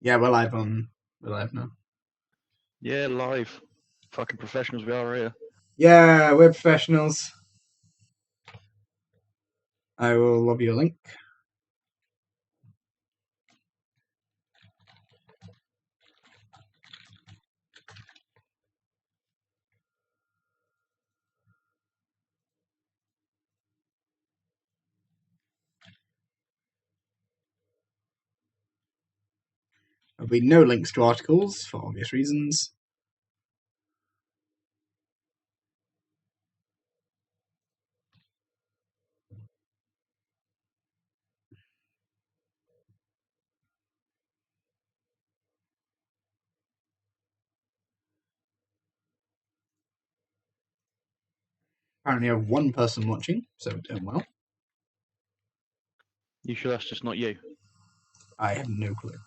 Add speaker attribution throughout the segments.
Speaker 1: Yeah, we're live on. We're live now.
Speaker 2: Yeah, live. Fucking professionals we are here.
Speaker 1: Yeah, we're professionals. I will lob you a link. There'll be no links to articles for obvious reasons. Apparently, I have one person watching, so we're doing well.
Speaker 2: You sure that's just not you?
Speaker 1: I have no clue.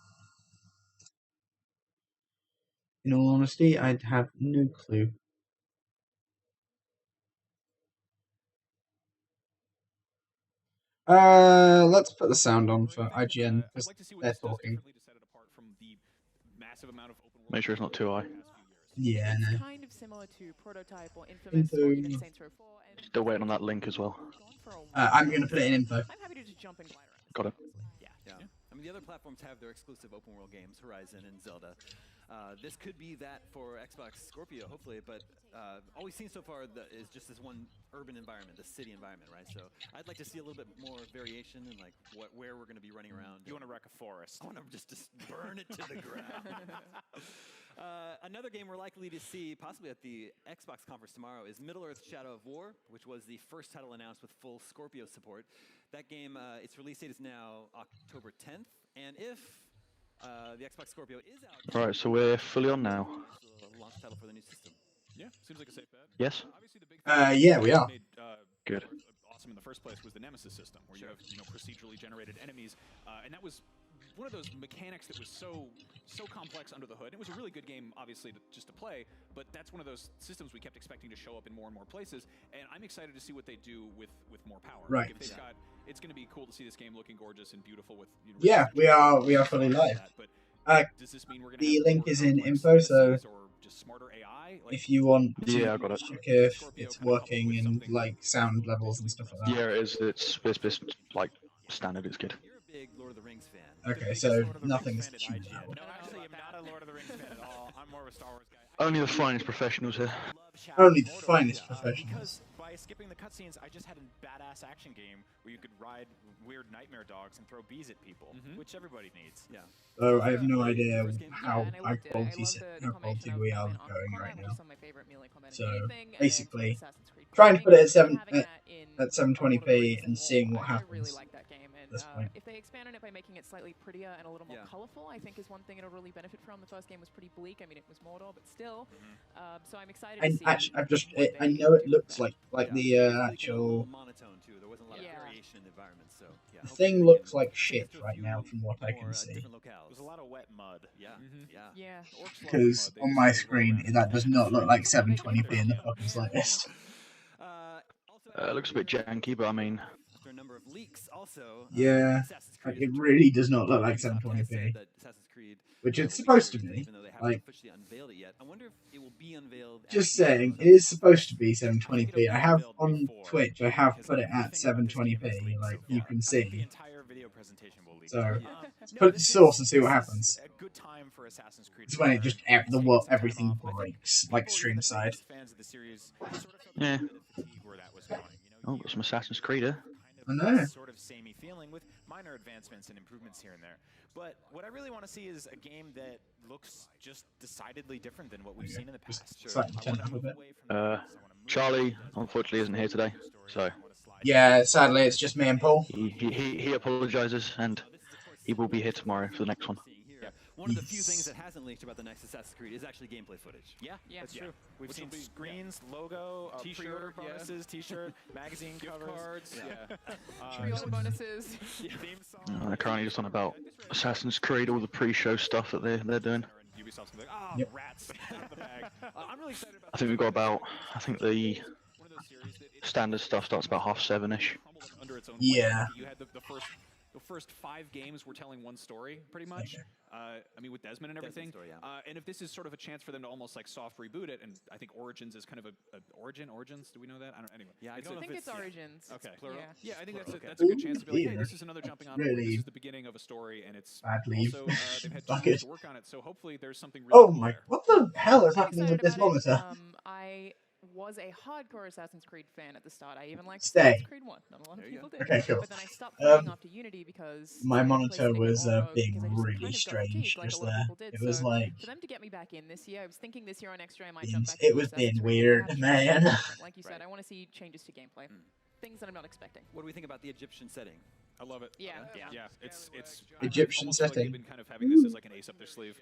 Speaker 1: In all honesty, I'd have no clue. Let's put the sound on for IGN because they're talking.
Speaker 2: Make sure it's not too high.
Speaker 1: Yeah, no.
Speaker 3: Kind of similar to Prototype or Infamous or even Saints Row 4.
Speaker 2: Still waiting on that link as well.
Speaker 1: I'm going to put it in info.
Speaker 3: I'm happy to just jump in glide around.
Speaker 2: Got it.
Speaker 4: Yeah. I mean, the other platforms have their exclusive open world games, Horizon and Zelda. This could be that for Xbox Scorpio, hopefully, but all we've seen so far is just this one urban environment, the city environment, right? So I'd like to see a little bit more variation in like where we're going to be running around.
Speaker 5: You want to wreck a forest.
Speaker 4: I want to just burn it to the ground. Another game we're likely to see, possibly at the Xbox conference tomorrow, is Middle-earth: Shadow of War, which was the first title announced with full Scorpio support. That game, its release date is now October 10th, and if the Xbox Scorpio is out...
Speaker 2: Right, so we're fully on now.
Speaker 4: Launch title for the new system.
Speaker 5: Yeah, seems like a safe bet.
Speaker 2: Yes?
Speaker 5: Obviously, the big thing
Speaker 1: Yeah, we are.
Speaker 5: made,
Speaker 2: Good.
Speaker 5: Awesome in the first place was the Nemesis system, where you have procedurally generated enemies, and that was one of those mechanics that was so complex under the hood. It was a really good game, obviously, just to play, but that's one of those systems we kept expecting to show up in more and more places, and I'm excited to see what they do with more power.
Speaker 1: Right.
Speaker 5: Like if they've got, it's going to be cool to see this game looking gorgeous and beautiful with.
Speaker 1: Yeah, we are fully live.
Speaker 5: Does this mean we're going
Speaker 1: The link is in info, so
Speaker 5: just smarter AI?
Speaker 1: if you want to
Speaker 2: Yeah, I got it.
Speaker 1: check if it's working and like sound levels and stuff like that.
Speaker 2: Yeah, it is. It's like standard. It's good.
Speaker 4: You're a big Lord of the Rings fan.
Speaker 1: Okay, so nothing's tuned out.
Speaker 5: No, actually, I'm not a Lord of the Rings fan at all. I'm more of a Star Wars guy.
Speaker 2: Only the finest professionals here.
Speaker 1: Only the finest professionals.
Speaker 5: Because by skipping the cutscenes, I just had a badass action game where you could ride weird nightmare dogs and throw bees at people, which everybody needs.
Speaker 4: Yeah.
Speaker 1: So I have no idea how
Speaker 3: And I
Speaker 1: high
Speaker 3: loved it. I
Speaker 1: quality
Speaker 3: love the
Speaker 1: quality
Speaker 3: combination
Speaker 1: we
Speaker 3: of
Speaker 1: are
Speaker 3: Batman
Speaker 1: going
Speaker 3: Arkham
Speaker 1: right
Speaker 3: Combat, which
Speaker 1: now.
Speaker 3: is some of my favorite melee combat in
Speaker 1: So
Speaker 3: anything, and
Speaker 1: basically,
Speaker 3: Assassin's Creed
Speaker 1: trying to put it at
Speaker 3: Having that in
Speaker 1: at
Speaker 3: Lord of the
Speaker 1: 720p
Speaker 3: Rings
Speaker 1: and
Speaker 3: as a
Speaker 1: seeing
Speaker 3: whole,
Speaker 1: what
Speaker 3: I really
Speaker 1: happens.
Speaker 3: like that game, and
Speaker 1: this point.
Speaker 3: if they expand on it by making it slightly prettier and a little more
Speaker 4: Yeah.
Speaker 3: colorful, I think is one thing it'll really benefit from. The first game was pretty bleak. I mean, it was Mordor, but still. So I'm excited to see.
Speaker 1: I know it
Speaker 3: do
Speaker 1: looks
Speaker 3: with
Speaker 1: like
Speaker 4: Yeah.
Speaker 1: the
Speaker 4: It was a
Speaker 1: actual
Speaker 4: little monotone too. There wasn't a lot
Speaker 3: Yeah.
Speaker 4: of variation in the environment, so yeah.
Speaker 1: the
Speaker 4: hopefully
Speaker 1: thing
Speaker 4: they
Speaker 1: looks
Speaker 4: can
Speaker 1: like
Speaker 4: take us
Speaker 1: shit
Speaker 4: to a
Speaker 1: right
Speaker 4: few
Speaker 1: now from what I
Speaker 4: more,
Speaker 1: can see.
Speaker 4: different locales.
Speaker 5: There's a lot of wet mud.
Speaker 4: Yeah.
Speaker 5: Mm-hmm.
Speaker 4: Yeah.
Speaker 3: Yeah.
Speaker 5: Orcs love
Speaker 1: Because
Speaker 5: mud. They
Speaker 1: on
Speaker 5: just
Speaker 1: my
Speaker 5: roll
Speaker 1: screen
Speaker 5: around in
Speaker 1: that
Speaker 5: it.
Speaker 1: does not look like 720p in the
Speaker 5: Yeah.
Speaker 1: fucking slightest.
Speaker 4: Also,
Speaker 2: It looks a bit janky, but I mean,
Speaker 4: after a number of leaks, also.
Speaker 1: Yeah,
Speaker 4: Assassin's
Speaker 1: like,
Speaker 4: Creed
Speaker 1: it
Speaker 4: is
Speaker 1: really does not look like
Speaker 4: Ubisoft has
Speaker 1: 720p,
Speaker 4: said that Assassin's Creed,
Speaker 1: which
Speaker 4: will
Speaker 1: it's
Speaker 4: be
Speaker 1: supposed to
Speaker 4: series,
Speaker 1: be.
Speaker 4: even though they haven't
Speaker 1: Like,
Speaker 4: officially unveiled it yet. I wonder if it will be unveiled.
Speaker 1: just
Speaker 4: at the
Speaker 1: saying,
Speaker 4: Xbox
Speaker 1: it is
Speaker 4: Conference.
Speaker 1: supposed to be 720p. I have on Twitch, I have put it at 720p, like you can
Speaker 5: I think the
Speaker 1: see.
Speaker 5: entire video presentation will leak.
Speaker 1: So, let's
Speaker 5: no,
Speaker 1: put it to
Speaker 5: this
Speaker 1: source
Speaker 5: is-
Speaker 1: and see what
Speaker 5: this is
Speaker 1: happens.
Speaker 5: A good time for Assassin's Creed.
Speaker 1: It's
Speaker 5: to
Speaker 1: when it
Speaker 5: return.
Speaker 1: just
Speaker 5: Taking some time
Speaker 1: everything
Speaker 5: off. I think
Speaker 1: breaks, like
Speaker 5: people,
Speaker 1: stream
Speaker 5: even the
Speaker 1: side.
Speaker 5: biggest fans of the series, sort of felt
Speaker 2: Yeah.
Speaker 5: a bit of fatigue where that was going.
Speaker 2: oh, got some Assassin's Creed here.
Speaker 1: I know.
Speaker 5: Sort of samey feeling with minor advancements and improvements here and there. But what I really want to see is a game that looks just decidedly different than what we've seen in the
Speaker 1: Just
Speaker 5: past.
Speaker 1: slightly
Speaker 5: I
Speaker 1: turn
Speaker 5: wanna
Speaker 1: it up a
Speaker 5: move
Speaker 1: bit.
Speaker 5: away from the past. I wanna move
Speaker 2: Charlie,
Speaker 5: away from
Speaker 2: unfortunately, isn't here today, so
Speaker 1: Yeah, sadly, it's just me and Paul.
Speaker 2: he apologises, and he will be here tomorrow for the next one.
Speaker 4: Yeah. One of the few
Speaker 1: Yes.
Speaker 4: things that hasn't leaked about the next Assassin's Creed is actually gameplay footage.
Speaker 5: Yeah,
Speaker 3: Yeah.
Speaker 5: that's
Speaker 3: Yeah.
Speaker 5: true. We've
Speaker 6: Which
Speaker 5: seen
Speaker 6: will be-
Speaker 5: screens, logo,
Speaker 6: T-shirt,
Speaker 5: pre-order
Speaker 6: yeah.
Speaker 5: bonuses, T-shirt, magazine
Speaker 6: Gift
Speaker 5: covers,
Speaker 6: cards.
Speaker 5: yeah,
Speaker 3: Pre-order bonuses.
Speaker 5: theme song.
Speaker 2: They're currently just on about Assassin's Creed, all the pre-show stuff that they're doing.
Speaker 5: And Ubisoft's gonna be like, ah,
Speaker 1: Yep.
Speaker 5: rats out of the bag. I'm really excited about.
Speaker 2: I think we've got about, I think the
Speaker 5: one of those series that it's
Speaker 2: standard stuff starts about 7:30ish.
Speaker 5: humbled under its own
Speaker 1: Yeah.
Speaker 5: weight. You had the the first 5 games were telling one story, pretty much.
Speaker 1: Okay.
Speaker 5: I mean, with Desmond and everything.
Speaker 4: Desmond's story, yeah.
Speaker 5: And if this is sort of a chance for them to almost like soft reboot it, and I think Origins is kind of a Origins. Do we know that? I don't. Anyway.
Speaker 4: Yeah, I
Speaker 5: It's
Speaker 4: don't
Speaker 3: I
Speaker 4: know
Speaker 3: think
Speaker 4: if
Speaker 3: it's
Speaker 4: yeah.
Speaker 3: Origins.
Speaker 5: Okay.
Speaker 4: Plural?
Speaker 3: Yeah.
Speaker 5: Yeah, I think
Speaker 4: Okay.
Speaker 5: that's a good chance to be like, hey,
Speaker 1: Ooh,
Speaker 5: this is another jumping on.
Speaker 1: really
Speaker 5: This is the beginning of a story, and it's
Speaker 1: Bad leave.
Speaker 5: also they've had 2
Speaker 1: Fuck
Speaker 5: years
Speaker 1: it.
Speaker 5: to work on it. So hopefully there's something really
Speaker 1: Oh
Speaker 5: cool
Speaker 1: my!
Speaker 5: there.
Speaker 1: What the hell is
Speaker 3: I'm
Speaker 1: happening with
Speaker 3: excited
Speaker 1: this
Speaker 3: about it.
Speaker 1: monitor?
Speaker 3: I was a hardcore Assassin's Creed fan at the start. I even liked
Speaker 1: Stay.
Speaker 3: Assassin's Creed 1. Not a lot of
Speaker 5: There you
Speaker 3: people
Speaker 5: go.
Speaker 3: did.
Speaker 1: Okay, cool.
Speaker 3: But then I stopped playing after Unity because
Speaker 1: My
Speaker 3: I had
Speaker 1: monitor
Speaker 3: PlayStation
Speaker 1: was
Speaker 3: or
Speaker 1: being
Speaker 3: because I just
Speaker 1: really
Speaker 3: kind of got
Speaker 1: strange
Speaker 3: fatigued, like
Speaker 1: just
Speaker 3: a lot of
Speaker 1: there.
Speaker 3: people did.
Speaker 1: It was
Speaker 3: So
Speaker 1: like
Speaker 3: for them to get me back in this year, I was thinking this year on Extra I might
Speaker 1: being-
Speaker 3: jump back
Speaker 1: it
Speaker 3: into
Speaker 1: was
Speaker 3: Assassin's
Speaker 1: being
Speaker 3: Creed,
Speaker 1: weird,
Speaker 3: perhaps
Speaker 1: man.
Speaker 3: try something different. Like you said,
Speaker 4: Right.
Speaker 3: I want to see changes to gameplay. Things that I'm not expecting.
Speaker 4: What do we think about the Egyptian setting?
Speaker 5: I love it.
Speaker 3: Yeah.
Speaker 5: Yeah. It's
Speaker 1: Egyptian
Speaker 5: I almost feel like
Speaker 1: setting.
Speaker 5: they've been kind of having this as like an ace up their sleeve.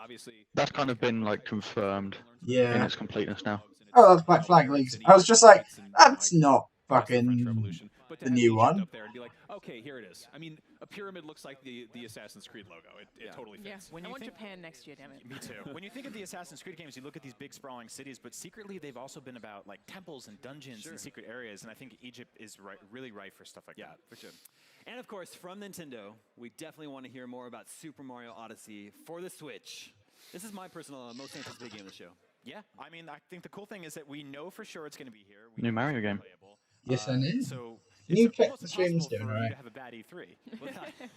Speaker 5: Obviously.
Speaker 2: That's kind of been like confirmed in
Speaker 1: Yeah.
Speaker 2: its completeness now.
Speaker 1: Oh, that's Black Flag Leagues. I was just like, that's not fucking
Speaker 5: But to
Speaker 1: the
Speaker 5: have
Speaker 1: new
Speaker 5: Egypt
Speaker 1: one.
Speaker 5: up there and be like, okay, here it is. I mean, a pyramid looks like the Assassin's Creed logo. It totally
Speaker 3: Yeah.
Speaker 5: fits.
Speaker 6: When
Speaker 3: I
Speaker 6: you
Speaker 3: want
Speaker 6: think-
Speaker 3: Japan next year, damn it.
Speaker 6: Me too. When you think of the Assassin's Creed games, you look at these big sprawling cities, but secretly they've also been about like temples and dungeons and secret areas, and I think Egypt is really ripe for stuff like
Speaker 4: Yeah,
Speaker 6: that.
Speaker 4: for sure. And of course, from Nintendo, we definitely want to hear more about Super Mario Odyssey for the Switch. This is my personal most anticipated game of the show.
Speaker 6: Yeah, I mean, I think the cool thing is that we know for sure it's going to be here. We
Speaker 2: New
Speaker 6: know
Speaker 2: Mario
Speaker 6: it's
Speaker 2: game.
Speaker 6: playable.
Speaker 1: Yes, I know.
Speaker 6: So
Speaker 1: New
Speaker 6: it's
Speaker 1: Tech
Speaker 6: almost
Speaker 1: stream's
Speaker 6: impossible
Speaker 1: doing
Speaker 6: for you
Speaker 1: alright.
Speaker 6: to have a bad E3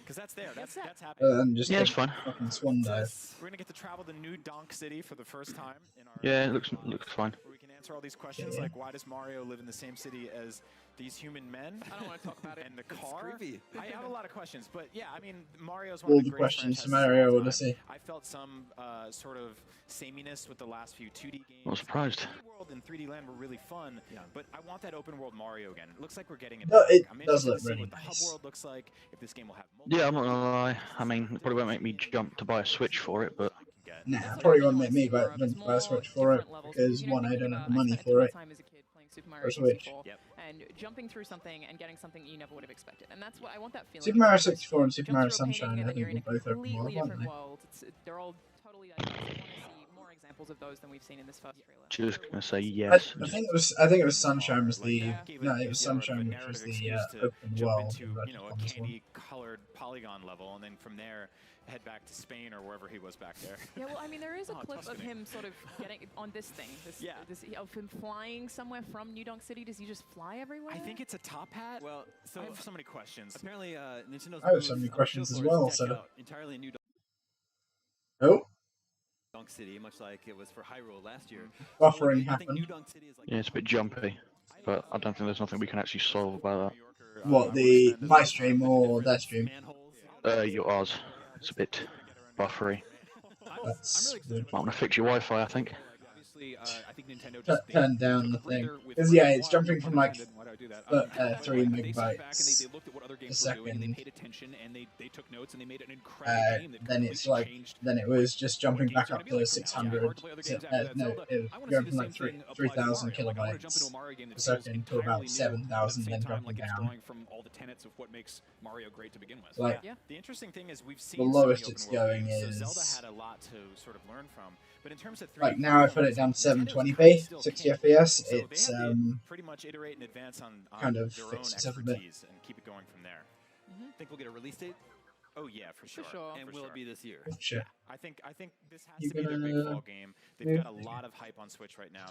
Speaker 6: because that's there. That's
Speaker 3: that?
Speaker 6: that's happening.
Speaker 1: Just
Speaker 2: Yeah,
Speaker 1: a
Speaker 2: it's fun.
Speaker 1: fucking swan dive.
Speaker 6: We're gonna get to travel to New Donk City for the first time in our
Speaker 2: Yeah, it looks fine.
Speaker 6: where we can answer all these questions like why does Mario live in the same city as these human men?
Speaker 3: I don't want to talk about it.
Speaker 6: And the
Speaker 4: It's
Speaker 6: car.
Speaker 4: creepy.
Speaker 6: I have a lot of questions, but yeah, I mean, Mario's one
Speaker 1: All
Speaker 6: of the
Speaker 1: the
Speaker 6: greatest
Speaker 1: questions to
Speaker 6: franchises of
Speaker 1: Mario
Speaker 6: all time.
Speaker 1: Odyssey.
Speaker 6: I felt some sort of sameness with the last few 2D games.
Speaker 2: Not surprised.
Speaker 6: 3D World and 3D Land were really fun, but I want that open world Mario again. It looks like we're getting it.
Speaker 1: No,
Speaker 6: back.
Speaker 1: it
Speaker 6: I'm
Speaker 1: does
Speaker 6: interested
Speaker 1: look
Speaker 6: to see
Speaker 1: really
Speaker 6: what the hub
Speaker 1: nice.
Speaker 6: world looks like. If this game will have multiple
Speaker 2: Yeah, I'm not gonna lie. I mean, it probably won't make me jump to buy a Switch for it, but
Speaker 6: I can get.
Speaker 1: Nah,
Speaker 3: That's what
Speaker 1: probably
Speaker 3: I
Speaker 1: won't
Speaker 3: really
Speaker 1: make me
Speaker 3: wanna see
Speaker 1: buy,
Speaker 3: more of, is
Speaker 1: buy a Switch
Speaker 3: more
Speaker 1: for it
Speaker 3: different levels.
Speaker 1: because
Speaker 3: You know,
Speaker 1: one, I
Speaker 3: thinking
Speaker 1: don't have
Speaker 3: about-
Speaker 1: the money
Speaker 3: I spent a
Speaker 1: for
Speaker 3: ton
Speaker 1: it.
Speaker 3: of time as a kid playing Super Mario
Speaker 1: For Switch.
Speaker 3: 64
Speaker 6: Yep.
Speaker 3: and jumping through something and getting something you never would have expected. And that's what I want that feeling.
Speaker 1: Super Mario
Speaker 3: Because
Speaker 1: 64 and Super
Speaker 3: jump
Speaker 1: Mario
Speaker 3: through a painting
Speaker 1: Sunshine,
Speaker 3: and
Speaker 1: I
Speaker 3: then you're
Speaker 1: think,
Speaker 3: in
Speaker 1: were
Speaker 3: a
Speaker 1: both open world,
Speaker 3: completely
Speaker 1: aren't
Speaker 3: different
Speaker 1: they?
Speaker 3: world. They're all totally diverse. I want to see more examples of those than we've seen in this first trailer.
Speaker 2: just gonna say
Speaker 1: I
Speaker 2: yes.
Speaker 1: think it was Sunshine was the
Speaker 6: Gave
Speaker 1: no,
Speaker 6: it
Speaker 1: it was
Speaker 6: sort of a
Speaker 1: Sunshine which
Speaker 6: narrative
Speaker 1: was the
Speaker 6: excuse to
Speaker 1: open
Speaker 6: jump
Speaker 1: world.
Speaker 6: into,
Speaker 1: inverted
Speaker 6: you know, a
Speaker 1: commas one.
Speaker 6: candy-colored polygon level, and then from there head back to Spain or wherever he was back there.
Speaker 3: Yeah, well, I mean, there is a
Speaker 6: Oh,
Speaker 3: clip of
Speaker 6: Tuscany.
Speaker 3: him sort of getting on this thing.
Speaker 6: Yeah.
Speaker 3: Of him flying somewhere from New Donk City. Does he just fly everywhere?
Speaker 6: I think it's a top hat.
Speaker 4: Well, so
Speaker 6: I have so many questions.
Speaker 4: apparently Nintendo's
Speaker 1: I have so
Speaker 4: booth
Speaker 1: many
Speaker 4: on
Speaker 1: questions
Speaker 4: show
Speaker 1: as
Speaker 4: floor is
Speaker 1: well,
Speaker 4: decked
Speaker 1: so-
Speaker 4: out entirely new
Speaker 1: Oh,
Speaker 4: Donk City, much like it was for Hyrule last year.
Speaker 1: buffering
Speaker 4: I think New
Speaker 1: happened.
Speaker 4: Donk City is like
Speaker 2: Yeah, it's a bit jumpy, but I don't think there's nothing we can actually solve about
Speaker 1: What, the my stream or their stream?
Speaker 4: manholes.
Speaker 2: that. Yours. It's a bit buffery.
Speaker 1: That's
Speaker 2: Might want to fix your Wi-Fi, I think.
Speaker 5: Obviously, I think Nintendo
Speaker 1: Turn
Speaker 5: just
Speaker 1: turn down the
Speaker 5: took a
Speaker 1: thing.
Speaker 5: breather with
Speaker 1: Because
Speaker 5: Breath
Speaker 1: yeah,
Speaker 5: of
Speaker 1: it's
Speaker 5: the
Speaker 1: jumping
Speaker 5: Wild,
Speaker 1: from
Speaker 5: no
Speaker 1: like
Speaker 5: pun intended, why do I do that?
Speaker 1: 3
Speaker 5: They sat back and
Speaker 1: megabytes
Speaker 5: they looked at what other
Speaker 1: a
Speaker 5: games were doing and they
Speaker 1: second.
Speaker 5: paid attention and they took notes and they made an incredible game that
Speaker 1: then it's
Speaker 5: completely
Speaker 1: like
Speaker 5: changed
Speaker 1: then it was just jumping
Speaker 5: games
Speaker 1: back
Speaker 5: are
Speaker 1: up
Speaker 5: gonna be
Speaker 1: to
Speaker 5: like from now.
Speaker 1: 600.
Speaker 5: Hard to play other games after that.
Speaker 1: No,
Speaker 5: Zelda,
Speaker 1: it was
Speaker 5: I wanna
Speaker 1: going
Speaker 5: see
Speaker 1: from
Speaker 5: the
Speaker 1: like
Speaker 5: same thing apply to
Speaker 1: 3,000
Speaker 5: Mario. Like, I wanna jump into a
Speaker 1: kilobytes
Speaker 5: Mario game that
Speaker 1: per
Speaker 5: feels
Speaker 1: second to about
Speaker 5: entirely new, but at the
Speaker 1: 7,000,
Speaker 5: same
Speaker 1: then
Speaker 5: time,
Speaker 1: dropping
Speaker 5: like it's
Speaker 1: down.
Speaker 5: drawing from all the tenets of what makes Mario great to begin with.
Speaker 1: Like
Speaker 3: Yeah.
Speaker 6: The interesting thing is we've seen
Speaker 1: the
Speaker 6: so many
Speaker 1: lowest
Speaker 6: open
Speaker 1: it's
Speaker 6: world
Speaker 1: going
Speaker 6: games, so Zelda
Speaker 1: is
Speaker 6: had a lot to sort of learn from. But in terms of 3D
Speaker 1: like now I put it down to 720p, 60 FPS.
Speaker 6: So
Speaker 1: It's
Speaker 6: they have to pretty much iterate and advance on
Speaker 1: kind of
Speaker 6: their own
Speaker 1: fixed itself a bit.
Speaker 6: expertise and keep it going from there.
Speaker 4: Think we'll get a release date,
Speaker 6: Oh yeah, for sure.
Speaker 3: sure.
Speaker 4: and
Speaker 6: for
Speaker 4: will
Speaker 6: sure.
Speaker 4: it be this year?
Speaker 1: Sure.
Speaker 6: I think this has
Speaker 1: You
Speaker 6: to be their big
Speaker 1: gonna
Speaker 6: fall game. They've
Speaker 1: move?
Speaker 6: got a lot of hype on Switch right now.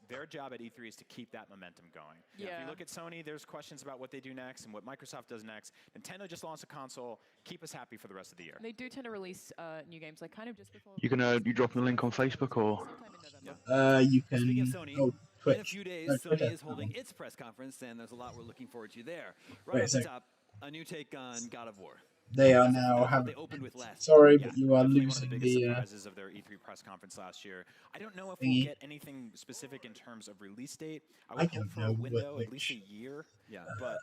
Speaker 6: Their job at E3 is to keep that momentum going. If
Speaker 3: Yeah.
Speaker 6: you look at Sony, there's questions about what they do next and what Microsoft does next. Nintendo just launched a console. Keep us happy for the rest of the year.
Speaker 3: And they do tend to release new games like kind of just before.
Speaker 2: You dropping a link on Facebook or?
Speaker 3: Sometime in November.
Speaker 1: You
Speaker 4: Speaking of
Speaker 1: can
Speaker 4: Sony,
Speaker 1: oh
Speaker 4: in a
Speaker 1: Twitch.
Speaker 4: few days,
Speaker 1: No,
Speaker 4: Sony
Speaker 1: Twitter.
Speaker 4: is holding its press conference, and there's a lot we're looking forward to there.
Speaker 1: Wait
Speaker 4: Right
Speaker 1: a
Speaker 4: off the
Speaker 1: sec.
Speaker 4: top, a new take on God of War.
Speaker 1: They are
Speaker 4: That's
Speaker 1: now
Speaker 4: what
Speaker 1: having.
Speaker 4: they opened with last
Speaker 1: Sorry,
Speaker 6: Yeah,
Speaker 1: but you are
Speaker 6: definitely
Speaker 1: losing
Speaker 6: one of the biggest
Speaker 1: the.
Speaker 6: surprises of their E3 press conference last year. I don't know if
Speaker 1: thingy.
Speaker 6: we'll get anything specific in terms of release date. I would
Speaker 1: I
Speaker 6: hope
Speaker 1: don't
Speaker 6: for
Speaker 1: know
Speaker 6: a
Speaker 1: what
Speaker 6: window, at least a
Speaker 1: which-
Speaker 6: year.
Speaker 4: Yeah.
Speaker 6: But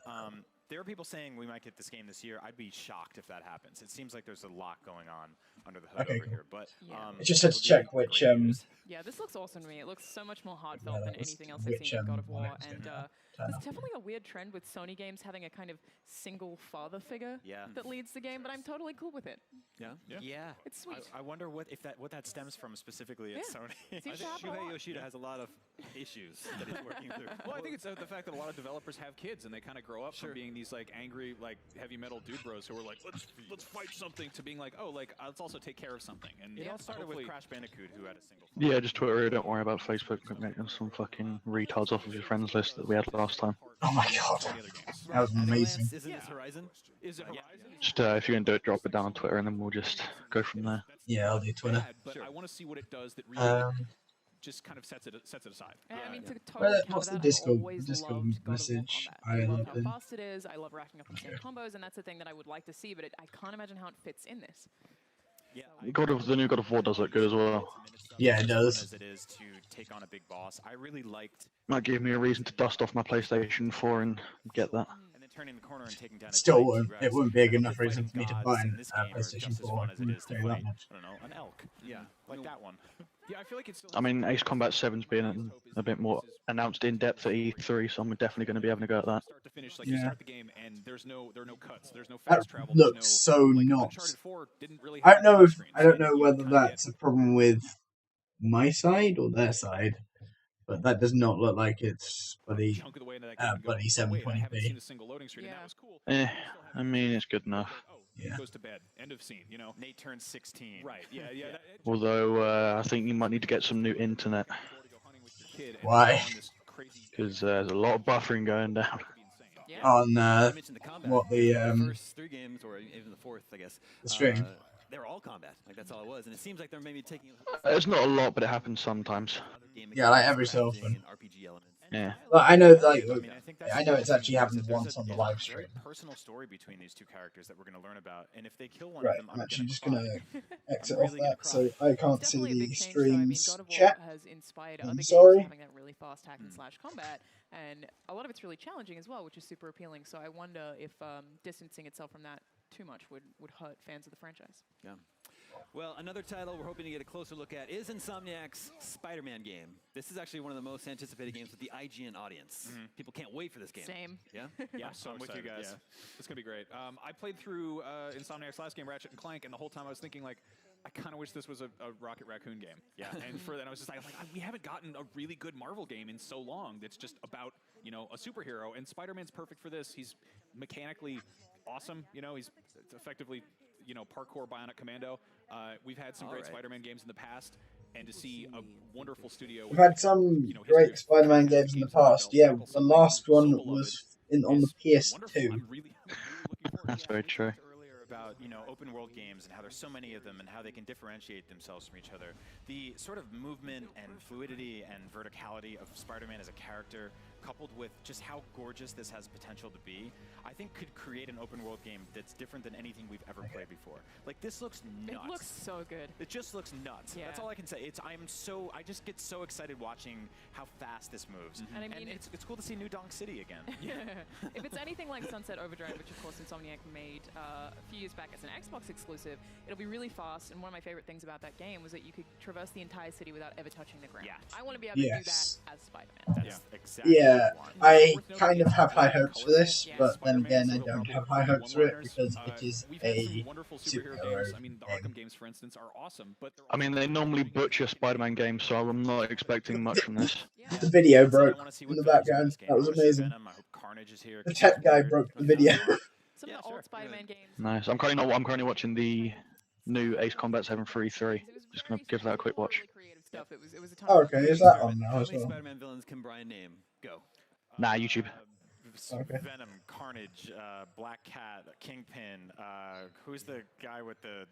Speaker 6: there are people saying we might get this game this year. I'd be shocked if that happens. It seems like there's a lot going on under the hood
Speaker 1: Okay,
Speaker 6: over
Speaker 1: cool.
Speaker 6: here. But
Speaker 3: Yeah.
Speaker 1: I just had
Speaker 6: it
Speaker 1: to
Speaker 6: would be
Speaker 1: check
Speaker 6: great
Speaker 1: which,
Speaker 6: news.
Speaker 3: Yeah, this looks awesome to me. It looks so much more heartfelt
Speaker 1: that
Speaker 3: than
Speaker 1: was
Speaker 3: anything else I've
Speaker 1: which,
Speaker 3: seen in God of
Speaker 1: one
Speaker 3: War.
Speaker 1: it was
Speaker 3: And
Speaker 1: gonna
Speaker 3: There's definitely a weird trend with Sony games having a kind of single father figure
Speaker 6: Yeah.
Speaker 3: that leads the game, but I'm totally cool with it.
Speaker 4: Yeah.
Speaker 6: Yeah.
Speaker 3: It's sweet.
Speaker 6: I wonder what that stems from specifically at
Speaker 3: Yeah.
Speaker 6: Sony.
Speaker 3: Seems to happen a
Speaker 4: Shuhei
Speaker 3: lot.
Speaker 4: Yoshida has a lot of issues that he's working through.
Speaker 5: Well, I think it's the fact that a lot of developers have kids and they kind of grow up from being these like angry, like heavy metal dude bros who are like, let's fight something, to being like, oh, like let's also take care of something. And
Speaker 6: It all started with
Speaker 5: hopefully-
Speaker 6: Crash Bandicoot, who had a single.
Speaker 2: Yeah, just Twitter. Don't worry about Facebook making some fucking retards off of your friends list that we had last time.
Speaker 1: Oh my god,
Speaker 5: The other games.
Speaker 1: that was amazing.
Speaker 4: Isn't this Horizon?
Speaker 5: Is it
Speaker 6: Yeah.
Speaker 5: Horizon?
Speaker 2: Just if you're gonna do it, drop it down on Twitter, and then we'll just go from there.
Speaker 1: Yeah, I'll do Twitter.
Speaker 5: Bad, but I want to see what it does that really just kind of sets it aside.
Speaker 3: Yeah, I mean, to
Speaker 1: Well,
Speaker 3: totally counter
Speaker 1: what's the
Speaker 3: that,
Speaker 1: Discord-
Speaker 3: I've always
Speaker 1: Discord
Speaker 3: loved God of War
Speaker 1: message?
Speaker 3: combat.
Speaker 1: I
Speaker 3: I love
Speaker 1: love
Speaker 3: how
Speaker 1: them.
Speaker 3: fast it is. I love racking up insane combos, and that's the thing that I would like to see, but I can't imagine how it fits in this.
Speaker 6: Yeah.
Speaker 2: The new God of War does look good as well.
Speaker 1: Yeah, it does.
Speaker 6: As it is to take on a big boss, I really liked.
Speaker 2: Might give me a reason to dust off my PlayStation 4 and get that.
Speaker 6: And then turning the corner and taking down.
Speaker 1: Still
Speaker 6: a giant
Speaker 1: won't.
Speaker 6: T-Rex.
Speaker 1: It wouldn't be a
Speaker 6: I
Speaker 1: good
Speaker 6: don't
Speaker 1: enough
Speaker 6: think
Speaker 1: reason for me to
Speaker 6: fighting
Speaker 1: buy
Speaker 6: gods
Speaker 1: an
Speaker 6: in this game are just
Speaker 1: PlayStation
Speaker 6: as
Speaker 1: 4.
Speaker 6: fun as it is to
Speaker 1: Tell you that
Speaker 6: fight,
Speaker 1: much.
Speaker 6: I don't know, an elk.
Speaker 4: Yeah.
Speaker 6: Like that one.
Speaker 5: Yeah, I feel like it's.
Speaker 2: I mean, Ace Combat 7's been a bit more announced in depth at E3, so I'm definitely going to be having a go at that.
Speaker 5: Start to finish, like you
Speaker 1: Yeah.
Speaker 5: start the game and there are no cuts, there's no
Speaker 1: That
Speaker 5: fast travel.
Speaker 1: looks
Speaker 5: there's
Speaker 1: so
Speaker 5: no, like,
Speaker 1: nuts.
Speaker 5: Uncharted 4 didn't really
Speaker 1: I
Speaker 5: have
Speaker 1: don't know
Speaker 5: a
Speaker 1: if
Speaker 5: screen,
Speaker 1: I don't
Speaker 5: so
Speaker 1: know
Speaker 5: you
Speaker 1: whether
Speaker 5: kinda
Speaker 1: that's
Speaker 5: get-
Speaker 1: a problem with my side or their side, but that does not look like it's bloody.
Speaker 5: chunk of the way into that game and go,
Speaker 1: bloody
Speaker 5: "Oh, wait, I
Speaker 1: 720p.
Speaker 5: haven't seen a single loading screen, and
Speaker 3: Yeah.
Speaker 5: that was cool.
Speaker 2: Eh,
Speaker 5: You still have
Speaker 2: I mean, it's good enough.
Speaker 5: Oh,
Speaker 1: Yeah.
Speaker 5: he goes to bed. End of scene. You know.
Speaker 6: Nate turns 16.
Speaker 5: Right. Yeah. Yeah. that-
Speaker 2: Although I think you might need to get some new internet
Speaker 5: to go hunting with your kid and
Speaker 1: Why?
Speaker 5: go on this crazy-
Speaker 2: because there's a lot of buffering going down.
Speaker 5: It'd be insane.
Speaker 3: Yeah.
Speaker 1: On
Speaker 4: You mentioned the combat.
Speaker 1: what the
Speaker 4: first 3 games, or even the 4th, I guess.
Speaker 1: The stream.
Speaker 4: They were all combat. Like that's all it was, and it seems like they're maybe taking.
Speaker 2: It's not a lot, but it happens sometimes.
Speaker 4: other game
Speaker 1: Yeah, like
Speaker 4: mechanics,
Speaker 1: every so
Speaker 4: crafting,
Speaker 1: often.
Speaker 4: and RPG elements.
Speaker 2: Yeah.
Speaker 1: Well, I know, like,
Speaker 6: I mean, I think that's
Speaker 1: I know
Speaker 6: the
Speaker 1: it's
Speaker 6: thing
Speaker 1: actually
Speaker 6: is
Speaker 1: happened
Speaker 6: that there's
Speaker 1: once on the
Speaker 6: there's
Speaker 1: live
Speaker 6: a very
Speaker 1: stream.
Speaker 6: personal story between these two characters that we're going to learn about, and if they kill one
Speaker 1: Right,
Speaker 6: of them,
Speaker 1: I'm actually just
Speaker 6: cry.
Speaker 1: gonna exit
Speaker 6: I'm
Speaker 1: off
Speaker 6: really gonna
Speaker 1: that, so
Speaker 6: cry.
Speaker 1: I can't
Speaker 3: It's
Speaker 1: see
Speaker 3: definitely a
Speaker 1: the
Speaker 3: big change, though. I mean,
Speaker 1: streams
Speaker 3: God of War
Speaker 1: chat.
Speaker 3: has inspired
Speaker 1: I'm
Speaker 3: other
Speaker 1: sorry.
Speaker 3: games having that really fast hack and slash combat, and a lot of it's really challenging as well, which is super appealing. So I wonder if distancing itself from that too much would hurt fans of the franchise.
Speaker 4: Yeah. Well, another title we're hoping to get a closer look at is Insomniac's Spider-Man game. This is actually one of the most anticipated games with the IGN audience. People can't wait for this game.
Speaker 3: Same.
Speaker 4: Yeah.
Speaker 6: Yeah,
Speaker 5: I'm so
Speaker 6: I'm with you
Speaker 5: excited,
Speaker 6: guys.
Speaker 5: yeah. It's gonna be great. I played through Insomniac's last game, Ratchet and Clank, and the whole time I was thinking like, I kind of wish this was a Rocket Raccoon game.
Speaker 6: Yeah.
Speaker 5: And for that, I was just like, we haven't gotten a really good Marvel game in so long. That's just about a superhero, and Spider-Man's perfect for this. He's mechanically awesome. He's effectively parkour Bionic Commando. We've had some great
Speaker 4: Alright.
Speaker 5: Spider-Man games in the past, and to see a wonderful studio.
Speaker 1: We've
Speaker 5: with,
Speaker 1: had some
Speaker 5: history
Speaker 1: great
Speaker 5: of
Speaker 1: Spider-Man
Speaker 5: fantastic
Speaker 1: games in the
Speaker 5: games under
Speaker 1: past.
Speaker 5: their
Speaker 1: Yeah,
Speaker 5: belt,
Speaker 1: the
Speaker 5: something
Speaker 1: last
Speaker 5: so
Speaker 1: one
Speaker 5: beloved
Speaker 1: was on the
Speaker 5: is wonderful.
Speaker 1: PS2.
Speaker 5: I'm really looking forward
Speaker 2: That's
Speaker 5: to
Speaker 2: very
Speaker 5: that.
Speaker 2: true.
Speaker 6: Earlier about open world games and how there's so many of them and how they can differentiate themselves from each other. The sort of movement and fluidity and verticality of Spider-Man as a character, coupled with just how gorgeous this has potential to be, I think could create an open world game that's different than anything we've ever played before. Like this looks nuts.
Speaker 3: It looks so good.
Speaker 6: It just looks nuts.
Speaker 3: Yeah.
Speaker 6: That's all I can say. I just get so excited watching how fast this moves.
Speaker 3: And I mean,
Speaker 6: it's cool to see New Donk City again.
Speaker 3: if it's anything like Sunset Overdrive, which of course Insomniac made a few years back as an Xbox exclusive, it'll be really fast. And one of my favorite things about that game was that you could traverse the entire city without ever touching the ground.
Speaker 6: Yeah.
Speaker 3: I want to be able to do that
Speaker 1: Yes.
Speaker 3: as Spider-Man.
Speaker 6: That's exactly
Speaker 1: Yeah,
Speaker 6: what I want.
Speaker 1: I kind of have high hopes for this, but then again, I don't have high hopes for it because it is
Speaker 5: We've had some
Speaker 1: a
Speaker 5: wonderful superhero
Speaker 1: superhero
Speaker 5: games. I mean, the
Speaker 1: game.
Speaker 5: Arkham games, for instance, are awesome, but they're
Speaker 2: I mean, they normally butcher Spider-Man games, so I'm not expecting much from this.
Speaker 3: Yeah.
Speaker 1: The video
Speaker 6: That's it. I
Speaker 1: broke
Speaker 6: wanna see
Speaker 1: in
Speaker 6: what
Speaker 1: the
Speaker 6: Venom's in
Speaker 1: background.
Speaker 6: this game.
Speaker 1: That was
Speaker 6: I wanna see
Speaker 1: amazing.
Speaker 6: Venom. I hope Carnage is here.
Speaker 1: The
Speaker 6: 'cause
Speaker 1: tech
Speaker 6: he's
Speaker 1: guy
Speaker 6: weird.
Speaker 1: broke the
Speaker 6: But,
Speaker 1: video.
Speaker 3: Some
Speaker 4: Yeah,
Speaker 3: of the
Speaker 4: sure.
Speaker 3: old Spider-Man games.
Speaker 2: Nice. I'm currently watching the new Ace Combat 733.
Speaker 3: It was
Speaker 2: Just
Speaker 3: very
Speaker 2: gonna give that a quick watch.
Speaker 3: really creative stuff. It was a ton
Speaker 1: Oh,
Speaker 3: of fun.
Speaker 1: okay, is that on now
Speaker 4: How
Speaker 1: as
Speaker 4: many
Speaker 1: well?
Speaker 4: Spider-Man villains can Brian name? Go.
Speaker 2: Nah, YouTube.
Speaker 1: Okay.
Speaker 6: Venom, Carnage, Black Cat, Kingpin. Who's the guy with the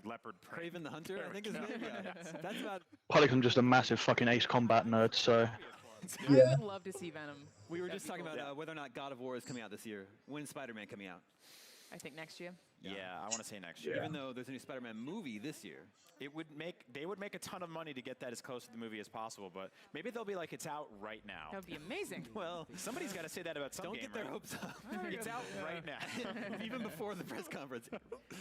Speaker 6: leopard print?
Speaker 4: Craven the Hunter, I think his name. Yeah. That's about.
Speaker 2: Probably 'cause I'm just a massive fucking Ace Combat nerd, so
Speaker 1: Yeah.
Speaker 3: I would love to see Venom.
Speaker 4: We were
Speaker 3: That'd
Speaker 4: just
Speaker 3: be
Speaker 4: talking
Speaker 3: cool.
Speaker 4: about whether or not God of War is coming out this year. When's Spider-Man coming out?
Speaker 3: I think next year.
Speaker 6: Yeah, I want to say next year.
Speaker 1: Yeah.
Speaker 4: Even though there's a new Spider-Man movie this year.
Speaker 6: They would make a ton of money to get that as close to the movie as possible, but maybe they'll be like, it's out right now.
Speaker 3: That would be amazing.
Speaker 4: Well,
Speaker 6: Somebody's got to say that about some
Speaker 4: don't
Speaker 6: game,
Speaker 4: get their
Speaker 6: right?
Speaker 4: hopes up.
Speaker 6: It's out right now.
Speaker 4: Even before the press conference.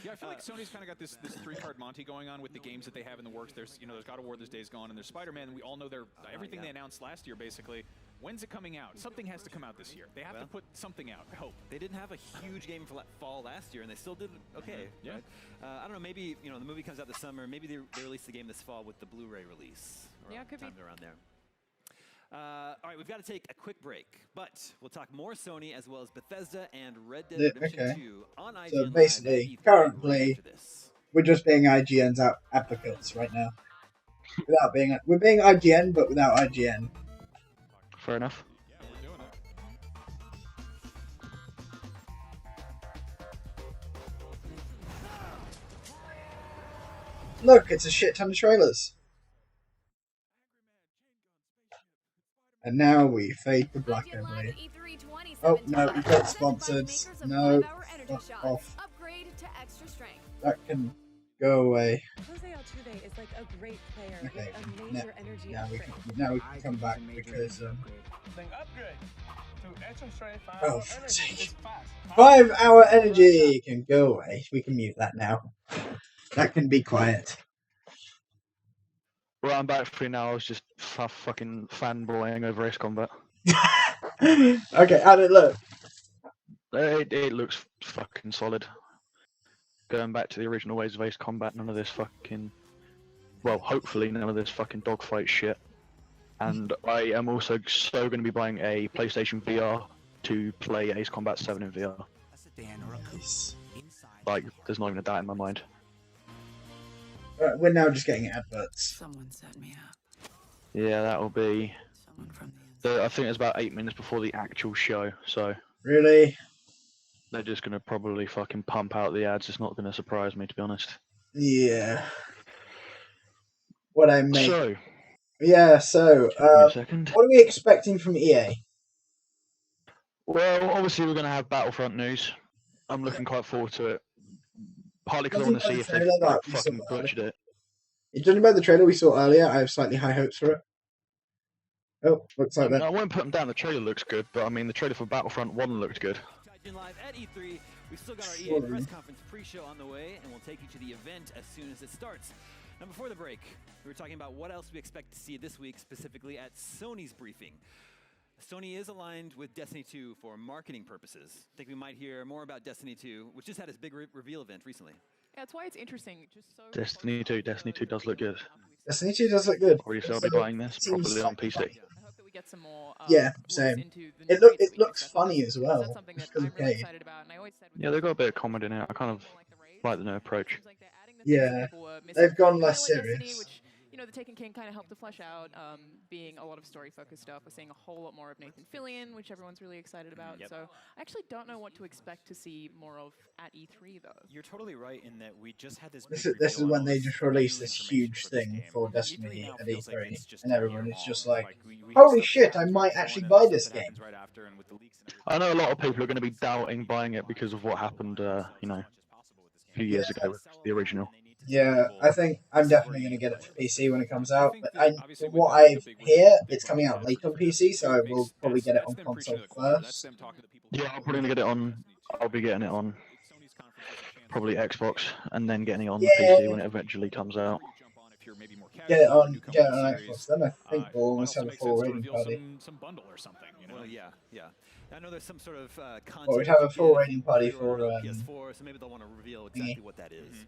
Speaker 5: Yeah, I feel like Sony's kind of got this three-card Monty going on with the games that they have in the works. There's there's God of War, there's Days Gone, and there's Spider-Man. We all know everything
Speaker 4: yeah.
Speaker 5: they announced last year basically When's it coming out? Something has to come out this year. They have to put something out. I hope.
Speaker 4: They didn't have a huge game for fall last year, and they still did okay.
Speaker 5: Yeah.
Speaker 4: Right? I don't know. Maybe the movie comes out this summer. Maybe they release the game this fall with the Blu-ray release.
Speaker 3: Yeah, it could be.
Speaker 4: Around there. All right, we've got to take a quick break, but we'll talk more Sony as well as Bethesda and Red Dead Redemption 2 on IGN.
Speaker 1: So basically, currently, we're just being IGN's advocates right now. We're being IGN, but without IGN.
Speaker 2: Fair enough.
Speaker 5: Yeah, we're doing it.
Speaker 1: Look, it's a shit ton of trailers. And now we fade to black, I believe. Oh, no, we got sponsored. No, fuck off. That can go away.
Speaker 7: Jose Altuve is like a great player
Speaker 1: Okay,
Speaker 7: with a major energy
Speaker 1: now we
Speaker 7: upgrade.
Speaker 1: can come back because
Speaker 8: Then upgrade to extra strength 5
Speaker 1: Oh,
Speaker 8: hour
Speaker 1: for
Speaker 8: energy.
Speaker 1: sake.
Speaker 8: It's fast.
Speaker 1: 5-hour energy can go away. We can mute that now. That can be quiet.
Speaker 2: Right, I'm back for now. I was just fucking fanboying over Ace Combat.
Speaker 1: Okay, how did it look?
Speaker 2: It looks fucking solid. Going back to the original ways of Ace Combat, none of this fucking... Well, hopefully none of this fucking dogfight shit. And I am also so going to be buying a PlayStation VR to play Ace Combat 7 in VR.
Speaker 1: Nice.
Speaker 2: Like, there's not even a doubt in my mind.
Speaker 1: Right, we're now just getting adverts.
Speaker 7: Someone set me up.
Speaker 2: Yeah, that will be...
Speaker 7: Someone from the inside.
Speaker 2: I think it's about 8 minutes before the actual show, so...
Speaker 1: Really?
Speaker 2: They're just going to probably fucking pump out the ads. It's not going to surprise me, to be honest.
Speaker 1: Yeah. What I make.
Speaker 2: So,
Speaker 1: Yeah, so,
Speaker 2: give me a second.
Speaker 1: what are we expecting from EA?
Speaker 2: Well, obviously we're going to have Battlefront news. I'm looking quite forward to it. Partly because I want to see if they've like, fucking butchered it.
Speaker 1: Judging by the trailer we saw earlier, I have slightly high hopes for it. Oh, looks like
Speaker 2: I
Speaker 1: that.
Speaker 2: won't put them down. The trailer looks good, but I mean the trailer for Battlefront 1 looked good.
Speaker 4: Live at E3. We've still got our EA
Speaker 1: Sorry.
Speaker 4: press conference pre-show on the way, and we'll take you to the event as soon as it starts. Now, before the break, we were talking about what else we expect to see this week, specifically at Sony's briefing. Sony is aligned with Destiny 2 for marketing purposes. I think we might hear more about Destiny 2, which just had its big reveal event recently.
Speaker 3: Yeah, that's why it's interesting. Just so
Speaker 2: Destiny 2 does look good.
Speaker 1: Destiny 2 does look good.
Speaker 2: Probably still be buying this
Speaker 1: Seems
Speaker 2: properly on
Speaker 1: fun.
Speaker 2: PC.
Speaker 3: I hope that we get some more.
Speaker 1: Yeah,
Speaker 3: glimpse
Speaker 1: same.
Speaker 3: into the
Speaker 1: It
Speaker 3: new
Speaker 1: look
Speaker 3: race
Speaker 1: it
Speaker 3: we
Speaker 1: looks
Speaker 3: expect.
Speaker 1: funny as
Speaker 3: That's
Speaker 1: well.
Speaker 3: something that
Speaker 1: Just 'cause
Speaker 3: I'm
Speaker 1: of
Speaker 3: really
Speaker 1: Kate.
Speaker 3: excited about, and I always said with
Speaker 2: Yeah, they've got a bit of comedy in it. I kind of like the new approach.
Speaker 3: Seems like they're adding the things that
Speaker 1: Yeah,
Speaker 3: people were missing
Speaker 1: they've
Speaker 3: from
Speaker 1: gone less
Speaker 3: vanilla Destiny,
Speaker 1: serious.
Speaker 3: which, the Taken King kind of helped to flesh out, being a lot of story-focused stuff. We're seeing a whole lot more of Nathan Fillion, which everyone's really excited about.
Speaker 6: Yep.
Speaker 3: So I actually don't know what to expect to see more of at E3, though.
Speaker 6: You're totally right in that we just had this.
Speaker 1: This
Speaker 6: big
Speaker 1: is
Speaker 6: reveal
Speaker 1: when
Speaker 6: on
Speaker 1: they
Speaker 6: all
Speaker 1: just
Speaker 6: new
Speaker 1: released this
Speaker 6: information
Speaker 1: huge
Speaker 6: for this
Speaker 1: thing
Speaker 6: game.
Speaker 1: for
Speaker 6: E3
Speaker 1: Destiny
Speaker 6: now
Speaker 1: at
Speaker 6: feels like
Speaker 1: E3,
Speaker 6: it's just
Speaker 1: and
Speaker 6: a
Speaker 1: everyone
Speaker 6: year
Speaker 1: is just
Speaker 6: long.
Speaker 1: like,
Speaker 6: we
Speaker 1: holy
Speaker 6: just
Speaker 1: shit,
Speaker 6: have
Speaker 1: I might
Speaker 6: Xbox
Speaker 1: actually
Speaker 6: One
Speaker 1: buy
Speaker 6: and
Speaker 1: this
Speaker 6: stuff that
Speaker 1: game.
Speaker 6: happens right after, and with the leaks and
Speaker 2: I know a lot of people are going to be doubting buying it because of what happened, a few years ago with the original.
Speaker 1: Yeah, I think I'm definitely going to get it for PC when it comes out. But
Speaker 5: Obviously,
Speaker 1: from
Speaker 5: with
Speaker 1: what
Speaker 5: the
Speaker 1: I
Speaker 5: big
Speaker 1: hear,
Speaker 5: win,
Speaker 1: it's coming out late on PC, so I will probably get it on
Speaker 5: them
Speaker 1: console
Speaker 5: preaching to the choir. That's
Speaker 1: first.
Speaker 5: them talking to people who
Speaker 2: Yeah, I'm probably going to get it on. I'll be getting it on
Speaker 5: Sony's conference has a chance
Speaker 2: probably
Speaker 5: to
Speaker 2: Xbox and then getting it on
Speaker 1: Yeah.
Speaker 2: PC when it eventually comes out.
Speaker 5: jump on if you're maybe more
Speaker 1: Get it
Speaker 5: casual,
Speaker 1: on,
Speaker 5: newcomer
Speaker 1: get it
Speaker 5: to the
Speaker 1: on
Speaker 5: series.
Speaker 1: Xbox. Then I think we'll
Speaker 5: Might
Speaker 1: almost
Speaker 5: also
Speaker 1: have a
Speaker 5: make
Speaker 1: full
Speaker 5: sense to
Speaker 1: rating
Speaker 5: reveal
Speaker 1: party.
Speaker 5: some bundle or something,
Speaker 4: Well, yeah. I know there's some sort of content.
Speaker 1: Well, we'd have a
Speaker 4: to
Speaker 1: full
Speaker 4: give
Speaker 1: rating party
Speaker 4: pre-order
Speaker 1: for,
Speaker 4: on PS4, so maybe they'll want to reveal exactly what that is.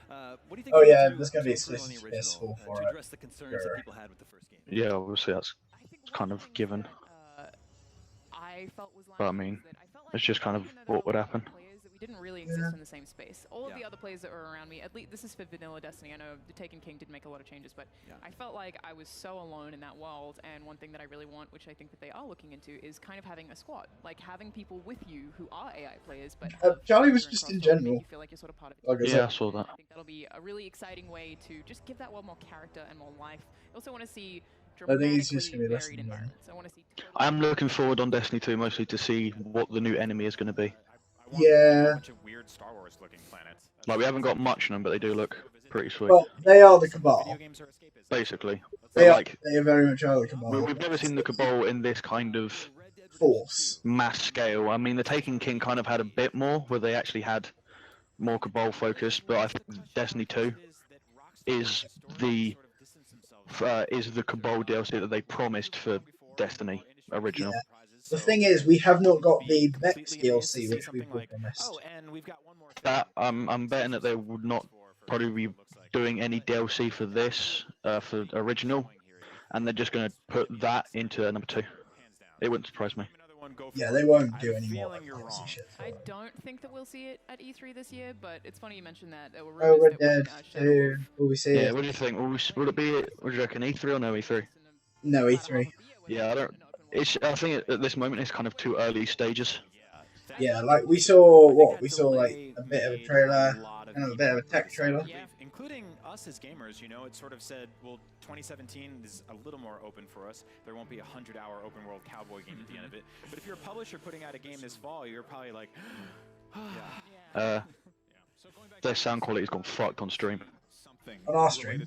Speaker 4: What do you think?
Speaker 1: Oh,
Speaker 4: they need
Speaker 1: yeah,
Speaker 4: to
Speaker 1: there's gonna be
Speaker 4: improve on the
Speaker 1: exclusive
Speaker 4: original,
Speaker 1: PS4 for
Speaker 4: to
Speaker 1: it.
Speaker 4: address the concerns that
Speaker 1: Sure.
Speaker 4: people had with the first game.
Speaker 2: Yeah, obviously that's
Speaker 3: I think
Speaker 2: kind
Speaker 3: one
Speaker 2: of
Speaker 3: thing
Speaker 2: given.
Speaker 3: that, I felt was
Speaker 2: But I
Speaker 3: lacking
Speaker 2: mean,
Speaker 3: was that I felt like
Speaker 2: it's just kind of
Speaker 3: even though there
Speaker 2: what would
Speaker 3: were a lot of
Speaker 2: happen.
Speaker 3: players that we didn't really exist
Speaker 1: Yeah.
Speaker 3: in the same space. All of
Speaker 4: Yeah.
Speaker 3: the other players that were around me, at least this is for vanilla Destiny. I know the Taken King did make a lot of changes, but
Speaker 4: Yeah.
Speaker 3: I felt like I was so alone in that world. And one thing that I really want, which I think that they are looking into, is kind of having a squad, like having people with you who are AI players. But have
Speaker 1: Charlie was
Speaker 3: culture and
Speaker 1: just in
Speaker 3: crossover to make
Speaker 1: general.
Speaker 3: you feel like you're sort of part of it.
Speaker 1: Like I
Speaker 2: Yeah,
Speaker 1: said.
Speaker 2: I saw that.
Speaker 3: I think that'll be a really exciting way to just give that world more character and more life. I also want to see
Speaker 1: I think it's just
Speaker 3: dramatically
Speaker 1: gonna be less
Speaker 3: varied
Speaker 1: than that.
Speaker 3: environments. I want to see.
Speaker 2: I am looking forward on Destiny 2 mostly to see what the new enemy is going to be.
Speaker 6: I want
Speaker 1: Yeah.
Speaker 6: a bunch of weird Star Wars looking planets.
Speaker 2: Like, we haven't got much in them, but they do look pretty sweet.
Speaker 1: Well, they are the
Speaker 6: Video
Speaker 1: Cabal.
Speaker 6: games are escapism.
Speaker 2: Basically.
Speaker 1: They are,
Speaker 2: Like,
Speaker 1: they very much are the Cabal.
Speaker 2: we've never seen the Cabal in this kind of
Speaker 1: Force.
Speaker 2: mass scale. I mean, the Taken King kind of had a bit more, where they actually had more Cabal focused, but I think Destiny 2 is the Cabal DLC that they promised for Destiny. original.
Speaker 1: The thing is, we have not got the Vex DLC, which we were promised.
Speaker 6: Oh, and we've got one more thing.
Speaker 2: That I'm betting that they would not probably be doing any DLC for this for original, and they're just going to put that into number 2. It wouldn't surprise me.
Speaker 1: Yeah, they won't do any more DLC shit.
Speaker 3: I don't think that we'll see it at E3 this year, but it's funny you mentioned that. There were
Speaker 1: Oh,
Speaker 3: rumors
Speaker 1: we're
Speaker 3: that
Speaker 1: dead.
Speaker 3: when, Shadow of-
Speaker 1: Will we see
Speaker 2: Yeah,
Speaker 1: it?
Speaker 2: what do you think? Will it be? What do you reckon? E3 or no E3?
Speaker 1: No, E3.
Speaker 2: Yeah, I don't. I think at this moment it's kind of too early stages.
Speaker 1: Yeah, like we saw what? We saw like a bit of a trailer and a bit of a tech trailer.
Speaker 6: Yeah, including us as gamers, you know, it sort of said, well, 2017 is a little more open for us. There won't be a 100-hour open world cowboy game at the end of it. But if you're a publisher putting out a game this fall, you're probably like,
Speaker 2: Their sound quality's gone fucked on stream.
Speaker 1: On our stream?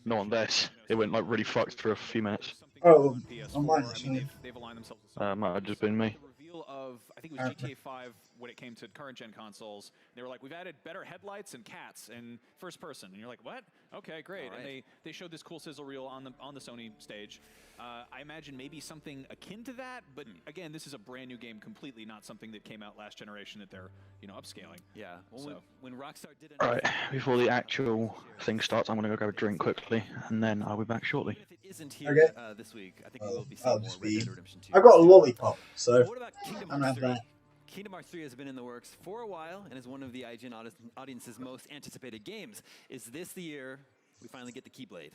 Speaker 2: Not on this. It went like really fucked for a few minutes.
Speaker 1: Oh, on mine actually.
Speaker 5: They've aligned themselves.
Speaker 2: Might have just been me.
Speaker 5: Reveal of, I think it was GTA 5 when it came to current gen consoles. They were like, we've added better headlights and cats and first person, and you're like, what? Okay, great.
Speaker 4: All right.
Speaker 5: And they showed this cool sizzle reel on the Sony stage. I imagine maybe something akin to that, but again, this is a brand new game completely, not something that came out last generation that they're upscaling.
Speaker 4: Yeah. Well,
Speaker 5: So-
Speaker 4: when Rockstar did
Speaker 2: Alright, before the actual thing starts, I'm gonna go grab a drink quickly, and then I'll be back shortly.
Speaker 4: Even if it isn't here
Speaker 1: Okay.
Speaker 4: this week, I think we will be
Speaker 1: I'll
Speaker 4: seeing more
Speaker 1: just
Speaker 4: Red
Speaker 1: be.
Speaker 4: Dead Redemption 2.
Speaker 1: I got a lollipop, so
Speaker 4: What about Kingdom
Speaker 1: I'm
Speaker 4: Hearts
Speaker 1: have
Speaker 4: 3?
Speaker 1: that.
Speaker 4: Kingdom Hearts 3 has been in the works for a while and is one of the IGN audience's most anticipated games. Is this the year we finally get the Keyblade?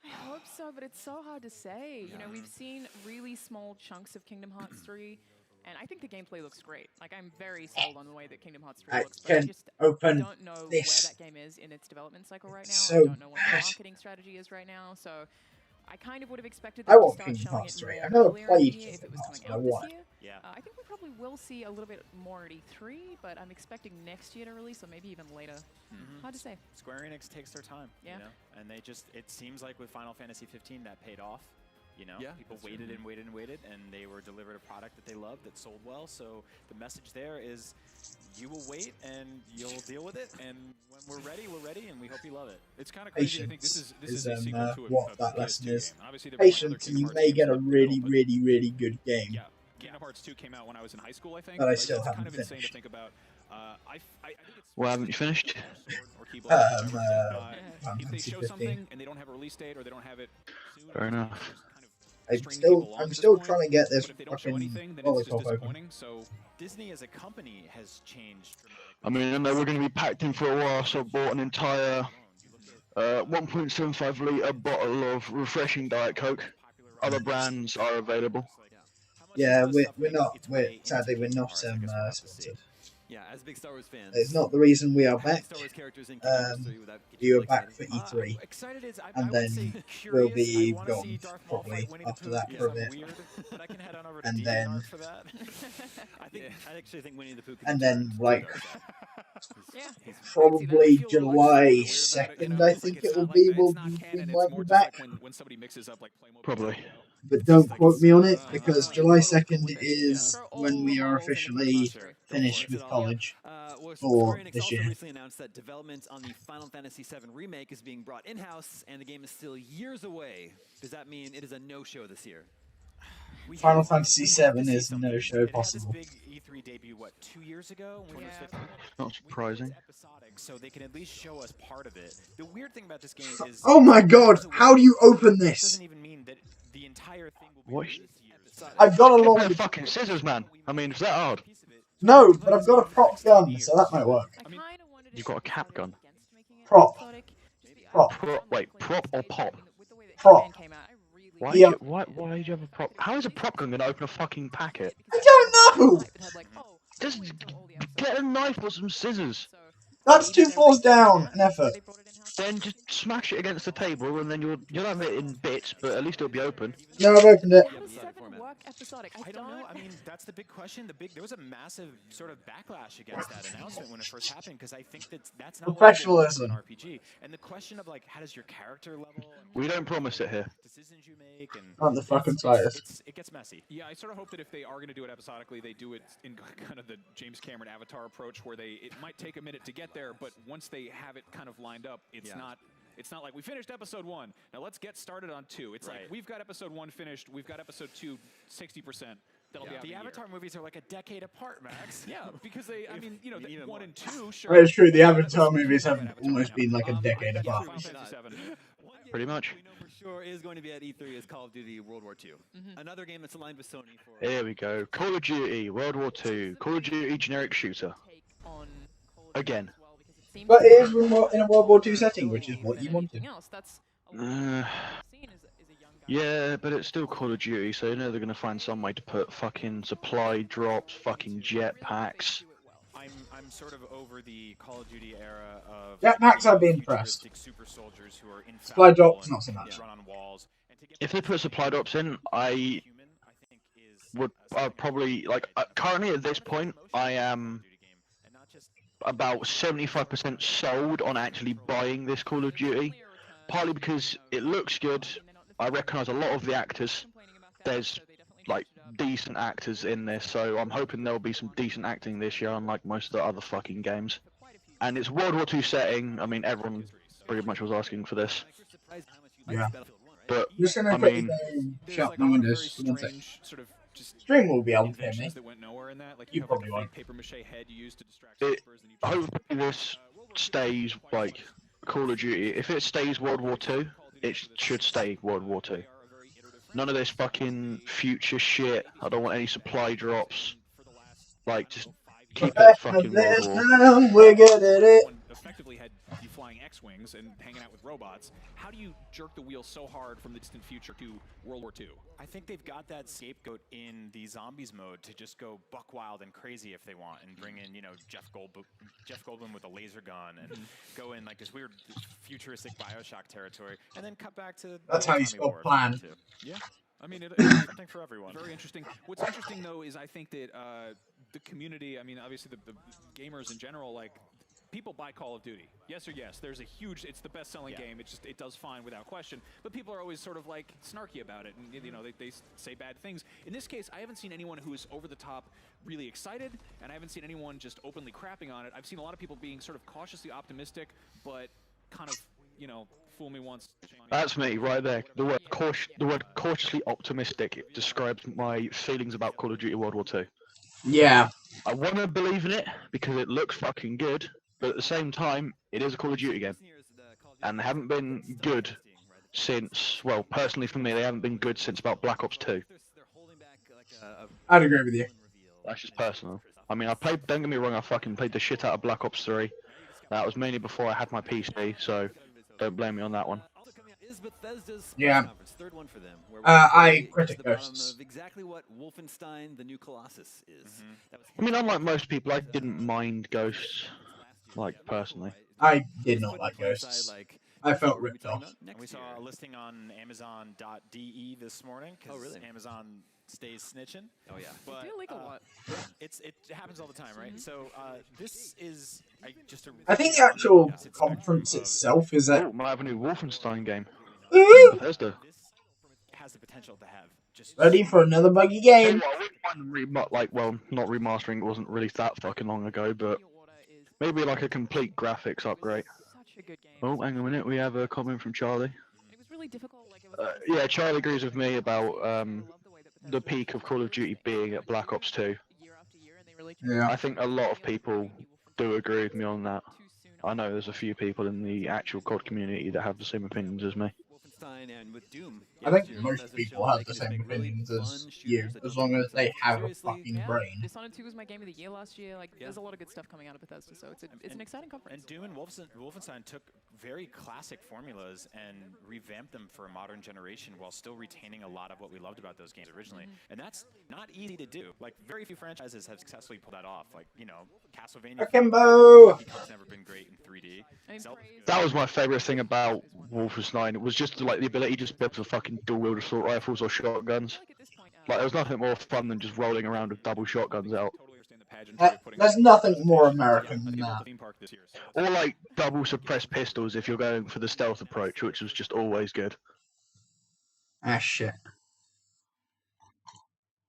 Speaker 3: I hope so, but it's so hard to say. You know, we've seen really small chunks of Kingdom Hearts 3, and I think the gameplay looks great. Like, I'm very sold on the way that Kingdom Hearts 3
Speaker 1: I
Speaker 3: looks, but I
Speaker 1: can
Speaker 3: just
Speaker 1: open
Speaker 3: don't know
Speaker 1: this.
Speaker 3: where that game is in its development cycle right now.
Speaker 1: So
Speaker 3: I don't know what the
Speaker 1: bad.
Speaker 3: marketing strategy is right now, so I kind of would have expected
Speaker 1: I
Speaker 3: them to
Speaker 1: want
Speaker 3: start
Speaker 1: Kingdom
Speaker 3: showing
Speaker 1: Hearts
Speaker 3: it
Speaker 1: 3.
Speaker 3: more
Speaker 1: I've never
Speaker 3: earlier in the
Speaker 1: played
Speaker 3: year if it
Speaker 1: Kingdom
Speaker 3: was
Speaker 1: Hearts,
Speaker 3: coming
Speaker 1: but I
Speaker 3: out this
Speaker 1: want.
Speaker 3: year.
Speaker 6: Yeah.
Speaker 3: I think we probably will see a little bit more at E3, but I'm expecting next year to release, or maybe even later. Hard to say.
Speaker 6: Square Enix takes their time,
Speaker 3: Yeah.
Speaker 6: you know, and they just, it seems like with Final Fantasy 15 that paid off. You know,
Speaker 4: Yeah,
Speaker 6: people
Speaker 4: that's
Speaker 6: waited and waited and waited, and they were delivered a product that they loved that sold well. So the message there is, you will wait and you'll deal with it. And when we're ready, and we hope you love it.
Speaker 5: It's kind of crazy to think
Speaker 1: Patience
Speaker 5: this is a
Speaker 1: is
Speaker 5: sequel to
Speaker 1: what
Speaker 5: a
Speaker 1: that
Speaker 5: PS2
Speaker 1: lesson is.
Speaker 5: game. And obviously there were other
Speaker 1: Patience,
Speaker 5: Kingdom
Speaker 1: you
Speaker 5: Hearts
Speaker 1: may
Speaker 5: games
Speaker 1: get a
Speaker 5: that
Speaker 1: really,
Speaker 5: but-
Speaker 1: really, really good game.
Speaker 5: Yeah, Kingdom Hearts 2 came out when I was in high school, I think.
Speaker 1: But I
Speaker 5: Like,
Speaker 1: still
Speaker 5: it's
Speaker 1: haven't
Speaker 5: kind of insane to
Speaker 1: finished.
Speaker 5: think about. I think it's
Speaker 2: Well, haven't you finished?
Speaker 5: Or Keyblade, whichever.
Speaker 1: Final
Speaker 5: If they
Speaker 1: Fantasy
Speaker 5: show
Speaker 1: 15.
Speaker 5: something and they don't have a release date or they don't have it soon,
Speaker 2: Fair
Speaker 5: I think
Speaker 2: enough.
Speaker 5: it's just kind of
Speaker 1: I'm
Speaker 5: string
Speaker 1: still,
Speaker 5: people along
Speaker 1: I'm
Speaker 5: at this
Speaker 1: still
Speaker 5: point.
Speaker 1: trying to get this
Speaker 5: But if they don't show
Speaker 1: fucking
Speaker 5: anything, then it's just
Speaker 1: lollipop open.
Speaker 5: disappointing. So
Speaker 6: Disney as a company has changed dramatically.
Speaker 2: I mean, I know we're going to be packed in for a while, so I bought an entire 1.75 litre bottle of refreshing Diet Coke. Other brands are available.
Speaker 1: Yeah, sadly we're not sponsored.
Speaker 4: Yeah, as big Star Wars fans.
Speaker 1: It's not the reason we are
Speaker 4: having
Speaker 1: back.
Speaker 4: Star Wars characters in Kingdom Hearts
Speaker 1: Um,
Speaker 4: 3 without
Speaker 1: we are
Speaker 4: really
Speaker 1: back for
Speaker 4: excited.
Speaker 1: E3,
Speaker 6: Excited is, I
Speaker 1: and
Speaker 6: would say
Speaker 1: then
Speaker 6: curious.
Speaker 1: we'll be
Speaker 6: I wanna see
Speaker 1: gone
Speaker 6: Darth Maul
Speaker 1: probably
Speaker 6: fight Winnie the
Speaker 1: after
Speaker 6: Pooh.
Speaker 1: that
Speaker 6: Yeah,
Speaker 1: for a
Speaker 6: sounds
Speaker 1: bit.
Speaker 6: weird, but I can head on over to
Speaker 1: And
Speaker 6: DeviantArt
Speaker 1: then-
Speaker 6: for that.
Speaker 4: I actually think Winnie the Pooh could
Speaker 1: And
Speaker 4: be
Speaker 1: then,
Speaker 4: turned
Speaker 1: like,
Speaker 4: into
Speaker 3: Yeah.
Speaker 1: probably
Speaker 5: I feel a little
Speaker 1: July
Speaker 5: weird about it,
Speaker 1: 2nd,
Speaker 5: you
Speaker 1: I
Speaker 5: it's
Speaker 1: think
Speaker 5: it's
Speaker 1: it will
Speaker 5: not
Speaker 1: be.
Speaker 5: like-
Speaker 1: We'll
Speaker 5: it's not
Speaker 1: we
Speaker 5: canon,
Speaker 1: might
Speaker 5: it's
Speaker 1: be
Speaker 5: more just
Speaker 1: back,
Speaker 5: like when somebody mixes up like Playmobil.
Speaker 2: Probably.
Speaker 1: but don't quote me on it because
Speaker 3: Uh,
Speaker 1: July
Speaker 3: uh,
Speaker 1: 2nd
Speaker 3: yeah.
Speaker 1: is
Speaker 3: Throw all
Speaker 1: when we
Speaker 3: the
Speaker 1: are
Speaker 3: models into the
Speaker 1: officially
Speaker 3: cluster. Go
Speaker 1: finished
Speaker 4: for it.
Speaker 1: with college.
Speaker 4: Well,
Speaker 1: for
Speaker 4: Square Enix
Speaker 1: this
Speaker 4: also
Speaker 1: year.
Speaker 4: recently announced that development on the Final Fantasy VII Remake is being brought in-house, and the game is still years away. Does that mean it is a no-show this year?
Speaker 1: Final Fantasy
Speaker 6: We have to
Speaker 1: VII
Speaker 6: see
Speaker 1: is
Speaker 6: something.
Speaker 1: no show
Speaker 6: It had
Speaker 1: possible.
Speaker 6: this big E3 debut, what, 2 years ago? When it was
Speaker 3: Yeah.
Speaker 6: 15?
Speaker 2: Not
Speaker 6: We know
Speaker 2: surprising.
Speaker 6: it's episodic, so they can at least show us part of it. The weird thing about this game is...
Speaker 1: Oh my god, how do you open
Speaker 6: This
Speaker 1: this?
Speaker 6: doesn't even mean that the entire thing will be
Speaker 2: What?
Speaker 6: released years.
Speaker 1: I've got a
Speaker 2: Get
Speaker 1: long.
Speaker 2: the fucking scissors, man. I mean, is that hard?
Speaker 1: No, but I've got a prop gun, so that might work.
Speaker 3: I kinda wanted to
Speaker 2: You've got a
Speaker 3: see
Speaker 2: cap
Speaker 3: something
Speaker 2: gun.
Speaker 3: against making it
Speaker 1: Prop.
Speaker 3: episodic, just be-
Speaker 1: Prop.
Speaker 2: Prop- wait, prop or pop?
Speaker 3: With the way that
Speaker 1: Prop.
Speaker 3: Hitman came out, I really
Speaker 2: Why?
Speaker 1: Yeah.
Speaker 2: Why did you have a prop? How is a prop gun going to open a fucking packet?
Speaker 1: I don't know!
Speaker 3: It had like, oh,
Speaker 2: Just
Speaker 3: we know all the episodes.
Speaker 2: get a knife or some scissors.
Speaker 3: So
Speaker 1: That's
Speaker 3: maybe
Speaker 1: two
Speaker 3: they're
Speaker 1: floors
Speaker 3: rethinking
Speaker 1: down,
Speaker 3: that,
Speaker 1: an effort.
Speaker 3: they brought it in-house.
Speaker 2: Then just smash it against the table, and then you'll have it in bits, but at least it'll be open.
Speaker 1: No, I've opened it.
Speaker 3: How does
Speaker 4: Yeah,
Speaker 3: 7
Speaker 4: format.
Speaker 3: work episodic?
Speaker 6: I don't know. I mean, that's the big question. There was a massive sort of backlash against that announcement when it first happened because I think that's not what it is
Speaker 1: Professionalism.
Speaker 6: in an RPG. And the question of like, how does your character level? And
Speaker 2: We don't promise it here.
Speaker 6: decisions you make and
Speaker 1: Aren't the fucking slightest.
Speaker 6: it gets messy.
Speaker 5: Yeah, I sort of hope that if they are going to do it episodically, they do it in kind of the James Cameron Avatar approach, where it might take a minute to get there, but once they have it kind of lined up, it's
Speaker 4: Yeah.
Speaker 5: not It's not like we finished episode 1. Now let's get started on 2. It's like we've got episode 1 finished. We've got episode 2 60%. That'll be out
Speaker 6: The
Speaker 5: in a
Speaker 6: Avatar
Speaker 5: year.
Speaker 6: movies are like a decade apart, Max.
Speaker 5: Yeah, because they, I mean, you know,
Speaker 6: even
Speaker 5: 1
Speaker 6: more.
Speaker 5: and 2, sure.
Speaker 1: Well, it's true, the
Speaker 5: Yeah,
Speaker 1: Avatar
Speaker 5: listen,
Speaker 1: movies
Speaker 5: we've
Speaker 1: have
Speaker 5: got Avatar
Speaker 1: almost
Speaker 5: now.
Speaker 1: been like a
Speaker 5: I
Speaker 1: decade
Speaker 5: think
Speaker 1: apart.
Speaker 5: Final Fantasy VII.
Speaker 2: Pretty much.
Speaker 4: We know for sure is going to be at E3 is Call of Duty World War II. Another game that's aligned with Sony for.
Speaker 2: Here we go. Call of Duty World War II. Call of Duty generic shooter.
Speaker 3: Take on Call of Duty
Speaker 2: Again.
Speaker 3: as well, because it seems
Speaker 1: But
Speaker 3: to
Speaker 1: it
Speaker 3: be
Speaker 1: is in a World War II setting, which is what you
Speaker 3: than
Speaker 1: wanted.
Speaker 3: anything else. That's a lot of what we've seen is a young guy.
Speaker 2: Yeah, but it's still Call of Duty, so you know they're gonna find some way to put fucking supply drops, fucking jetpacks.
Speaker 6: I'm sort of over the Call of Duty era of
Speaker 1: Jetpacks, I'd be
Speaker 6: futuristic
Speaker 1: impressed.
Speaker 6: super soldiers who are
Speaker 1: Supply
Speaker 6: infallible
Speaker 1: drops,
Speaker 6: and
Speaker 1: not so much.
Speaker 6: run on walls. And to get
Speaker 2: If they put supply drops in, I
Speaker 6: human, I think is
Speaker 2: would
Speaker 6: a second
Speaker 2: probably like currently at this point I am
Speaker 6: and not just
Speaker 2: about 75% sold on actually buying this Call of Duty, partly because it looks good. I recognise a lot of the actors. There's like decent actors in this, so I'm hoping there'll be some decent acting this year, unlike most of the other fucking games. And it's World War II setting. I mean, everyone pretty much was asking for this.
Speaker 1: Yeah.
Speaker 2: But
Speaker 1: I'm just gonna
Speaker 2: I
Speaker 1: quickly
Speaker 2: mean,
Speaker 1: go
Speaker 5: There's
Speaker 1: shut
Speaker 5: like
Speaker 1: my
Speaker 5: a lot of
Speaker 1: windows
Speaker 5: very
Speaker 1: for 1 sec.
Speaker 5: strange sort of just
Speaker 1: Stream will be able to hear me.
Speaker 5: inventions that went nowhere in that. Like
Speaker 1: You
Speaker 5: have
Speaker 1: probably
Speaker 5: like a
Speaker 1: won't.
Speaker 5: fake paper mache head you use to distract
Speaker 2: It-
Speaker 5: snipers, and you
Speaker 2: hopefully this stays like Call of Duty. If it stays World War II, it should stay World War II. None of this fucking future shit. I don't want any supply drops. Like, just keep it fucking World War.
Speaker 1: Now we're good at it.
Speaker 5: One effectively had you flying X-wings and hanging out with robots. How do you jerk the wheel so hard from the distant future to World War II?
Speaker 6: I think they've got that scapegoat in the zombies mode to just go buck wild and crazy if they want, and bring in, you know, Jeff Goldblum with a laser gun, and go in like this weird futuristic Bioshock territory, and then cut back to.
Speaker 1: That's how you
Speaker 6: Tommy
Speaker 1: spell
Speaker 6: War if
Speaker 1: plan.
Speaker 6: you want to.
Speaker 5: Yeah, I mean,
Speaker 6: There's something for everyone.
Speaker 5: very interesting. What's interesting though is I think that the community, I mean, obviously the gamers in general, like people buy Call of Duty. Yes or yes, there's a huge, it's the best-selling game. It does fine without question. But people are always sort of like snarky about it, and you know they say bad things. In this case, I haven't seen anyone who is over the top really excited, and I haven't seen anyone just openly crapping on it. I've seen a lot of people being sort of cautiously optimistic, but kind of, you know, fool me once.
Speaker 2: That's me right there. The word cautiously optimistic it describes my feelings about Call of Duty World War II.
Speaker 1: Yeah.
Speaker 2: I want to believe in it because it looks fucking good, but at the same time, it is a Call of Duty game, and they haven't been good since. Well, personally for me, they haven't been good since about Black Ops 2.
Speaker 1: I'd agree with you.
Speaker 2: That's just personal. I mean, I played. Don't get me wrong, I fucking played the shit out of Black Ops 3. That was mainly before I had my PC, so don't blame me on that one.
Speaker 4: Is Bethesda's
Speaker 1: Yeah.
Speaker 4: conference, third one for them. Where
Speaker 1: I
Speaker 4: we get
Speaker 1: critic
Speaker 4: to the bottom
Speaker 1: ghosts.
Speaker 4: of exactly what Wolfenstein: The New Colossus is. That was
Speaker 2: I mean, unlike most people, I didn't mind Ghosts, like, personally.
Speaker 1: I did not like Ghosts. I felt ripped off.
Speaker 6: And we saw a listing on Amazon.de this morning because
Speaker 4: really?
Speaker 6: Amazon stays snitching.
Speaker 4: Oh yeah.
Speaker 6: But
Speaker 3: They do leak a lot.
Speaker 6: it happens all the time, right? So this is just a.
Speaker 1: I think the actual conference itself is
Speaker 2: Oh,
Speaker 1: at.
Speaker 2: might have a new Wolfenstein game.
Speaker 1: Woo!
Speaker 2: Bethesda.
Speaker 6: This has the potential to have just
Speaker 1: Ready for another buggy
Speaker 2: Tell you
Speaker 1: game.
Speaker 2: what, I wouldn't mind them well, not remastering. It wasn't released that fucking long ago, but
Speaker 3: New Order is
Speaker 2: maybe like a complete graphics upgrade.
Speaker 3: such a good game.
Speaker 2: Oh, hang on a minute. We have a comment from Charlie.
Speaker 3: It was really difficult. Like, it was
Speaker 2: Yeah, Charlie agrees with me about
Speaker 3: I love the way that
Speaker 2: the
Speaker 3: Bethesda
Speaker 2: peak of Call of Duty being at Black Ops 2.
Speaker 3: year after year, and they really
Speaker 1: Yeah.
Speaker 2: I think a lot of people do agree with me on that.
Speaker 3: too soon.
Speaker 2: I know there's a few people in the actual COD community that have the same opinions as me.
Speaker 4: Wolfenstein and with Doom.
Speaker 1: I think
Speaker 4: yesterday,
Speaker 1: most
Speaker 4: Bethesda
Speaker 1: people
Speaker 4: showed
Speaker 1: have
Speaker 4: they
Speaker 1: the
Speaker 4: can just
Speaker 1: same
Speaker 4: make really
Speaker 1: opinions
Speaker 4: fun
Speaker 1: as
Speaker 4: shooters
Speaker 1: you,
Speaker 4: that
Speaker 1: as
Speaker 4: don't
Speaker 1: long as
Speaker 4: take
Speaker 1: they
Speaker 4: themselves
Speaker 1: have a
Speaker 4: seriously.
Speaker 1: fucking
Speaker 3: Yeah,
Speaker 1: brain.
Speaker 3: Dishonored 2 was my game of the year last year. Like, there's a lot of good stuff coming out of Bethesda, so it's an exciting conference.
Speaker 6: And Doom and Wolfenstein took very classic formulas and revamped them for a modern generation while still retaining a lot of what we loved about those games originally. And that's not easy to do. Like, very few franchises have successfully pulled that off. Like, you know, Castlevania.
Speaker 1: Akimbo!
Speaker 6: It's never been great in 3D.
Speaker 3: I mean,
Speaker 6: Zelda-
Speaker 3: praise-
Speaker 2: That was my favourite thing about Wolfenstein. It was just like the ability to be able to fucking dual-wield assault rifles or
Speaker 3: I
Speaker 2: shotguns.
Speaker 3: feel like at this point,
Speaker 2: Like, there was nothing more fun than just rolling around with double shotguns out.
Speaker 5: Totally understand the pageantry of putting
Speaker 1: There's
Speaker 5: on-
Speaker 1: nothing more
Speaker 5: Yeah,
Speaker 1: American
Speaker 5: I
Speaker 1: than
Speaker 5: think we're at
Speaker 1: that.
Speaker 5: the theme park this year, so-
Speaker 2: Or like double suppressed pistols if you're going for the stealth approach, which was just always good.
Speaker 1: Ah, shit.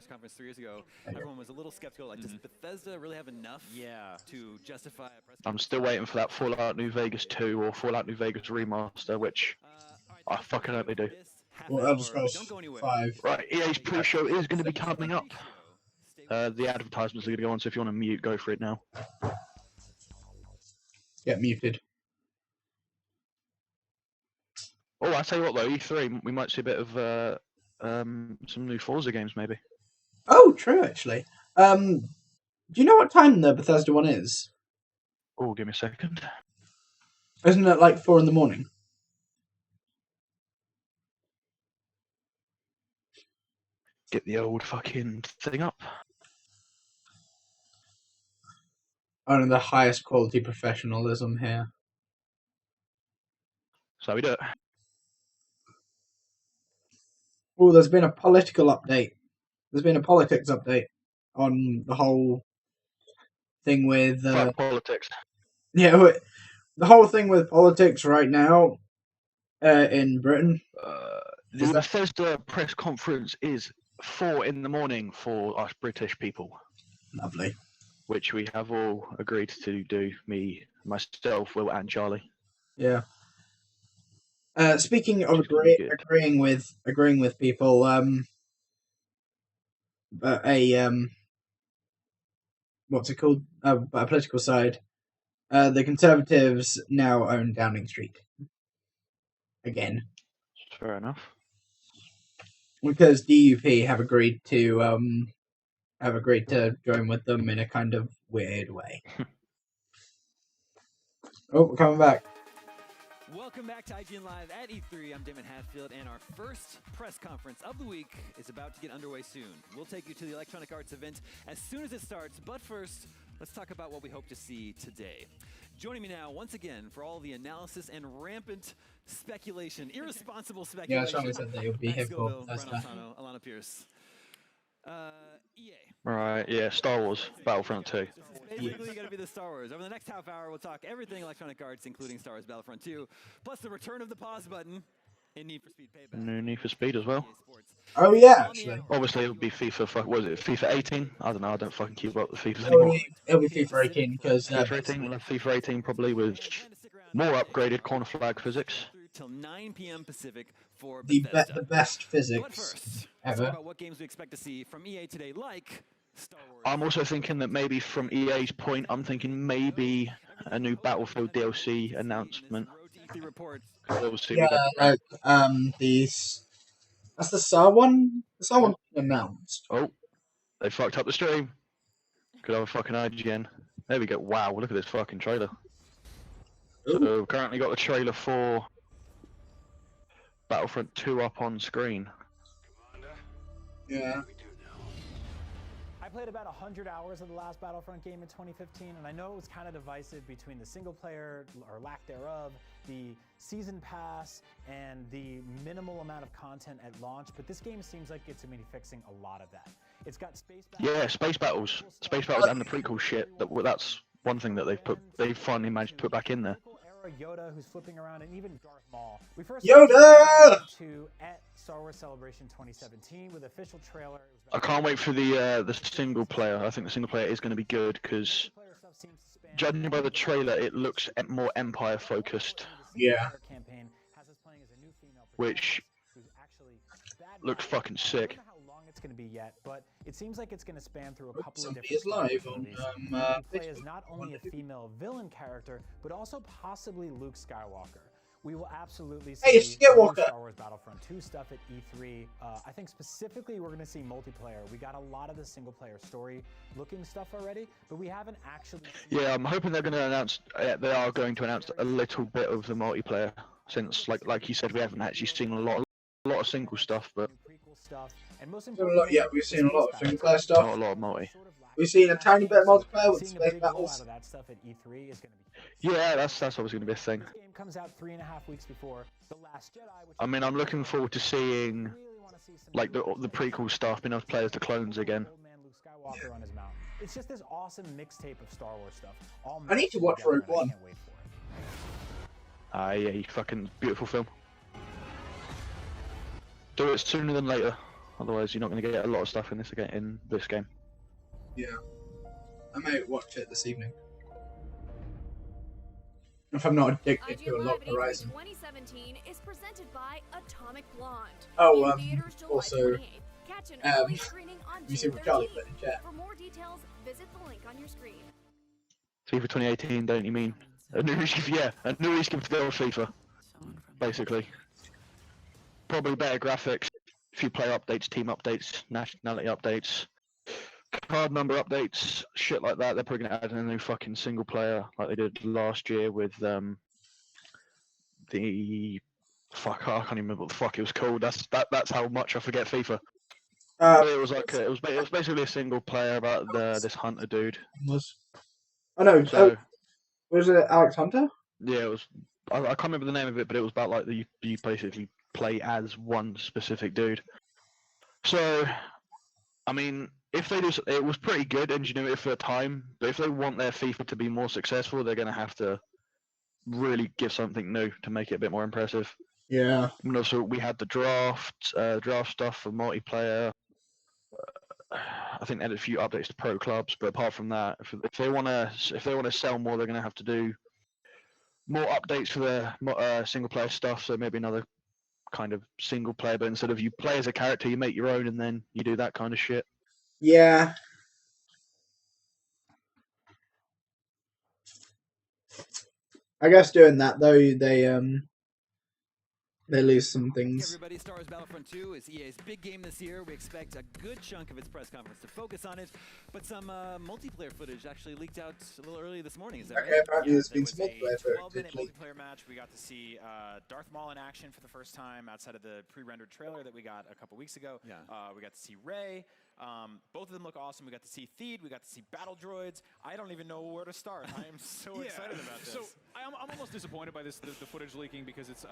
Speaker 4: conference 3 years ago, everyone was a little skeptical. Like, does Bethesda really have enough to justify a press
Speaker 2: I'm still waiting for that Fallout New Vegas 2 or Fallout New Vegas remaster, which I fucking hope they do.
Speaker 1: Well, Elder Scrolls 5.
Speaker 2: Right, EA's pre-show is going to be coming up. The advertisements are going to go on, so if you want to mute, go for it now.
Speaker 1: Get muted.
Speaker 2: Oh, I tell you what though, E3, we might see a bit of some new Forza games maybe.
Speaker 1: Oh, true, actually. Do you know what time the Bethesda one is?
Speaker 2: Oh, give me a second.
Speaker 1: Isn't it like 4 in the morning?
Speaker 2: Get the old fucking thing up.
Speaker 1: Only the highest quality professionalism here.
Speaker 2: So we do it.
Speaker 1: Oh, there's been a political update. There's been a politics update on the whole thing with...
Speaker 2: Fuck politics.
Speaker 1: Yeah, the whole thing with politics right now in Britain.
Speaker 2: The Bethesda press conference is 4 in the morning for us British people.
Speaker 1: Lovely.
Speaker 2: Which we have all agreed to do, me, myself, Will and Charlie.
Speaker 1: Yeah. Speaking of agreeing with people, what's it called? A political side. The Conservatives now own Downing Street. Again.
Speaker 2: Fair enough.
Speaker 1: Because DUP have agreed to join with them in a kind of weird way. Oh, we're coming back.
Speaker 4: Welcome back to IGN Live at E3. I'm Damon Hatfield, and our first press conference of the week is about to get underway soon. We'll take you to the Electronic Arts event as soon as it starts, but first, let's talk about what we hope to see today. Joining me now, once again, for all the analysis and rampant speculation, irresponsible speculation.
Speaker 1: Yeah, Charlie said that you'll be here for
Speaker 4: Brent Altano, Alana Pierce. EA.
Speaker 2: Right, yeah, Star Wars, Battlefront 2.
Speaker 4: Basically, you gotta be the Star Wars. Over the next half hour, we'll talk everything Electronic Arts, including Star Wars Battlefront 2, plus the return of the pause button in Need for Speed Payback.
Speaker 2: No Need for Speed as well.
Speaker 1: Oh yeah, actually.
Speaker 2: Obviously, it'll be FIFA. What was it? FIFA 18? I don't know. I don't fucking keep up with FIFA anymore.
Speaker 1: It'll be FIFA 18 because
Speaker 2: FIFA 18. We'll have FIFA 18 probably with more upgraded corner flag physics.
Speaker 4: Till 9 p.m. Pacific for
Speaker 1: the best physics
Speaker 4: but first,
Speaker 1: ever.
Speaker 4: Let's talk about what games we expect to see from EA today, like Star Wars.
Speaker 2: I'm also thinking that maybe from EA's point, I'm thinking maybe a new Battlefield DLC announcement.
Speaker 1: Yeah, like that's the SAR one. The SAR one announced.
Speaker 2: Oh, they fucked up the stream. Could have a fucking IGN. There we go. Wow, look at this fucking trailer.
Speaker 1: Ooh.
Speaker 2: So we've currently got the trailer for Battlefront 2 up on screen.
Speaker 1: Yeah.
Speaker 9: I played about 100 hours of the last Battlefront game in 2015, and I know it was kind of divisive between the single player, or lack thereof, the season pass, and the minimal amount of content at launch, but this game seems like it's going to be fixing a lot of that. It's got space battles.
Speaker 2: Yeah, space battles and the prequel shit. That's one thing that they've finally managed to put back in there.
Speaker 9: Yoda, who's flipping around, and even Darth Maul. We first
Speaker 1: Yoda!
Speaker 9: To at Star Wars Celebration 2017 with official trailer.
Speaker 2: I can't wait for the single player. I think the single player is going to be good because, judging by the trailer, it looks more Empire focused.
Speaker 1: Yeah.
Speaker 2: Which looks fucking sick.
Speaker 9: It's going to be yet, but it seems like it's going to span through a couple of different
Speaker 1: is live on
Speaker 9: play as not only a female villain character, but also possibly Luke Skywalker. We will absolutely see Star Wars Battlefront 2 stuff at E3. I think specifically we're going to see multiplayer. We got a lot of the single player story looking stuff already, but we haven't actually.
Speaker 2: Yeah, I'm hoping they're going to announce. They are going to announce a little bit of the multiplayer, since like you said, we haven't actually seen a lot of single stuff, but.
Speaker 9: And most
Speaker 1: yeah, we've seen a lot of single player stuff.
Speaker 2: Not a lot of multi.
Speaker 1: We've seen a tiny bit of multiplayer with space battles.
Speaker 9: That stuff at E3 is going to
Speaker 2: be. Yeah, that's always going to be a thing.
Speaker 9: This game comes out 3.5 weeks before The Last Jedi.
Speaker 2: I mean, I'm looking forward to seeing like the prequel stuff, being able to play as the clones again.
Speaker 9: Yeah. On his mountain. It's just this awesome mixtape of Star Wars stuff.
Speaker 1: I need to watch Rogue One.
Speaker 2: Yeah, fucking beautiful film. Do it sooner than later. Otherwise, you're not going to get a lot of stuff in this game.
Speaker 1: Yeah. I may watch it this evening. If I'm not addicted to a lot of Horizon.
Speaker 10: 2017 is presented by Atomic Blonde.
Speaker 1: Oh,
Speaker 10: In theaters July
Speaker 1: also,
Speaker 10: 28th. Catch an early screening on
Speaker 1: you see
Speaker 10: June
Speaker 1: what Charlie
Speaker 10: 13th.
Speaker 1: put in chat.
Speaker 10: For more details, visit the link on your screen.
Speaker 2: FIFA 2018, don't you mean? A new reskin, yeah, a new reskin for the old FIFA, basically. Probably better graphics, a few player updates, team updates, nationality updates, card number updates, shit like that. They're probably gonna add in a new fucking single player like they did last year with the fuck. I can't even remember what the fuck it was called. That's how much I forget FIFA. But it was like it was basically a single player about this hunter dude.
Speaker 1: Oh no,
Speaker 2: So
Speaker 1: was it Alex Hunter?
Speaker 2: yeah, it was. I can't remember the name of it, but it was about like you basically play as one specific dude. So, I mean, if they just, it was pretty good ingenuity for the time, but if they want their FIFA to be more successful, they're going to have to really give something new to make it a bit more impressive.
Speaker 1: Yeah.
Speaker 2: And also, we had the draft stuff for multiplayer. I think they added a few updates to pro clubs, but apart from that, if they want to sell more, they're going to have to do more updates for the single player stuff. So maybe another kind of single player, but instead of you play as a character, you make your own, and then you do that kind of shit.
Speaker 1: Yeah. I guess doing that though, they lose some things.
Speaker 4: Everybody, Star Wars Battlefront 2 is EA's big game this year. We expect a good chunk of its press conference to focus on it, but some multiplayer footage actually leaked out a little early this morning. Is that right?
Speaker 1: Apparently there's been some multiplayer footage.
Speaker 6: 12-minute multiplayer match. We got to see Darth Maul in action for the first time outside of the pre-rendered trailer that we got a couple weeks ago.
Speaker 4: Yeah.
Speaker 6: We got to see Rey. Both of them look awesome. We got to see Theed. We got to see battle droids. I don't even know where to start. I am so excited about this.
Speaker 5: So I'm almost disappointed by this the footage leaking because it's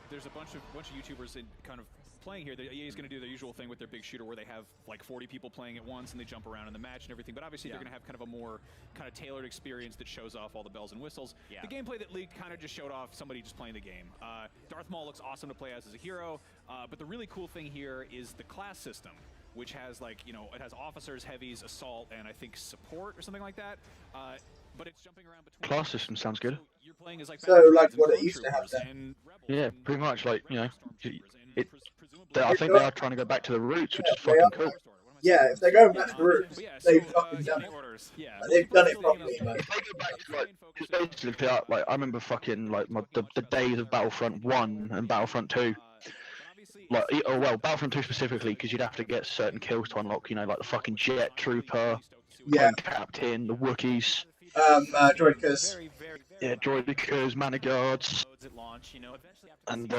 Speaker 5: there's a bunch of YouTubers kind of playing here. EA is going to do their usual thing with their big shooter where they have like 40 people playing at once and they jump around in the match and everything. But obviously they're going to have kind of a more kind of tailored experience that shows off all the bells and whistles.
Speaker 6: Yeah.
Speaker 5: The gameplay that leaked kind of just showed off somebody just playing the game. Darth Maul looks awesome to play as a hero, but the really cool thing here is the class system, which has like, you know, it has officers, heavies, assault, and I think support or something like that. But it's jumping around between
Speaker 2: Class system sounds good.
Speaker 5: So you're playing as like
Speaker 1: what it used to have then.
Speaker 2: Yeah, pretty much like, you know, I think they are trying to go back to the roots, which is fucking cool.
Speaker 1: Yeah, if they're going back to the roots, they've fucking done it.
Speaker 5: Yeah,
Speaker 1: They've done it properly, man.
Speaker 2: If they go back to, like, basically, like, I remember fucking like the days of Battlefront 1 and Battlefront 2. Like, oh well, Battlefront 2 specifically, because you'd have to get certain kills to unlock, you know, like the fucking Jet Trooper,
Speaker 1: Yeah.
Speaker 2: Captain, the Wookiees.
Speaker 1: Droidicas.
Speaker 2: Yeah, Droidicas, Man of Guards, and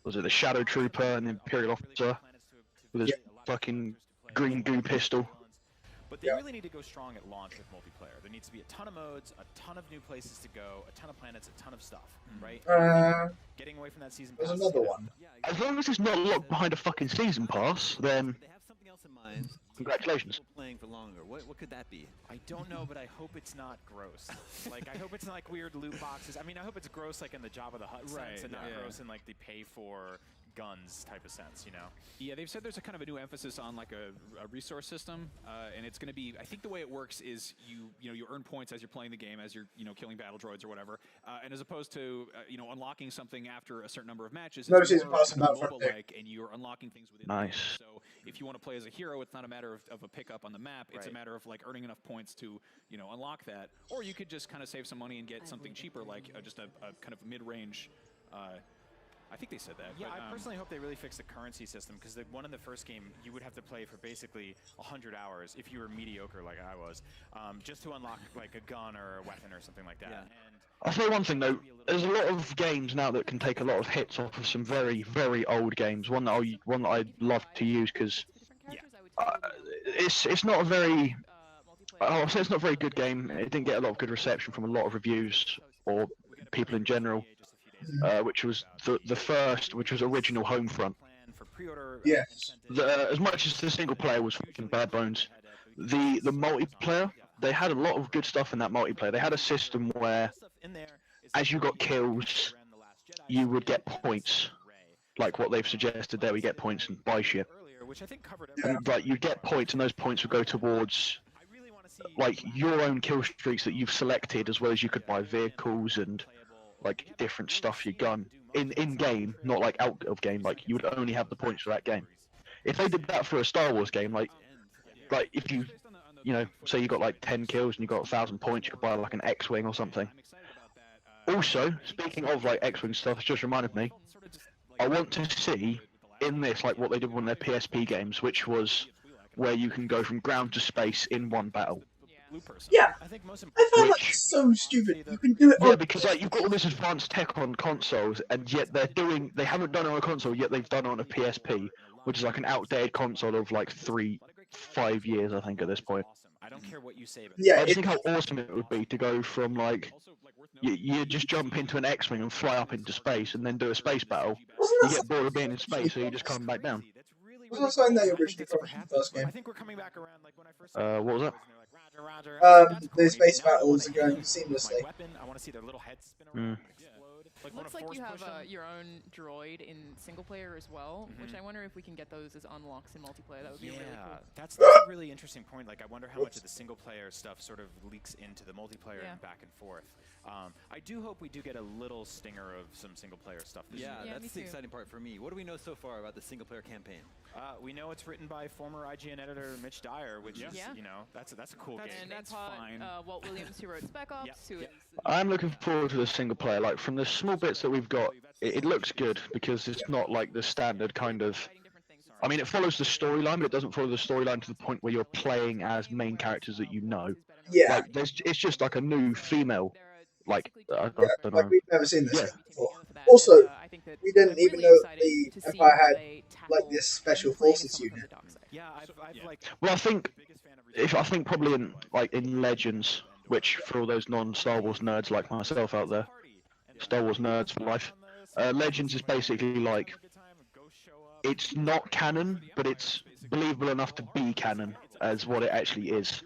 Speaker 2: was it the Shadow Trooper and the Imperial Officer with his fucking green goo pistol.
Speaker 6: But they really need to go strong at launch with multiplayer. There needs to be a ton of modes, a ton of new places to go, a ton of planets, a ton of stuff, right? Getting away from that season pass.
Speaker 1: There's another one.
Speaker 2: As long as it's not locked behind a fucking season pass, then
Speaker 4: They have something else in mind.
Speaker 2: congratulations.
Speaker 4: Playing for longer. What could that be?
Speaker 6: I don't know, but I hope it's not gross. Like, I hope it's not like weird loot boxes. I mean, I hope it's gross like in the Jabba the Hutt sense, and not gross in like the pay for guns type of sense, you know?
Speaker 5: Yeah, they've said there's a kind of a new emphasis on like a resource system, and it's going to be. I think the way it works is you earn points as you're playing the game, as you're killing battle droids or whatever, and as opposed to unlocking something after a certain number of matches.
Speaker 1: No
Speaker 5: it's
Speaker 1: season
Speaker 5: more
Speaker 1: pass in Battlefront
Speaker 5: mobile-like, and you're unlocking things within.
Speaker 2: Nice.
Speaker 5: The game. So if you want to play as a hero, it's not a matter of a pickup on the map. It's a matter of like earning enough points to unlock that, or you could just kind of save some money and get something cheaper, like just a kind of mid-range. I think they said that.
Speaker 6: Yeah,
Speaker 5: but,
Speaker 6: I personally hope they really fix the currency system, because the one in the first game, you would have to play for basically 100 hours if you were mediocre like I was, just to unlock like a gun or a weapon or something like that.
Speaker 4: Yeah.
Speaker 6: And
Speaker 2: I'll say one thing though, there's a lot of games now that can take a lot of hits off of some very, very old games. One that I love to use because it's not a very, I'll say it's not a very good game. It didn't get a lot of good reception from a lot of reviews or people in general. Which was the first, which was original Homefront.
Speaker 1: Yes.
Speaker 2: As much as the single player was fucking bare bones, the multiplayer, they had a lot of good stuff in that multiplayer. They had a system where, as you got kills, you would get points, like what they've suggested there. We get points and buy shit.
Speaker 6: which I think covered
Speaker 2: and like you get points, and those points would go towards like your own kill streaks that you've selected, as well as you could buy vehicles and like different stuff for your gun in game, not like out of game. Like you would only have the points for that game. If they did that for a Star Wars game, like if you know, say you got like 10 kills and you got 1,000 points, you could buy like an X-wing or something. Also, speaking of like X-wing stuff, it's just reminded me, I want to see in this like what they did with one of their PSP games, which was where you can go from ground to space in one battle.
Speaker 1: Yeah, I found that so stupid. You can do it on...
Speaker 2: Yeah, because like you've got all this advanced tech on consoles, and yet they haven't done it on a console, yet they've done it on a PSP, which is like an outdated console of like 5 years, I think, at this point.
Speaker 6: I don't care what you say about
Speaker 1: Yeah,
Speaker 2: I just think how awesome it would be to go from like you just jump into an X-wing and fly up into space, and then do a space battle. You get bored of being in space, so you just come back down.
Speaker 1: Wasn't that something that originally from the first game?
Speaker 6: I think we're coming back around like when I first
Speaker 2: What was that?
Speaker 1: The space battles are going seamlessly.
Speaker 6: I want to see their little heads spin around and explode.
Speaker 3: Looks like you have your own droid in single player as well, which I wonder if we can get those as unlocks in multiplayer. That would be really cool.
Speaker 6: That's a really interesting point. Like, I wonder how much of the single player stuff sort of leaks into the multiplayer and back and forth. I do hope we do get a little stinger of some single player stuff this year.
Speaker 4: Yeah, that's the exciting part for me. What do we know so far about the single player campaign?
Speaker 6: We know it's written by former IGN editor Mitch Dyer, which is, you know, that's a cool game.
Speaker 3: And that's fine. Walt Williams, who wrote Spec Ops, who is...
Speaker 2: I'm looking forward to the single player. Like from the small bits that we've got, it looks good because it's not like the standard kind of. I mean, it follows the storyline, but it doesn't follow the storyline to the point where you're playing as main characters that you know.
Speaker 1: Yeah.
Speaker 2: Like, it's just like a new female. Like, I don't know.
Speaker 1: Like we've never seen this before. Also, we didn't even know the Empire had like this special forces unit.
Speaker 6: Yeah, I've like.
Speaker 2: Well, I think probably in Legends, which for all those non-Star Wars nerds like myself out there, Star Wars nerds for life, Legends is basically like it's not canon, but it's believable enough to be canon as what it actually is.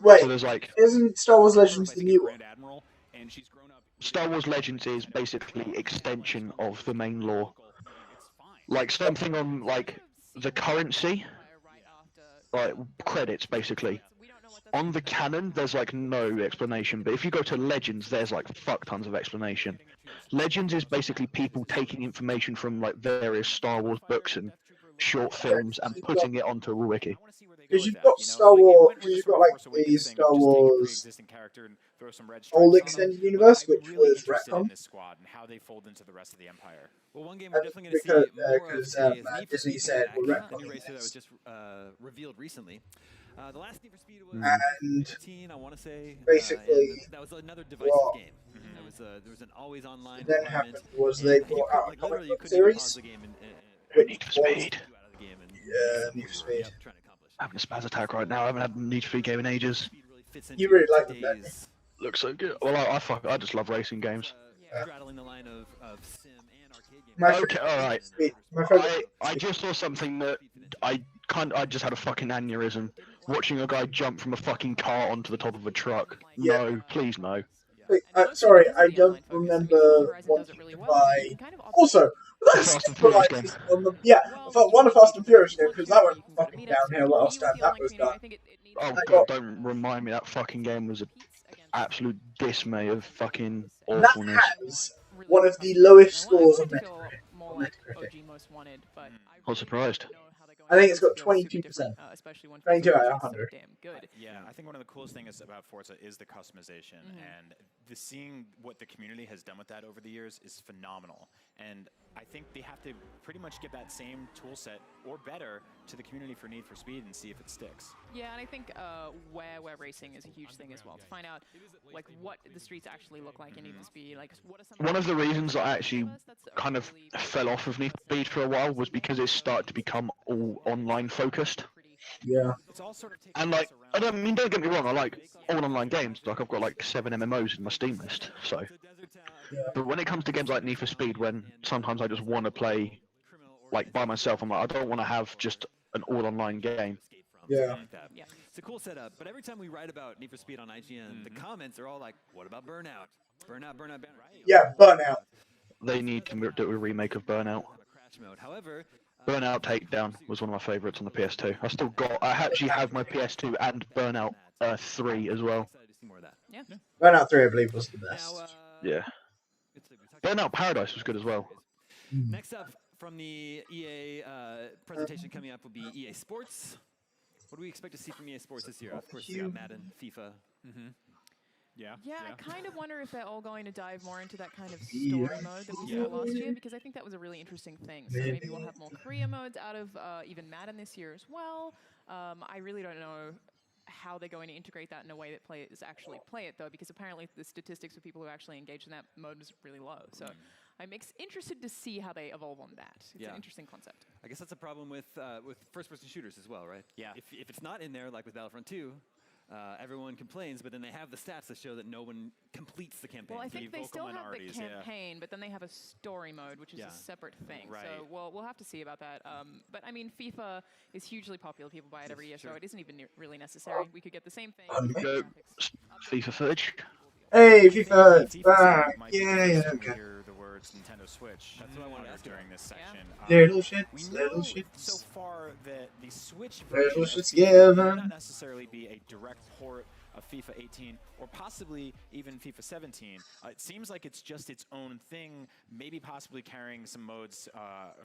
Speaker 1: Wait,
Speaker 2: so there's like,
Speaker 1: isn't Star Wars Legends the new one?
Speaker 2: Star Wars Legends is basically extension of the main lore. Like something on like the currency, like credits basically. On the canon, there's like no explanation, but if you go to Legends, there's like fuck tons of explanation. Legends is basically people taking information from like various Star Wars books and short films and putting it onto a wiki.
Speaker 1: Because you've got Star Wars, you've got like the Star Wars old extended universe, which was retcon.
Speaker 6: How they fold into the rest of the Empire.
Speaker 4: Well, one game we're definitely going to see more
Speaker 1: because
Speaker 4: of is Need for
Speaker 1: Disney
Speaker 4: Speed
Speaker 1: said we're
Speaker 4: Payback, a new
Speaker 1: retconning
Speaker 4: racer that was
Speaker 1: this.
Speaker 4: just revealed recently. The last Need for Speed was
Speaker 1: And
Speaker 4: 2015, I want to say.
Speaker 1: basically,
Speaker 4: and that was another divisive game. There was an always online
Speaker 1: then
Speaker 4: environment.
Speaker 1: happened was they brought out a
Speaker 4: Like,
Speaker 1: comic
Speaker 4: literally, you
Speaker 1: book
Speaker 4: couldn't even pause
Speaker 1: series.
Speaker 4: the game
Speaker 2: Need for Speed.
Speaker 1: Yeah, Need for Speed.
Speaker 2: I'm having a spaz attack right now. I haven't had a Need for Speed game in ages.
Speaker 1: You really like them, don't you?
Speaker 2: Looks so good. Well, I just love racing games.
Speaker 4: Straddling the line of sim and arcade games.
Speaker 1: My
Speaker 2: Okay, all right.
Speaker 1: My favorite.
Speaker 2: I just saw something that I just had a fucking aneurysm watching a guy jump from a fucking car onto the top of a truck.
Speaker 1: Yeah.
Speaker 2: No, please no.
Speaker 1: Wait, sorry, I don't remember wanting to buy. Also,
Speaker 2: Fast and Furious game.
Speaker 1: I thought one of Fast and Furious game because that went fucking downhill last time that was done.
Speaker 2: Oh god, don't remind me. That fucking game was an absolute dismay of fucking
Speaker 1: That
Speaker 2: awfulness.
Speaker 1: has one of the lowest scores on Metacritic.
Speaker 2: Not surprised.
Speaker 1: I think it's got 22%. 22 out of 100.
Speaker 6: Yeah, I think one of the coolest things about Forza is the customization, and seeing what the community has done with that over the years is phenomenal. And I think they have to pretty much give that same tool set, or better, to the community for Need for Speed and see if it sticks.
Speaker 3: Yeah, and I think where racing is a huge thing as well. To find out like what the streets actually look like in Need for Speed. Like what are some
Speaker 2: One of the reasons I actually kind of fell off of Need for Speed for a while was because it started to become all online focused.
Speaker 1: Yeah.
Speaker 2: And like, don't get me wrong, I like all online games. Like I've got like 7 MMOs in my Steam list. So, but when it comes to games like Need for Speed, when sometimes I just want to play like by myself, I'm like, I don't want to have just an all online game.
Speaker 1: Yeah.
Speaker 4: It's a cool setup, but every time we write about Need for Speed on IGN, the comments are all like, what about Burnout?
Speaker 1: Yeah, Burnout.
Speaker 2: They need to do a remake of Burnout.
Speaker 4: Crash mode. However,
Speaker 2: Burnout Takedown was one of my favourites on the PS2. I actually have my PS2 and Burnout 3 as well.
Speaker 4: Excited to see more of that.
Speaker 3: Yeah.
Speaker 1: Burnout 3, I believe, was the best.
Speaker 4: Now,
Speaker 2: Yeah. Burnout Paradise was good as well.
Speaker 4: Next up from the EA presentation coming up will be EA Sports. What do we expect to see from EA Sports this year? Of course, you got Madden, FIFA.
Speaker 5: Yeah.
Speaker 3: Yeah, I kind of wonder if they're all going to dive more into that kind of story mode that we saw last year, because I think that was a really interesting thing. So maybe we'll have more career modes out of even Madden this year as well. I really don't know how they're going to integrate that in a way that players actually play it, though, because apparently the statistics for people who actually engage in that mode is really low. So I'm interested to see how they evolve on that. It's an interesting concept.
Speaker 4: I guess that's a problem with first-person shooters as well, right?
Speaker 6: Yeah.
Speaker 4: If it's not in there, like with Battlefront 2, everyone complains, but then they have the stats that show that no one completes the campaign.
Speaker 3: Well, I think they still have the
Speaker 6: minorities,
Speaker 3: campaign, but then they have a story mode, which is a separate thing.
Speaker 6: Right.
Speaker 3: So we'll have to see about that. But I mean, FIFA is hugely popular. People buy it every year, so it isn't even really necessary. We could get the same thing.
Speaker 2: Go FIFA footage.
Speaker 1: Hey, FIFA, it's
Speaker 6: FIFA
Speaker 1: back!
Speaker 6: might be the
Speaker 1: Yeah,
Speaker 6: first time we
Speaker 1: okay.
Speaker 6: hear the words Nintendo Switch.
Speaker 4: That's what I wanted to ask
Speaker 6: during this section.
Speaker 1: Little shits,
Speaker 6: We
Speaker 1: little
Speaker 6: know
Speaker 1: shits.
Speaker 6: so far that the Switch
Speaker 1: Little
Speaker 6: version of
Speaker 1: shits
Speaker 6: FIFA may
Speaker 1: given.
Speaker 6: not necessarily be a direct port of FIFA 18 or possibly even FIFA 17. It seems like it's just its own thing, maybe possibly carrying some modes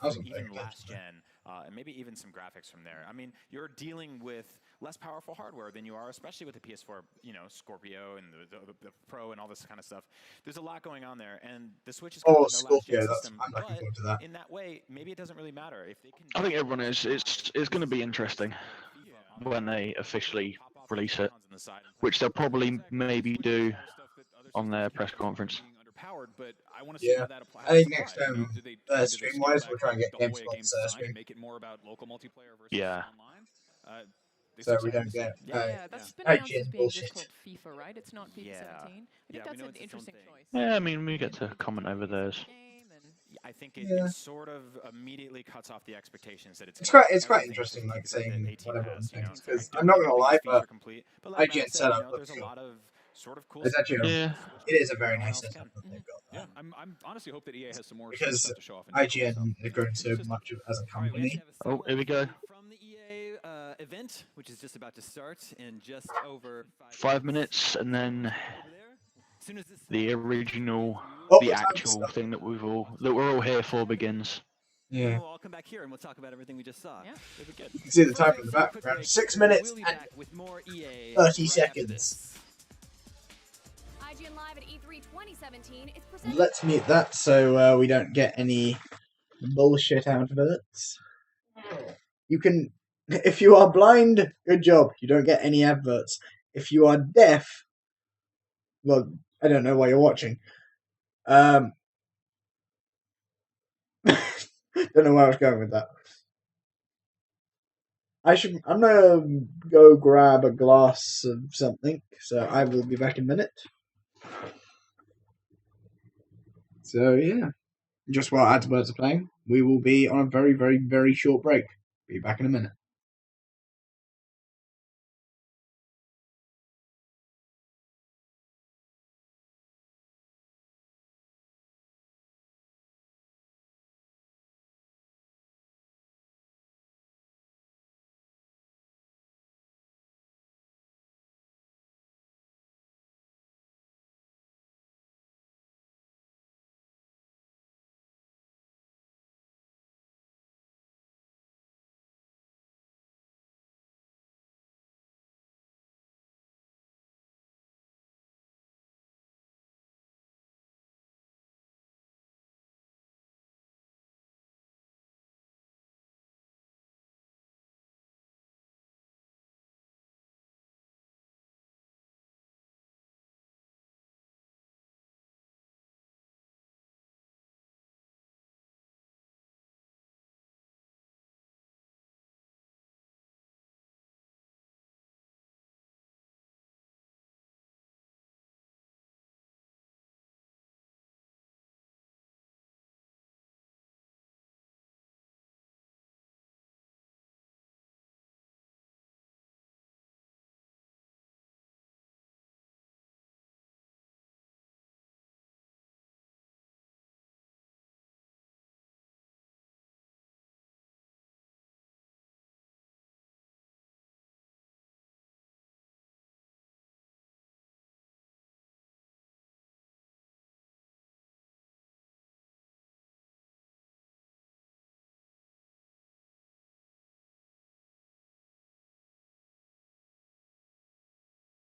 Speaker 6: from even last gen, and maybe even some graphics from there. I mean, you're dealing with less powerful hardware than you are, especially with the PS4, Scorpio and the Pro and all this kind of stuff. There's a lot going on there, and the Switch is kind of the last gen system.
Speaker 1: I'm looking forward to that.
Speaker 6: In that way, maybe it doesn't really matter if they can.
Speaker 2: I think everyone is. It's going to be interesting when they officially release it, which they'll probably maybe do on their press conference.
Speaker 1: Yeah, I think next time, stream-wise, we'll try and get GameSpot's stream.
Speaker 5: Make it more about local multiplayer versus
Speaker 2: Yeah.
Speaker 5: online.
Speaker 1: So we don't get
Speaker 3: that's been announced as being
Speaker 1: bullshit.
Speaker 3: just called FIFA, right? It's not FIFA 17. I think that's an interesting choice.
Speaker 2: Yeah, I mean, we get to comment over theirs.
Speaker 6: I think it sort of immediately cuts off the expectations that
Speaker 1: It's quite interesting, like saying what everyone thinks. Because I'm not gonna lie, but IGN setup looks
Speaker 6: there's a lot of sort of cool.
Speaker 1: It's actually it is a very nice setup that they've got.
Speaker 5: Yeah, I'm honestly hope that EA has some more
Speaker 1: Because
Speaker 5: stuff to show off.
Speaker 1: IGN has grown so much as a company.
Speaker 2: Oh, here we go.
Speaker 4: From the EA event, which is just about to start in just over
Speaker 2: 5 minutes, and then
Speaker 4: as soon as this
Speaker 2: the original,
Speaker 1: Oh,
Speaker 2: the
Speaker 1: what time
Speaker 2: actual
Speaker 1: stuff?
Speaker 2: thing that we're all here for begins.
Speaker 1: Yeah.
Speaker 4: we'll all come back here and we'll talk about everything we just saw.
Speaker 3: Yeah.
Speaker 4: It'll be good.
Speaker 1: You can see the time in the background. 6 minutes
Speaker 4: We'll be
Speaker 1: and
Speaker 4: back with more EA
Speaker 1: 30
Speaker 4: right after
Speaker 1: seconds.
Speaker 4: this.
Speaker 10: IGN Live at E3 2017 is presented.
Speaker 1: Let's mute that so we don't get any bullshit adverts. You can, if you are blind, good job. You don't get any adverts. If you are deaf, well, I don't know why you're watching. Don't know where I was going with that. I'm gonna go grab a glass of something, so I will be back in a minute. So yeah, just while adverts are playing, we will be on a very, very, very short break. Be back in a minute.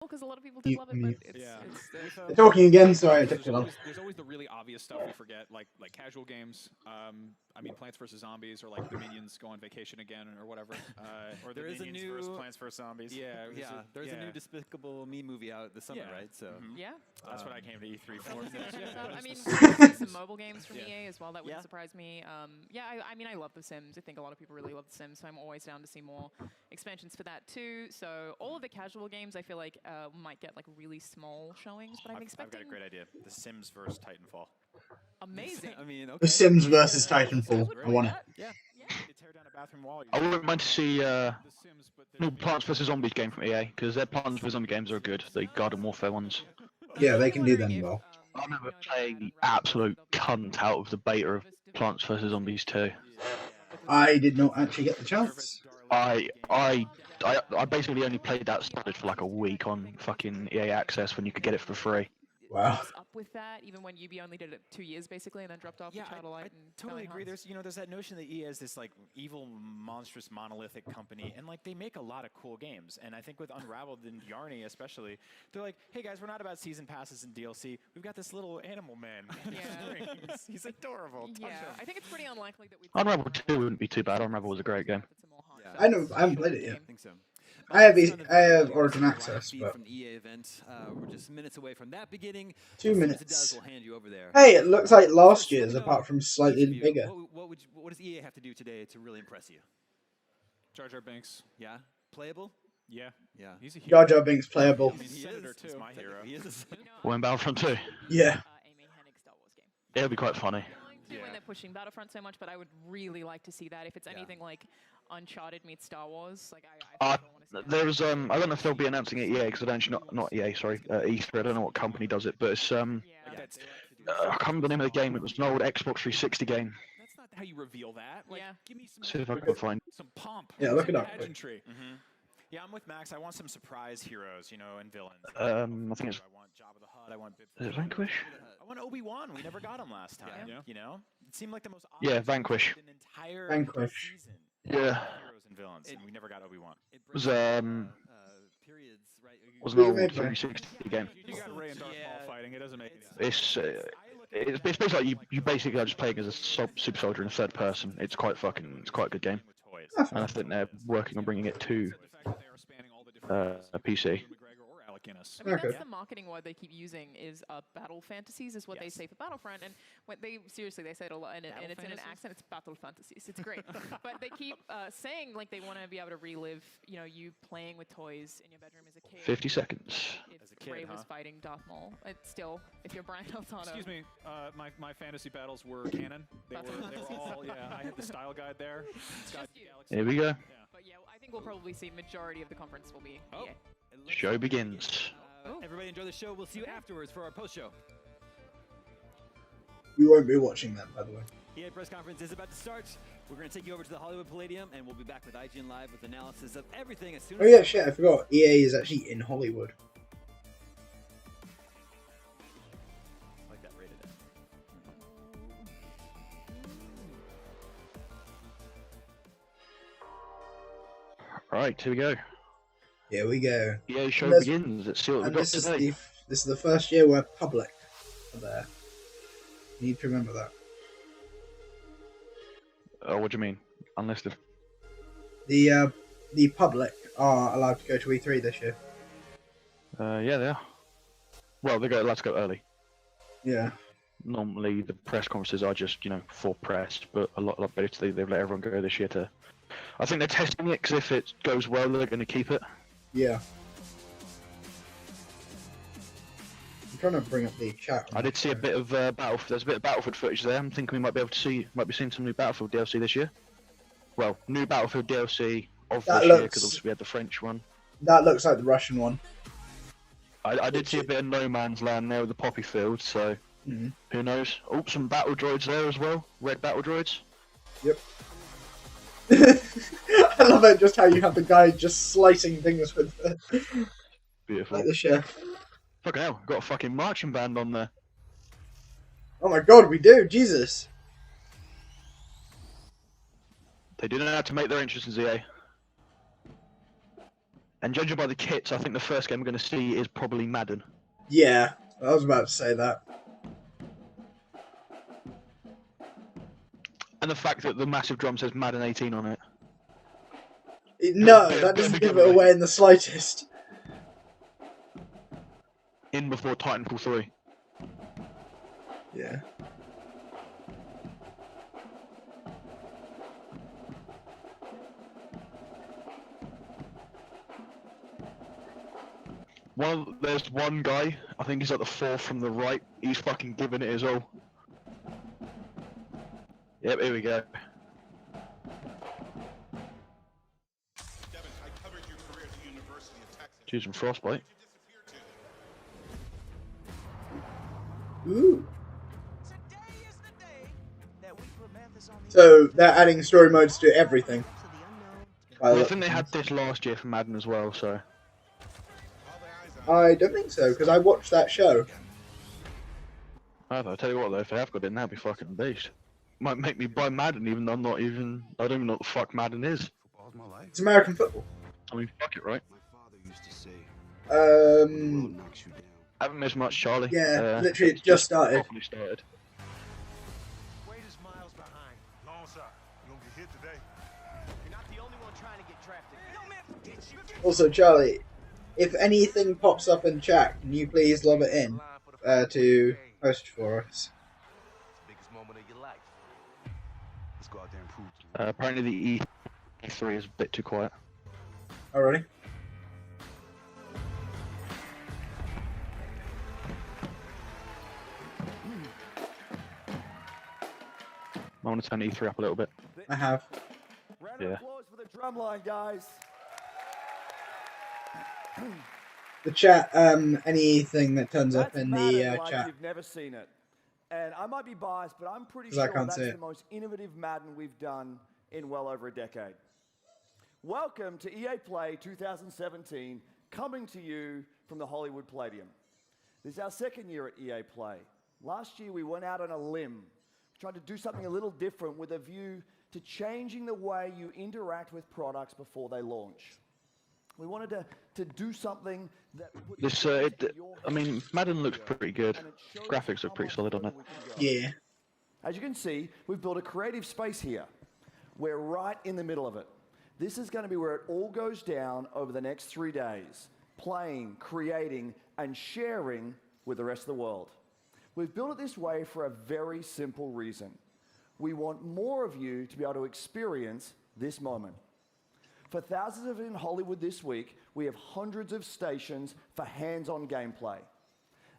Speaker 3: because a lot of people did love it, but it's,
Speaker 5: Yeah.
Speaker 3: it's
Speaker 1: They're talking again, sorry, I took
Speaker 5: There's
Speaker 1: it off.
Speaker 5: always, there's always the really obvious stuff we forget, like casual games. I mean, Plants vs Zombies, or like the Minions go on vacation again, or whatever.
Speaker 6: Or
Speaker 4: There
Speaker 6: the
Speaker 4: is a
Speaker 6: Minions versus
Speaker 4: new-
Speaker 6: Plants vs Zombies.
Speaker 5: Yeah,
Speaker 4: There's a new Despicable Me movie out this summer,
Speaker 5: Yeah.
Speaker 4: right? So
Speaker 3: yeah.
Speaker 6: That's what I came to E3 for.
Speaker 3: I mean, we'll see some mobile games from EA as well. That wouldn't
Speaker 4: Yeah.
Speaker 3: surprise me. Yeah, I mean, I love The Sims. I think a lot of people really love The Sims, so I'm always down to see more expansions for that too. So all of the casual games, I feel like might get like really small showings, but I'm
Speaker 6: I've got
Speaker 3: expecting
Speaker 6: a great idea. The Sims versus Titanfall.
Speaker 3: amazing.
Speaker 4: I mean, okay.
Speaker 1: The Sims versus
Speaker 3: I
Speaker 1: Titanfall.
Speaker 3: would
Speaker 1: I
Speaker 3: play
Speaker 1: want it.
Speaker 3: that.
Speaker 6: Yeah. You tear down a bathroom wall.
Speaker 2: I wouldn't mind to see
Speaker 5: The Sims, but
Speaker 2: no Plants vs Zombies game from EA, because their Plants vs Zombie games are good. The Garden Warfare ones.
Speaker 1: Yeah, they can do
Speaker 3: Wondering
Speaker 1: them
Speaker 3: if,
Speaker 1: well.
Speaker 2: I remember playing the absolute cunt out of the beta of Plants vs Zombies 2.
Speaker 1: I did not actually get the chance.
Speaker 2: I basically only played that started for like a week on fucking EA Access when you could get it for free.
Speaker 1: Wow.
Speaker 3: keeps up with that, even when UB only did it 2 years basically, and then dropped off
Speaker 6: Yeah,
Speaker 3: to Child of
Speaker 6: I
Speaker 3: Light and
Speaker 6: totally
Speaker 3: Valiant
Speaker 6: agree.
Speaker 3: Hearts.
Speaker 6: There's that notion that EA is this like evil, monstrous, monolithic company, and like they make a lot of cool games. And I think with Unraveled and Yarny especially, they're like, hey guys, we're not about season passes and DLC. We've got this little animal man.
Speaker 3: Yeah.
Speaker 6: He's adorable. Touch
Speaker 3: Yeah,
Speaker 6: him.
Speaker 3: I think it's pretty unlikely that we.
Speaker 2: Unravel 2 wouldn't be too bad. Unravel was a great game.
Speaker 1: I know, I haven't played it yet.
Speaker 4: I think so.
Speaker 1: I have
Speaker 4: Son of
Speaker 1: I have
Speaker 4: Video,
Speaker 1: Origin
Speaker 4: live
Speaker 1: Access,
Speaker 4: feed
Speaker 1: but
Speaker 4: from the EA event. We're just minutes away from that beginning.
Speaker 1: 2
Speaker 4: As soon as
Speaker 1: minutes.
Speaker 4: it does, we'll hand you over there.
Speaker 1: Hey, it looks like last
Speaker 4: First, let
Speaker 1: year's,
Speaker 4: me know,
Speaker 1: apart from
Speaker 4: each
Speaker 1: slightly
Speaker 4: of you,
Speaker 1: bigger.
Speaker 4: What does EA have to do today to really impress you?
Speaker 5: Jar Jar Binks.
Speaker 4: Yeah, playable.
Speaker 5: Yeah,
Speaker 4: Yeah,
Speaker 5: he's a hero.
Speaker 1: Jar Jar Binks playable.
Speaker 4: I mean, he
Speaker 5: Senator
Speaker 4: is.
Speaker 5: too.
Speaker 6: He's my hero.
Speaker 4: He is.
Speaker 2: When Battlefront 2.
Speaker 1: Yeah.
Speaker 3: Amy Hennig Star Wars game.
Speaker 2: It'll be quite funny.
Speaker 3: When they're pushing Battlefront so much, but I would really like to see that if it's
Speaker 4: Yeah.
Speaker 3: anything like Uncharted meets Star Wars. Like
Speaker 2: Uh,
Speaker 3: want to see that.
Speaker 2: There's I don't know if they'll be announcing it EA because I don't not EA, sorry, E3. I don't know what company does it, but it's
Speaker 3: Yeah.
Speaker 5: Like that's
Speaker 2: I can't remember the name of the game. It was an old Xbox 360 game.
Speaker 5: that's not how you reveal that. Like,
Speaker 3: Yeah.
Speaker 5: give me some
Speaker 2: See if I can find.
Speaker 5: some pomp.
Speaker 1: Yeah, look
Speaker 5: some
Speaker 1: it up, quick.
Speaker 5: pageantry.
Speaker 6: Yeah, I'm with Max. I want some surprise heroes, you know, and villains.
Speaker 2: I think it's
Speaker 6: I want Jabba the Hutt. I want Bib
Speaker 2: is it Vanquish.
Speaker 6: I want Obi-Wan. We never got him last time.
Speaker 5: Yeah.
Speaker 6: You know, it seemed like the most
Speaker 2: Yeah,
Speaker 6: obvious
Speaker 2: Vanquish.
Speaker 6: an entire
Speaker 1: Vanquish.
Speaker 6: season.
Speaker 2: Yeah.
Speaker 6: Heroes and villains, and we never got Obi-Wan.
Speaker 4: It
Speaker 2: Was
Speaker 4: brings, periods, right?
Speaker 2: was an
Speaker 1: Who's it
Speaker 2: old
Speaker 1: made by?
Speaker 2: 360 game.
Speaker 5: You got Ray and Darth
Speaker 4: Yeah.
Speaker 5: Maul fighting. It doesn't make any sense.
Speaker 2: It's basically like you basically are just playing as a super soldier in third person. It's quite a good game,
Speaker 6: With toys.
Speaker 2: and I think they're working on bringing it to
Speaker 5: The fact that they are spanning all the different
Speaker 2: a PC.
Speaker 5: Ewan McGregor or Alec Guinness.
Speaker 3: I mean,
Speaker 1: Okay.
Speaker 3: that's the marketing word they keep using is battle fantasies is what they
Speaker 6: Yes.
Speaker 3: say for Battlefront, and when they seriously they say it a lot, and it's in an
Speaker 5: fantasies?
Speaker 3: accent. It's battle fantasies. It's great, but they keep saying like they want to be able to relive, you know, you playing with toys in your bedroom as a kid.
Speaker 2: 50 seconds.
Speaker 3: If
Speaker 6: As a kid,
Speaker 3: Ray was
Speaker 6: huh?
Speaker 3: fighting Darth Maul, it's still if you're Brian Altano.
Speaker 5: Excuse me, my fantasy battles were canon. They were all, yeah, I had the style guide there. Scott
Speaker 3: you.
Speaker 5: Galaxy.
Speaker 2: Here we go.
Speaker 5: Yeah.
Speaker 3: But yeah, I think we'll probably see majority of the conference will be
Speaker 4: Oh.
Speaker 3: EA.
Speaker 4: It looks
Speaker 2: Show
Speaker 4: like we
Speaker 2: begins.
Speaker 4: begin. Everybody enjoy the show. We'll see you afterwards for our post show.
Speaker 1: We won't be watching that, by the way.
Speaker 4: EA press conference is about to start. We're going to take you over to the Hollywood Palladium, and we'll be back with IGN Live with analysis of everything as soon
Speaker 1: Oh
Speaker 4: as.
Speaker 1: yeah, shit, I forgot. EA is actually in Hollywood.
Speaker 4: I like that rated.
Speaker 2: Right, here we go.
Speaker 1: Here we go.
Speaker 2: EA show
Speaker 1: And there's-
Speaker 2: begins. Let's see what we
Speaker 1: And
Speaker 2: got
Speaker 1: this is
Speaker 2: today.
Speaker 1: the first year where public are there. You need to remember that.
Speaker 2: What do you mean? Unlisted.
Speaker 1: The public are allowed to go to E3 this year.
Speaker 2: Yeah, they are. Well, they go. Let's go early.
Speaker 1: Yeah.
Speaker 2: Normally, the press conferences are just, for press, but a lot better. They've let everyone go this year to. I think they're testing it because if it goes well, they're going to keep it.
Speaker 1: Yeah. I'm trying to bring up the chat.
Speaker 2: I did see a bit of Battlefield. There's a bit of Battlefield footage there. I'm thinking we might be seeing some new Battlefield DLC this year. Well, new Battlefield DLC of
Speaker 1: That
Speaker 2: this year
Speaker 1: looks-
Speaker 2: because obviously we had the French one.
Speaker 1: That looks like the Russian one.
Speaker 2: I did see a bit of No Man's Land there with the poppy field, so
Speaker 1: Mhm.
Speaker 2: who knows? Oh, some battle droids there as well. Red battle droids.
Speaker 1: Yep. I love it, just how you have the guy just slicing things with
Speaker 2: Beautiful.
Speaker 1: like the chef.
Speaker 2: Fucking hell, got a fucking marching band on there.
Speaker 1: Oh my god, we do! Jesus!
Speaker 2: They didn't know how to make their entrance in ZA. And judging by the kits, I think the first game we're going to see is probably Madden.
Speaker 1: Yeah, I was about to say that.
Speaker 2: And the fact that the massive drum says Madden 18 on it.
Speaker 1: No, that doesn't give it away in the slightest.
Speaker 2: In before Titanfall 3.
Speaker 1: Yeah.
Speaker 2: There's one guy, I think he's at the 4th from the right, he's fucking giving it his all. Yep, here we go. Choosing Frostbite.
Speaker 1: Ooh. So they're adding story modes to everything.
Speaker 2: Well, I think they had this last year for Madden as well, so...
Speaker 1: I don't think so, because I watched that show.
Speaker 2: I'll tell you what though, if they have got it, that'd be fucking beast. Might make me buy Madden even though I don't even know what the fuck Madden is.
Speaker 1: It's American football.
Speaker 2: I mean, fuck it, right? Haven't missed much, Charlie.
Speaker 1: Yeah, literally it just started.
Speaker 8: Wade is miles behind. Long shot. You're gonna get hit today. You're not the only one trying to get drafted. No man, forget you.
Speaker 1: Also, Charlie, if anything pops up in chat, can you please lob it in to post for us?
Speaker 8: Biggest moment of your life. Let's go out there and prove to
Speaker 2: Apparently the E3 is a bit too quiet.
Speaker 1: Already?
Speaker 2: I want to turn E3 up a little bit.
Speaker 1: I have.
Speaker 11: Round
Speaker 2: Yeah.
Speaker 11: of applause for the drumline, guys.
Speaker 1: The chat, anything that turns up in the
Speaker 11: like
Speaker 1: chat.
Speaker 11: You've never seen it. And I might be biased, but I'm pretty
Speaker 1: 'Cause I
Speaker 11: sure
Speaker 1: can't
Speaker 11: that's
Speaker 1: see
Speaker 11: the
Speaker 1: it.
Speaker 11: most innovative Madden we've done in well over a decade. Welcome to EA Play 2017, coming to you from the Hollywood Palladium. This is our second year at EA Play. Last year we went out on a limb, trying to do something a little different with a view to changing the way you interact with products before they launch. We wanted to do something that put
Speaker 2: This, I mean, Madden looks pretty good. Graphics look pretty solid on it.
Speaker 1: Yeah.
Speaker 11: As you can see, we've built a creative space here. We're right in the middle of it. This is going to be where it all goes down over the next 3 days. Playing, creating, and sharing with the rest of the world. We've built it this way for a very simple reason. We want more of you to be able to experience this moment. For thousands of you in Hollywood this week, we have hundreds of stations for hands-on gameplay.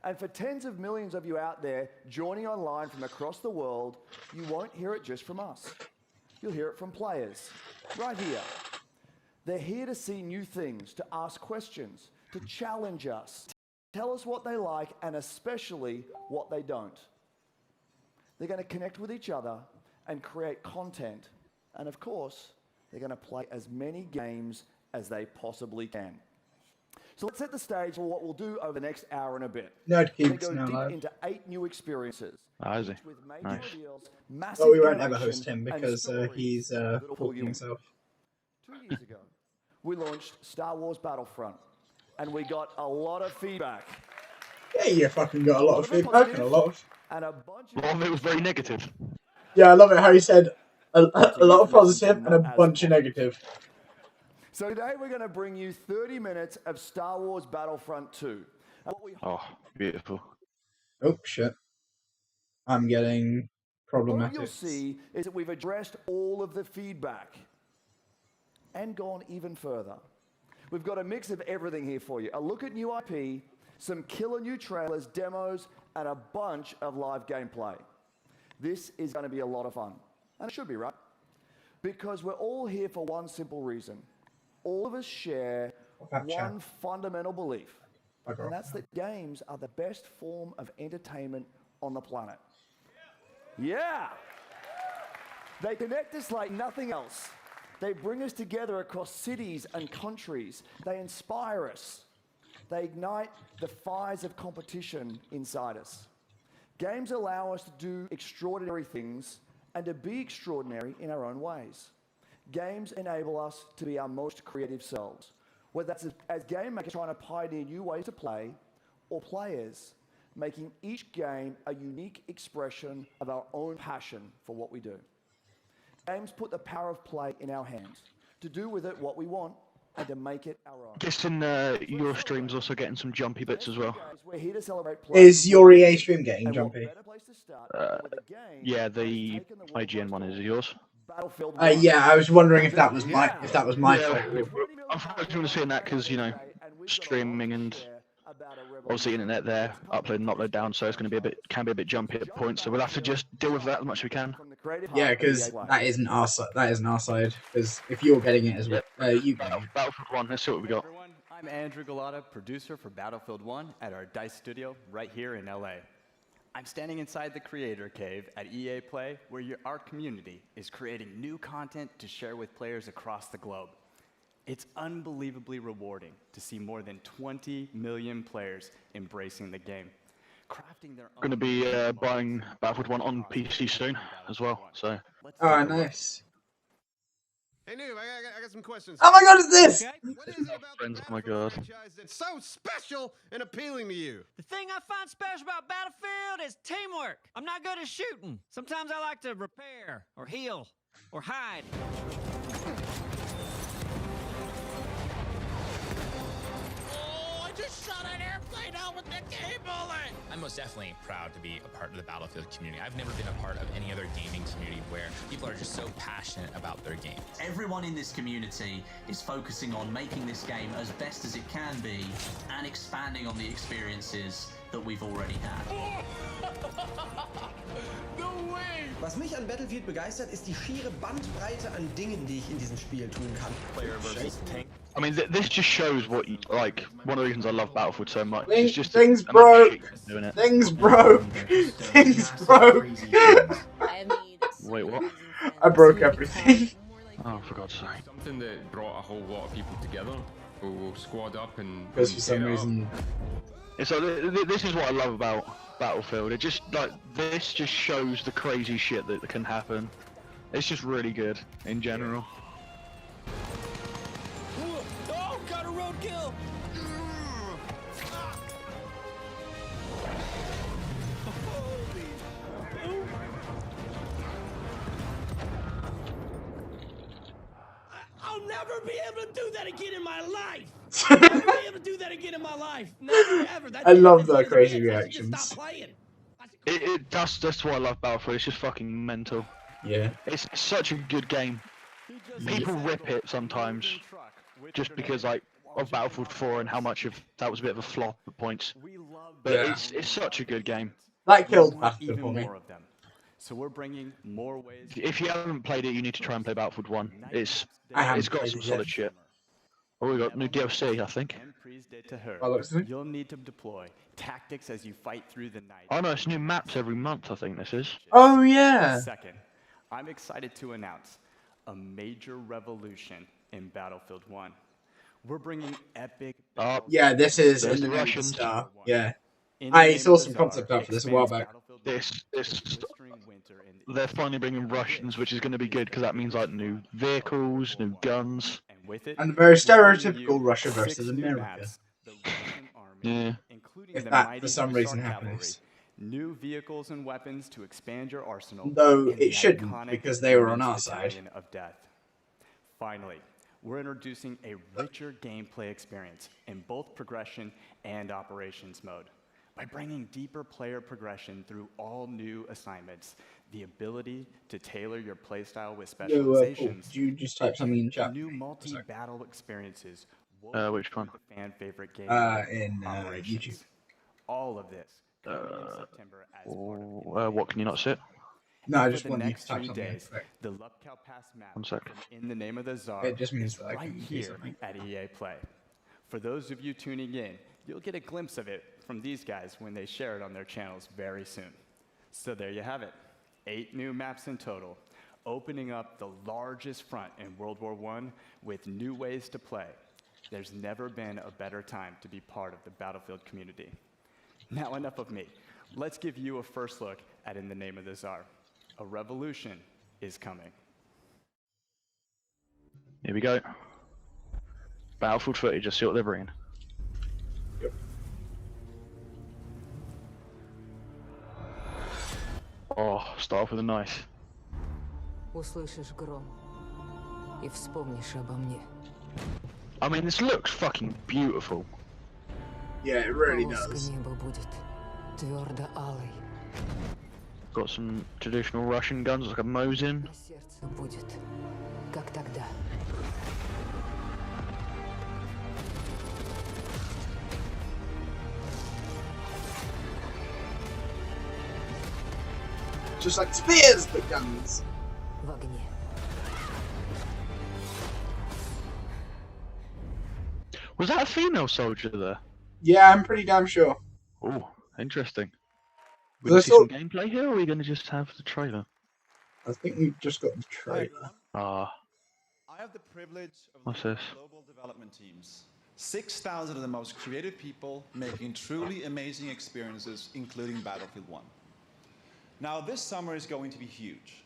Speaker 11: And for tens of millions of you out there joining online from across the world, you won't hear it just from us. You'll hear it from players, right here. They're here to see new things, to ask questions, to challenge us, tell us what they like, and especially what they don't. They're going to connect with each other and create content. And of course, they're going to play as many games as they possibly can. So let's set the stage for what we'll do over the next hour and a bit.
Speaker 1: Nerdcubes
Speaker 11: We're
Speaker 1: now
Speaker 11: going to go
Speaker 1: live.
Speaker 11: deep into 8 new experiences.
Speaker 2: Is he?
Speaker 11: With major
Speaker 2: Nice.
Speaker 11: reveals, massive
Speaker 1: Well, we won't ever
Speaker 11: innovation,
Speaker 1: host him
Speaker 11: and
Speaker 1: because
Speaker 11: stories
Speaker 1: he's
Speaker 11: that'll pull
Speaker 1: talking
Speaker 11: you in.
Speaker 1: himself.
Speaker 11: 2 years ago, we launched Star Wars Battlefront, and we got a lot of feedback.
Speaker 1: Yeah, you fucking got a lot of
Speaker 11: of it
Speaker 1: feedback and a lot of...
Speaker 11: And a bunch
Speaker 2: A lot of it was very negative.
Speaker 1: Yeah, I love it how you said a lot of positive and a bunch of negative.
Speaker 11: So today we're going to bring you 30 minutes of Star Wars Battlefront 2. And what we
Speaker 2: Oh, beautiful.
Speaker 1: Oh, shit. I'm getting
Speaker 11: hope
Speaker 1: problematic.
Speaker 11: you'll see is that we've addressed all of the feedback and gone even further. We've got a mix of everything here for you. A look at new IP, some killer new trailers, demos, and a bunch of live gameplay. This is going to be a lot of fun. And it should be, right? Because we're all here for one simple reason. All of us share one fundamental belief, and that's that games are the best form of entertainment on the planet. Yeah! They connect us like nothing else. They bring us together across cities and countries. They inspire us. They ignite the fires of competition inside us. Games allow us to do extraordinary things and to be extraordinary in our own ways. Games enable us to be our most creative selves. Whether that's as game makers trying to pioneer new ways to play, or players making each game a unique expression of our own passion for what we do. Games put the power of play in our hands to do with it what we want and to make it our own.
Speaker 2: Guessing your stream's also getting some jumpy bits as well.
Speaker 11: We're here to celebrate play.
Speaker 1: Is your EA stream getting jumpy?
Speaker 2: Yeah, the IGN one is yours.
Speaker 1: Yeah, I was wondering if that was my fault.
Speaker 2: I'm fortunate to seeing that because streaming and obviously internet there, upload and upload down, so it's going to be can be a bit jumpy at points. So we'll have to just deal with that as much as we can.
Speaker 1: Yeah, because that isn't our side. Because if you're getting it as well, you get it.
Speaker 2: Battlefield 1. Let's see what we got.
Speaker 12: I'm Andrew Galata, producer for Battlefield 1 at our DICE studio right here in LA. I'm standing inside the Creator Cave at EA Play, where our community is creating new content to share with players across the globe. It's unbelievably rewarding to see more than 20 million players embracing the game. Crafting their own
Speaker 2: Going to be buying Battlefield 1 on PC soon as well. So.
Speaker 1: Oh, nice.
Speaker 8: Hey, Noob, I got some questions.
Speaker 1: Oh my God, it's this!
Speaker 8: What is it about
Speaker 2: Friends,
Speaker 8: the
Speaker 2: oh my
Speaker 8: Battlefield
Speaker 2: God.
Speaker 8: franchise that's so special and appealing to you?
Speaker 13: The thing I find special about Battlefield is teamwork. I'm not good at shooting. Sometimes I like to repair, or heal, or hide.
Speaker 14: Oh, I just shot an airplane out with the bullet!
Speaker 15: I'm most definitely proud to be a part of the Battlefield community. I've never been a part of any other gaming community where people are just so passionate about their game.
Speaker 16: Everyone in this community is focusing on making this game as best as it can be and expanding on the experiences that we've already had.
Speaker 14: No way!
Speaker 17: Was mich an Battlefield begeistert, ist die schiere Bandbreite an Dingen, die ich in diesem Spiel tun kann.
Speaker 12: Player versus tank.
Speaker 2: I mean, this just shows what, like, one of the reasons I love Battlefield so much.
Speaker 1: Things,
Speaker 2: is just
Speaker 1: things broke!
Speaker 2: Doing it.
Speaker 1: Things broke! Things broke!
Speaker 2: Wait, what?
Speaker 1: I broke everything.
Speaker 2: Oh, for God's sake.
Speaker 18: Something that brought a whole lot of people together who squad up and...
Speaker 1: Because for some reason...
Speaker 2: It's like, this is what I love about Battlefield. It just, like, this just shows the crazy shit that can happen. It's just really good, in general.
Speaker 14: Oh, got a roadkill! I'll never be able to do that again in my life! I'll never be able to do that again in my life! Never, ever!
Speaker 1: I love the crazy reactions.
Speaker 2: That's what I love Battlefield. It's just fucking mental.
Speaker 1: Yeah.
Speaker 2: It's such a good game. People rip it sometimes, just because like of Battlefield 4 and how much of that was a bit of a flop at points. But
Speaker 1: Yeah.
Speaker 2: it's such a good game.
Speaker 1: That killed Battlefield for me.
Speaker 12: So we're bringing more ways.
Speaker 2: If you haven't played it, you need to try and play Battlefield 1. It's got
Speaker 1: played
Speaker 2: some
Speaker 1: it
Speaker 2: solid
Speaker 1: yet.
Speaker 2: shit. Oh, we got new DLC, I think.
Speaker 12: To her.
Speaker 1: Oh, looks good.
Speaker 12: You'll need to deploy tactics as you fight through the night.
Speaker 2: Oh no, it's new maps every month. I think this is.
Speaker 1: Oh yeah.
Speaker 12: Second, I'm excited to announce a major revolution in Battlefield 1. We're bringing epic.
Speaker 1: Yeah, this is
Speaker 2: There's
Speaker 1: in
Speaker 2: the
Speaker 1: the
Speaker 2: Russians.
Speaker 1: Star. Yeah. I saw some concept art for this a while back.
Speaker 2: They're finally bringing Russians, which is going to be good because that means like new vehicles, new guns.
Speaker 1: And the very stereotypical Russia versus America.
Speaker 2: Yeah.
Speaker 1: If that for some reason happens.
Speaker 12: New vehicles and weapons to expand your arsenal.
Speaker 1: Though
Speaker 12: in the
Speaker 1: it shouldn't,
Speaker 12: iconic
Speaker 1: because they were on our
Speaker 12: Women's
Speaker 1: side.
Speaker 12: Battalion of Death. Finally, we're introducing a richer gameplay experience in both progression and operations mode. By bringing deeper player progression through all new assignments, the ability to tailor your playstyle with
Speaker 1: Yo,
Speaker 12: specializations,
Speaker 1: do you just type something in chat?
Speaker 12: new multi-battle experiences,
Speaker 2: Which one?
Speaker 12: fan favorite game
Speaker 1: In YouTube.
Speaker 12: All of this coming in September as
Speaker 2: What can you not sit?
Speaker 1: No, I
Speaker 12: over
Speaker 1: just
Speaker 12: the
Speaker 1: want you
Speaker 12: next
Speaker 1: to type
Speaker 12: 3
Speaker 1: something.
Speaker 12: days, the Lupkow Pass map
Speaker 2: 1 sec.
Speaker 12: in the name of the Tsar
Speaker 1: It just means
Speaker 12: is
Speaker 1: that I
Speaker 12: right
Speaker 1: can do
Speaker 12: here
Speaker 1: something.
Speaker 12: at EA Play. For those of you tuning in, you'll get a glimpse of it from these guys when they share it on their channels very soon. So there you have it, 8 new maps in total, opening up the largest front in World War I with new ways to play. There's never been a better time to be part of the Battlefield community. Now enough of me. Let's give you a first look at In the Name of the Tsar. A revolution is coming.
Speaker 2: Here we go. Battlefield footage, just see what they're bringing.
Speaker 1: Yep.
Speaker 2: Oh, start off with a knife.
Speaker 19: Услышишь гром и вспомнишь обо мне.
Speaker 2: I mean, this looks fucking beautiful.
Speaker 1: Yeah, it really
Speaker 19: Полоска
Speaker 1: does.
Speaker 19: неба будет твердо алой.
Speaker 2: Got some traditional Russian guns like a Mosin.
Speaker 19: Сердце будет, как тогда.
Speaker 1: Just like spears, but guns.
Speaker 19: В огне.
Speaker 2: Was that a female soldier there?
Speaker 1: Yeah, I'm pretty damn sure.
Speaker 2: Oh, interesting. We
Speaker 1: There's
Speaker 2: gonna see some
Speaker 1: al-
Speaker 2: gameplay here, or are we gonna just have the trailer?
Speaker 1: I think we've just got the trailer.
Speaker 2: Ah,
Speaker 20: I have the privilege of
Speaker 2: what's
Speaker 20: leading
Speaker 2: this?
Speaker 20: global development teams. 6,000 of the most creative people making truly amazing experiences, including Battlefield 1. Now, this summer is going to be huge.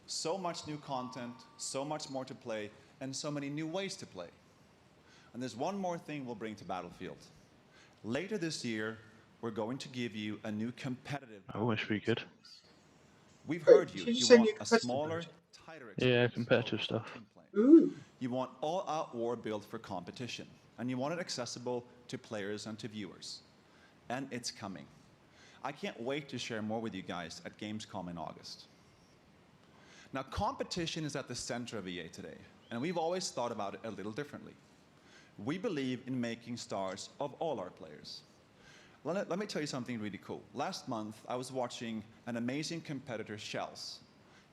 Speaker 20: So much new content, so much more to play, and so many new ways to play. And there's one more thing we'll bring to Battlefield. Later this year, we're going to give you a new competitive.
Speaker 2: Oh, that should be good.
Speaker 20: We've
Speaker 1: Wait,
Speaker 20: heard you.
Speaker 1: did you
Speaker 20: You
Speaker 1: say
Speaker 20: want
Speaker 1: new
Speaker 20: a
Speaker 1: competitive
Speaker 20: smaller,
Speaker 1: version?
Speaker 20: tighter
Speaker 2: Yeah,
Speaker 20: experience.
Speaker 2: competitive stuff.
Speaker 1: Ooh.
Speaker 20: You want all-out war built for competition, and you want it accessible to players and to viewers. And it's coming. I can't wait to share more with you guys at Gamescom in August. Now, competition is at the center of EA today, and we've always thought about it a little differently. We believe in making stars of all our players. Let me tell you something really cool. Last month, I was watching an amazing competitor, Shells.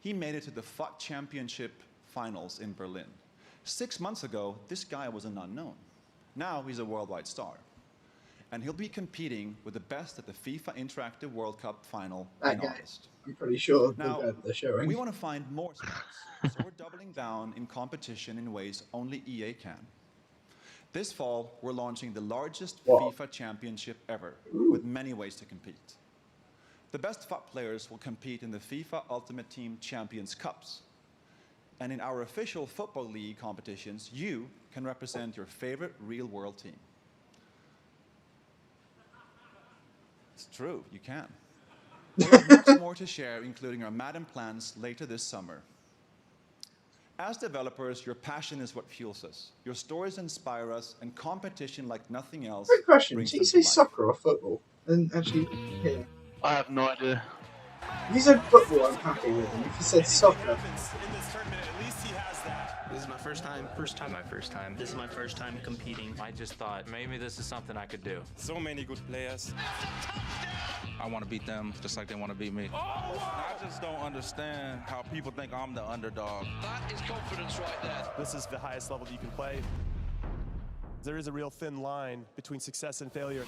Speaker 20: He made it to the FUT Championship finals in Berlin. 6 months ago, this guy was an unknown. Now he's a worldwide star. And he'll be competing with the best at the FIFA Interactive World Cup final in
Speaker 1: Okay.
Speaker 20: August.
Speaker 1: I'm pretty sure
Speaker 20: Now,
Speaker 1: they're showing.
Speaker 20: we want to find more stars, so we're doubling down in competition in ways only EA can. This fall, we're launching the largest FIFA championship ever, with many ways to compete. The best FUT players will compete in the FIFA Ultimate Team Champions Cups. And in our official Football League competitions, you can represent your favorite real-world team. It's true, you can. We'll have much more to share, including our Madden plans later this summer. As developers, your passion is what fuels us. Your stories inspire us, and competition like nothing else.
Speaker 1: Quick question:
Speaker 20: brings
Speaker 1: did you
Speaker 20: them
Speaker 1: say
Speaker 20: to life.
Speaker 1: soccer or football? And actually, yeah.
Speaker 2: I have no idea.
Speaker 1: If you said football, I'm happy with him. If you said soccer,
Speaker 21: This is my first time. This is my first time competing. I just thought maybe this is something I could do.
Speaker 22: So many good players. I want to beat them just like they want to beat me. I just don't understand how people think I'm the underdog.
Speaker 8: That is confidence right there.
Speaker 23: This is the highest level you can play. There is a real thin line between success and failure.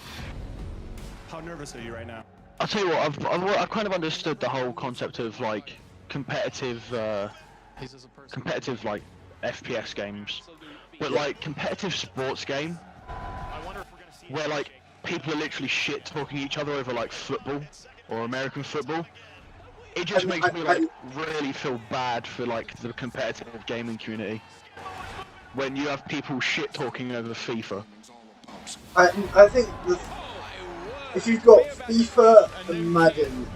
Speaker 23: How nervous are you right now?
Speaker 2: I'll tell you what, I've kind of understood the whole concept of like competitive like FPS games, but like competitive sports game, where like people are literally shit talking each other over like football or American football. It just makes me like really feel bad for like the competitive gaming community when you have people shit talking over FIFA.
Speaker 1: I think if you've got FIFA and Madden,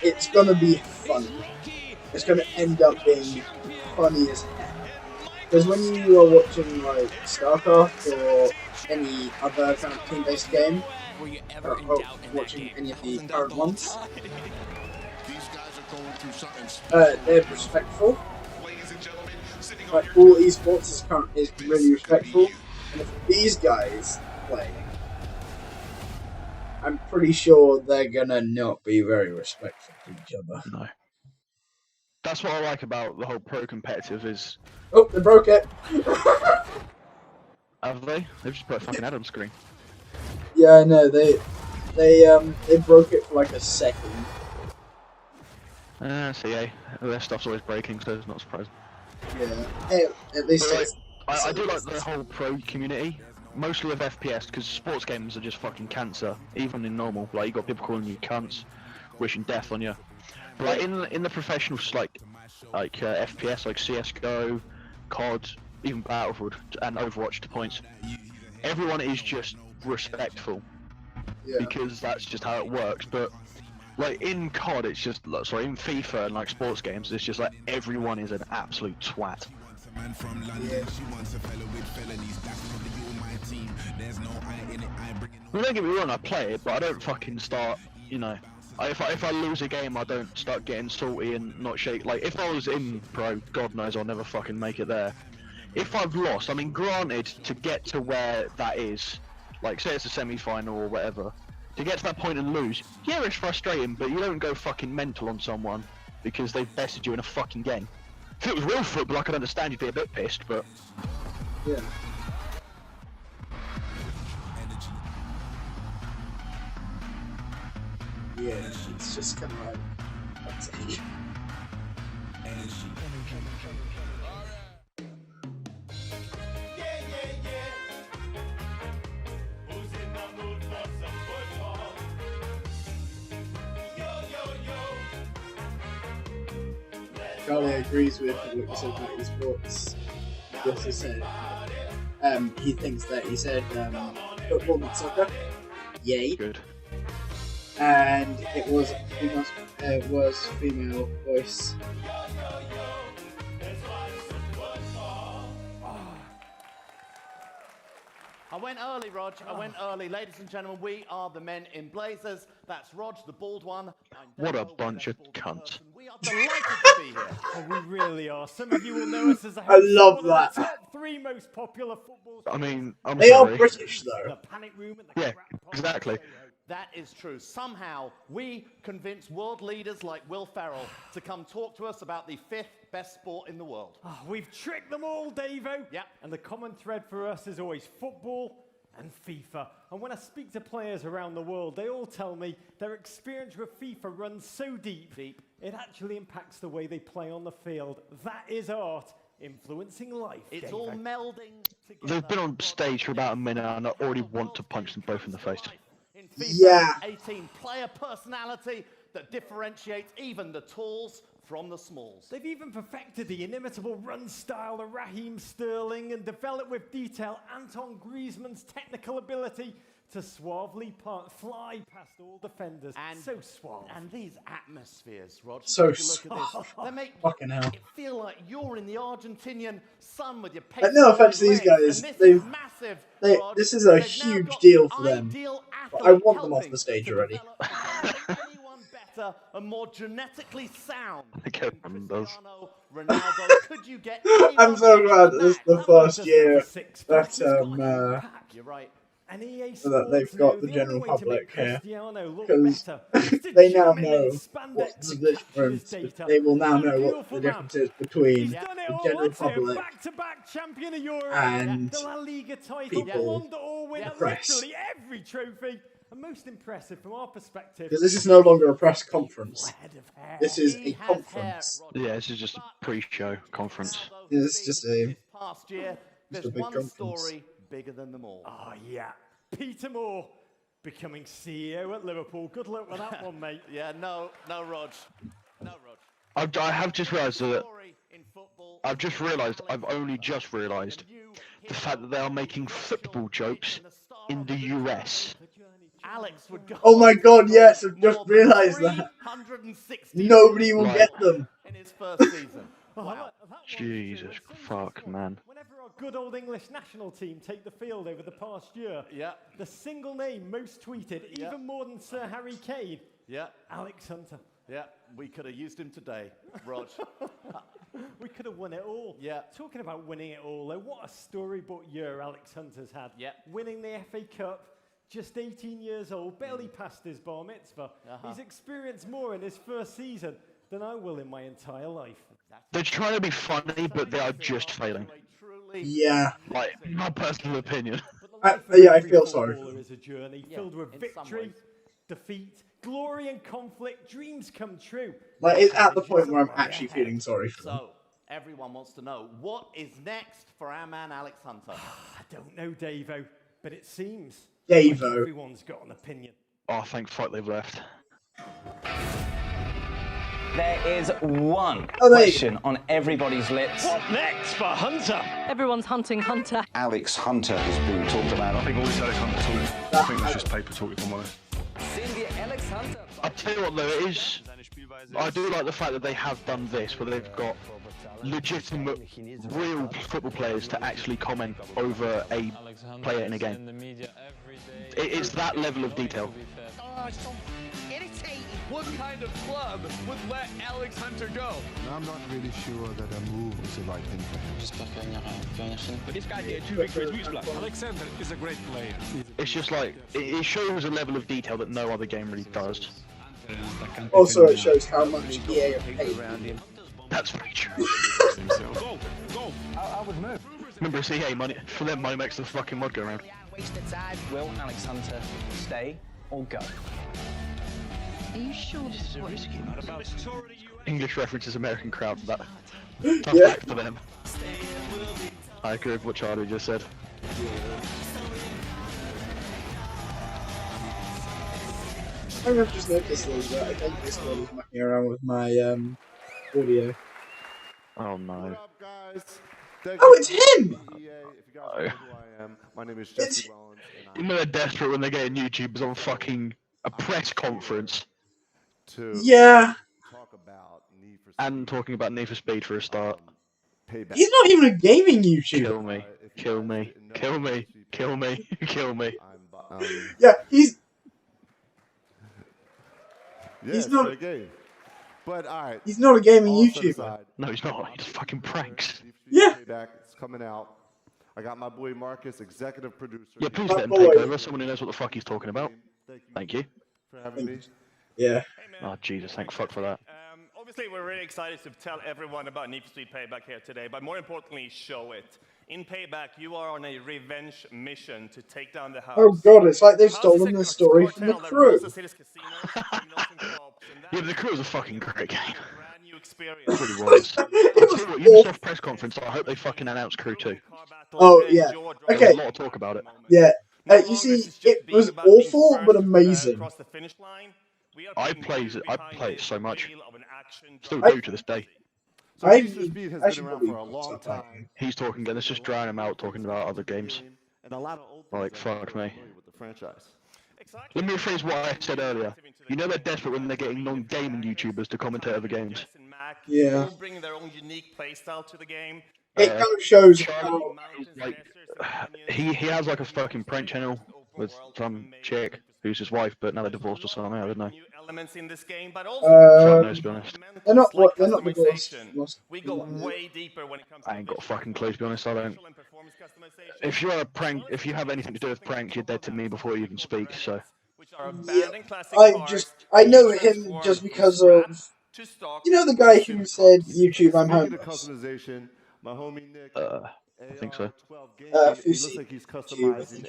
Speaker 1: it's gonna be funny. It's gonna end up being funny as heck. Because when you are watching like StarCraft or any other kind of team-based game, or watching any of the current ones, they're respectful. Like all esports is really respectful, and if these guys play, I'm pretty sure they're gonna not be very respectful to each other.
Speaker 2: No. That's what I like about the whole pro competitive is.
Speaker 1: Oh, they broke it.
Speaker 2: Have they? They've just put a fucking ad on screen.
Speaker 1: Yeah, I know. They broke it for like a second.
Speaker 2: CA. Their stuff's always breaking, so it's not surprising.
Speaker 1: Yeah. Hey, at least
Speaker 2: But,
Speaker 1: it's,
Speaker 2: I do like the whole pro community, mostly of FPS, because sports games are just fucking cancer, even in normal. Like you got people calling you cunts, wishing death on you. But like in the professional like FPS, like CS:GO, COD, even Battlefield and Overwatch to points, everyone is just respectful because that's just how it works. But like in COD, it's just sorry, in FIFA and like sports games, it's just like everyone is an absolute twat. Well, don't get me wrong, I play it, but I don't fucking start, you know. If I lose a game, I don't start getting salty and not shake. Like, if I was in Pro, God knows I'll never fucking make it there. If I've lost, I mean, granted, to get to where that is, like, say it's a semi-final or whatever, to get to that point and lose, yeah, it's frustrating, but you don't go fucking mental on someone because they've bested you in a fucking game. If it was real football, I could understand you'd be a bit pissed, but...
Speaker 1: Yeah. Yeah, it's just kind of like, that's it. Charlie agrees with what you said about esports. He also said he thinks that he said football, not soccer. Yay.
Speaker 2: Good.
Speaker 1: And it was female voice.
Speaker 11: I went early, Rog. I went early. Ladies and gentlemen, we are the Men in Blazers. That's Rog, the bald one.
Speaker 2: What a bunch of cunts.
Speaker 11: We are delighted to be here.
Speaker 7: Oh, we really are. Some of you will know us as a
Speaker 1: I love that.
Speaker 7: the top 3 most popular football.
Speaker 2: I mean, I'm
Speaker 1: they
Speaker 2: sorry.
Speaker 1: are British, though.
Speaker 7: The Panic Room and the
Speaker 2: Yeah, exactly.
Speaker 11: That is true. Somehow, we convince world leaders like Will Ferrell to come talk to us about the 5th best sport in the world.
Speaker 7: Oh, we've tricked them all, Davo.
Speaker 11: Yep.
Speaker 7: And the common thread for us is always football and FIFA. And when I speak to players around the world, they all tell me their experience with FIFA runs so deep, it actually impacts the way they play on the field. That is art influencing life.
Speaker 11: It's
Speaker 7: Davo.
Speaker 11: all melding together.
Speaker 2: They've been on stage for about a minute and I already want to punch them both in the face.
Speaker 11: In FIFA
Speaker 1: Yeah.
Speaker 11: 18, player personality that differentiates even the talls from the smalls.
Speaker 7: They've even perfected the inimitable run style of Raheem Sterling and developed with detail Anton Griezmann's technical ability to suavely fly past all defenders.
Speaker 11: And
Speaker 7: so suave.
Speaker 11: And these atmospheres, Rod.
Speaker 1: So
Speaker 11: if you look at this, they make
Speaker 1: fucking hell.
Speaker 11: it feel like you're in the Argentinian sun with your
Speaker 1: And no offense to these guys, this is a huge deal for them. But I want them off the stage already.
Speaker 11: Anyone better and more genetically sound.
Speaker 6: Ronaldo, could you get
Speaker 1: I'm so glad that this is the first year that
Speaker 11: You're right.
Speaker 1: that they've got the general public here, because they now know what's the difference. They will now know what the difference is between the general public and people, the press.
Speaker 7: Every trophy. And most impressive from our perspective.
Speaker 1: Because this is no longer a press conference. This is a conference.
Speaker 2: Yeah, this is just a pre-show conference.
Speaker 1: Yeah, this is just a
Speaker 11: Past year,
Speaker 1: just
Speaker 11: there's
Speaker 1: a big
Speaker 11: one
Speaker 1: conference.
Speaker 11: story bigger than them all.
Speaker 7: Oh, yeah. Peter Moore becoming CEO at Liverpool. Good luck with that one, mate.
Speaker 11: Yeah, no, Rog. No, Rog.
Speaker 2: I have just realised that I've only just realised the fact that they are making football jokes in the US.
Speaker 11: Alex would go.
Speaker 1: Oh my god, yes, I've just realised that. Nobody will get them.
Speaker 11: In his first season.
Speaker 7: Wow.
Speaker 2: Jesus fuck, man.
Speaker 7: Whenever our good old English national team take the field over the past year, the single name most tweeted, even more than Sir Harry Kane, Alex Hunter.
Speaker 11: Yeah, we could have used him today, Rog.
Speaker 7: We could have won it all.
Speaker 11: Yeah.
Speaker 7: Talking about winning it all, though, what a storybook year Alex Hunter's had.
Speaker 11: Yeah.
Speaker 7: Winning the FA Cup, just 18 years old, barely passed his bar mitzvah. He's experienced more in his first season than I will in my entire life.
Speaker 2: They're trying to be funny, but they are just failing.
Speaker 1: Yeah.
Speaker 2: Like, my personal opinion.
Speaker 1: Yeah, I feel sorry for them.
Speaker 7: Is a journey filled with victory, defeat, glory and conflict, dreams come true.
Speaker 1: Like, it's at the point where I'm actually feeling sorry for them.
Speaker 11: So, everyone wants to know, what is next for our man Alex Hunter?
Speaker 7: I don't know, Davo, but it seems
Speaker 1: Davo.
Speaker 7: like everyone's got an opinion.
Speaker 2: Oh, thank fuck they've left.
Speaker 5: There is one
Speaker 1: Oh, there you
Speaker 5: question on everybody's lips.
Speaker 14: What next for Hunter?
Speaker 9: Everyone's hunting Hunter.
Speaker 5: Alex Hunter has been talked about.
Speaker 23: I think all this Alex Hunter talk, I think that's just paper talk, if I'm honest.
Speaker 5: Alex Hunter.
Speaker 2: I tell you what though, it is. I do like the fact that they have done this, where they've got legitimate, real football players to actually comment over a player in a game. It's that level of detail.
Speaker 14: What kind of club would let Alex Hunter go?
Speaker 10: I'm not really sure that a move is the right thing for him.
Speaker 14: But this guy did 2 weeks for his roots block. Alexander is a great player.
Speaker 2: It's just like, it shows a level of detail that no other game really does.
Speaker 1: Also, it shows how much EA have paid.
Speaker 2: That's very true.
Speaker 14: Go, go.
Speaker 5: I would move.
Speaker 2: Remember, it's EA money. For them, money makes the fucking mod go around.
Speaker 5: Wasted time. Will Alex Hunter stay or go?
Speaker 9: Are you sure this is what risky?
Speaker 2: English references American crowd, that.
Speaker 1: Yeah.
Speaker 2: Back for them. I agree with what Charlie just said.
Speaker 1: I've just noticed that I think this one is mucking around with my audio.
Speaker 2: Oh no.
Speaker 1: Oh, it's him!
Speaker 10: My name is Jesse Rollins.
Speaker 2: You know they're desperate when they're getting YouTubers on fucking a press conference.
Speaker 1: Yeah.
Speaker 2: And talking about Need for Speed for a start.
Speaker 1: He's not even a gaming YouTuber.
Speaker 2: Kill me. Kill me. Kill me. Kill me. Kill me.
Speaker 1: Yeah, he's
Speaker 10: Yes,
Speaker 1: not
Speaker 10: a game. But alright.
Speaker 1: He's not a gaming YouTuber.
Speaker 2: No, he's not. He just fucking pranks.
Speaker 1: Yeah.
Speaker 10: It's coming out. I got my boy Marcus, executive producer.
Speaker 2: Yeah, please let him take over. Someone who knows what the fuck he's talking about. Thank you.
Speaker 10: For having me.
Speaker 1: Yeah.
Speaker 2: Oh Jesus, thank fuck for that.
Speaker 23: Obviously, we're really excited to tell everyone about Need for Speed Payback here today, but more importantly, show it. In Payback, you are on a revenge mission to take down the house.
Speaker 1: Oh god, it's like they've stolen the story from The Crew.
Speaker 2: Yeah, but The Crew was a fucking great game.
Speaker 23: Experience.
Speaker 2: It really was. Ubisoft press conference, I hope they fucking announce Crew 2.
Speaker 1: Oh, yeah. Okay.
Speaker 2: There's a lot of talk about it.
Speaker 1: Yeah. You see, it was awful, but amazing.
Speaker 2: I play it so much. Still do to this day.
Speaker 10: So Need for Speed has been around for a long time.
Speaker 2: He's talking again, let's just drown him out talking about other games.
Speaker 10: And a lot of old
Speaker 2: Like, fuck me.
Speaker 10: with the franchise.
Speaker 2: Let me rephrase what I said earlier. You know they're desperate when they're getting non-gaming YouTubers to commentate other games.
Speaker 1: Yeah.
Speaker 23: Bring their own unique playstyle to the game.
Speaker 1: It kind of shows how...
Speaker 2: Like, he has like a fucking prank channel with some chick who's his wife, but now they're divorced or something, I don't know.
Speaker 23: Elements in this game, but also
Speaker 2: to be honest.
Speaker 1: They're not divorced.
Speaker 23: we go way deeper when it comes to
Speaker 2: I ain't got a fucking clue, to be honest, I don't. If you're a prank, if you have anything to do with pranks, you're dead to me before you even speak, so.
Speaker 1: Yeah, I know him just because of... You know the guy who said, YouTube, I'm homeless?
Speaker 10: My homie Nick.
Speaker 2: I think so.
Speaker 10: It looks like he's customizing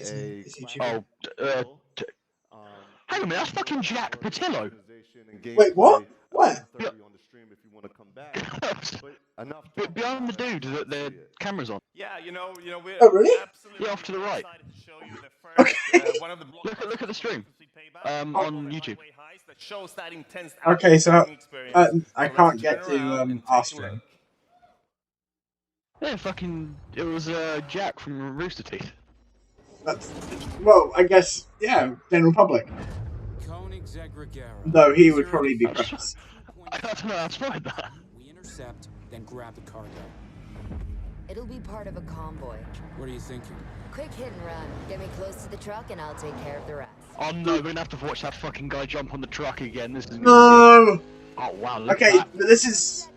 Speaker 2: hang on a minute, that's fucking Jack Patillo.
Speaker 1: Wait, what? Where?
Speaker 2: Yeah. Behind the dude that the camera's on.
Speaker 23: Yeah, you know, we're
Speaker 1: really?
Speaker 2: Yeah, off to the right. Look at the stream. On YouTube.
Speaker 1: Okay, so I can't get to our stream.
Speaker 2: Yeah, fucking, it was Jack from Rooster Teeth.
Speaker 1: That's, well, I guess, yeah, general public. Though he would probably be precious.
Speaker 2: I don't know how to spell that.
Speaker 24: We intercept, then grab the cargo.
Speaker 25: It'll be part of a convoy.
Speaker 24: What are you thinking?
Speaker 25: Quick hit and run. Get me close to the truck and I'll take care of the rest.
Speaker 2: Oh no, we're gonna have to watch that fucking guy jump on the truck again. This is
Speaker 1: No!
Speaker 2: Oh wow, look
Speaker 1: Okay,
Speaker 2: at that.
Speaker 1: but this is...